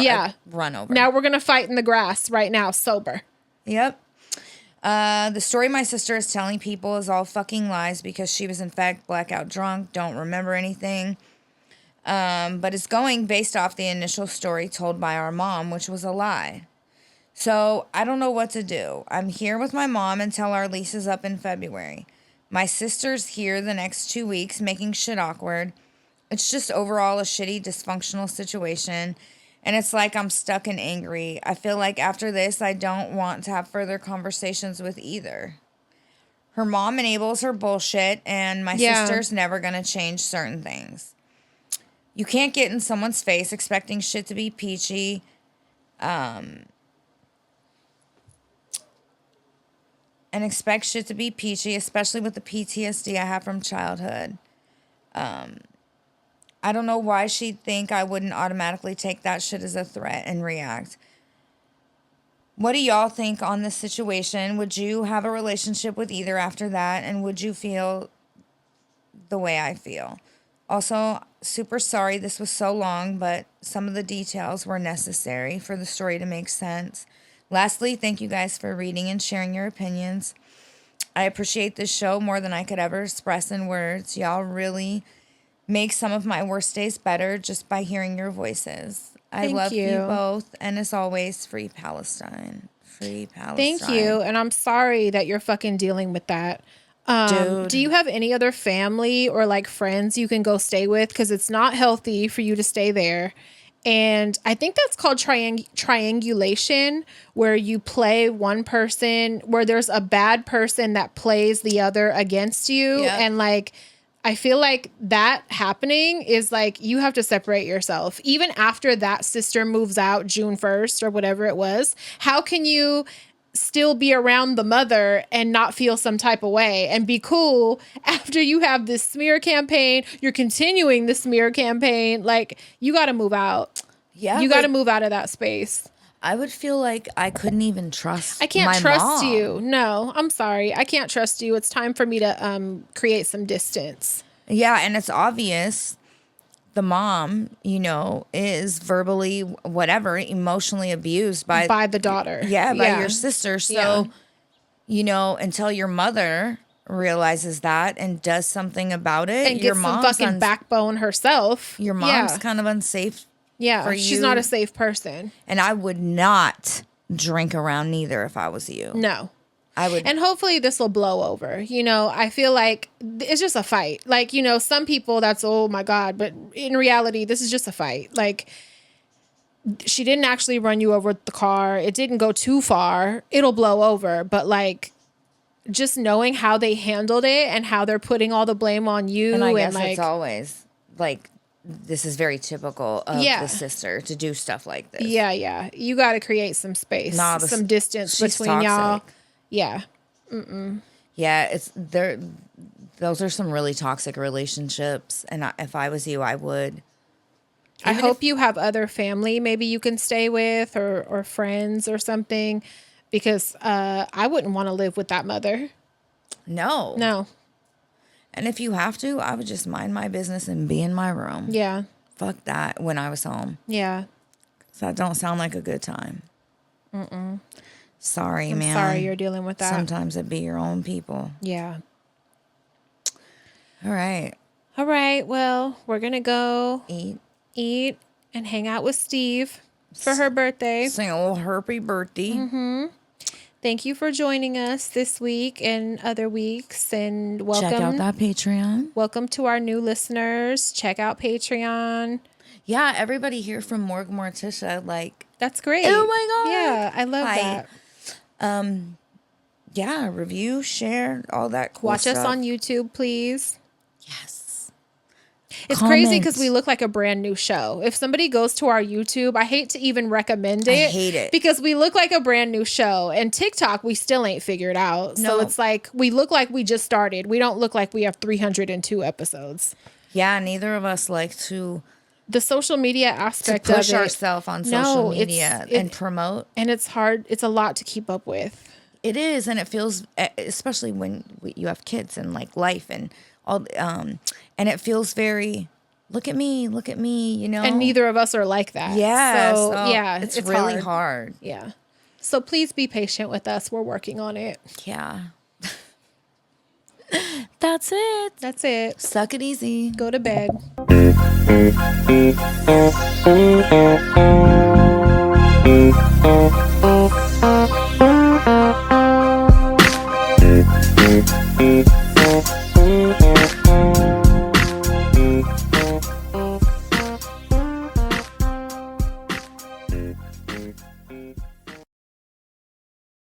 run over. Now we're going to fight in the grass right now, sober. Yep. The story my sister is telling people is all fucking lies because she was in fact blackout drunk, don't remember anything. But it's going based off the initial story told by our mom, which was a lie. So I don't know what to do. I'm here with my mom until our lease is up in February. My sister's here the next 2 weeks, making shit awkward. It's just overall a shitty, dysfunctional situation. And it's like I'm stuck and angry. I feel like after this, I don't want to have further conversations with either. Her mom enables her bullshit, and my sister's never going to change certain things. You can't get in someone's face expecting shit to be peachy. And expect shit to be peachy, especially with the PTSD I have from childhood. I don't know why she'd think I wouldn't automatically take that shit as a threat and react. What do y'all think on this situation? Would you have a relationship with either after that? And would you feel the way I feel? Also, super sorry this was so long, but some of the details were necessary for the story to make sense. Lastly, thank you guys for reading and sharing your opinions. I appreciate this show more than I could ever express in words. Y'all really make some of my worst days better just by hearing your voices. I love you both. And as always, free Palestine. Free Palestine. Thank you. And I'm sorry that you're fucking dealing with that. Do you have any other family or like friends you can go stay with? Because it's not healthy for you to stay there. And I think that's called triangulation, where you play one person, where there's a bad person that plays the other against you. Yep. And like, I feel like that happening is like, you have to separate yourself. Even after that sister moves out June 1st or whatever it was, how can you still be around the mother and not feel some type of way and be cool after you have this smear campaign? You're continuing the smear campaign. Like, you got to move out. Yeah. You got to move out of that space. I would feel like I couldn't even trust. I can't trust you. No, I'm sorry. I can't trust you. It's time for me to create some distance. Yeah. And it's obvious the mom, you know, is verbally, whatever, emotionally abused by the daughter. Yeah, by your sister. So, you know, until your mother realizes that and does something about it, and gets some fucking backbone herself. Your mom's kind of unsafe. Yeah, for you. She's not a safe person. And I would not drink around neither if I was you. No. I would. And hopefully this will blow over. You know, I feel like it's just a fight. Like, you know, some people that's, oh my God. But in reality, this is just a fight. Like, she didn't actually run you over with the car. It didn't go too far. It'll blow over. But like, just knowing how they handled it and how they're putting all the blame on you. And I guess it's always like, this is very typical of the sister to do stuff like this. Yeah, yeah. You got to create some space, some distance between toxic. Y'all. Yeah. Yeah, it's there. Those are some really toxic relationships, and if I was you, I would. I hope you have other family maybe you can stay with, or friends or something, because I wouldn't want to live with that mother. No. And if you have to, I would just mind my business and be in my room. Yeah. Fuck that when I was home. Yeah. So that don't sound like a good time. Sorry, man. I'm sorry you're dealing with that. Sometimes it be your own people. Yeah. All right. Well, we're going to go eat and hang out with Steve for her birthday. Sing a little herpy birthday. Thank you for joining us this week and other weeks. And welcome. Check out that Patreon. Welcome to our new listeners. Check out Patreon. Yeah, everybody here from Morgue Morticia, like. That's great. Oh my God. Yeah, I love that. Yeah, review, share, all that cool Watch stuff. us on YouTube, please. Yes. It's crazy because we look like a brand new show. If somebody goes to our YouTube, I hate to even recommend it. I hate it. Because we look like a brand new show. And TikTok, we still ain't figured out. No. So it's like, we look like we just started. We don't look like we have 302 episodes. Yeah, neither of us like to... The social media aspect to push of it, ourselves on social media and promote. And it's hard. It's a lot to keep up with. It is. And it feels, especially when you have kids and like life and all, and it feels very, look at me, you know. And neither of us are like that. Yeah. So yeah, it's really hard. Yeah. So please be patient with us. We're working on it. Yeah. That's it. Suck it easy. Go to bed.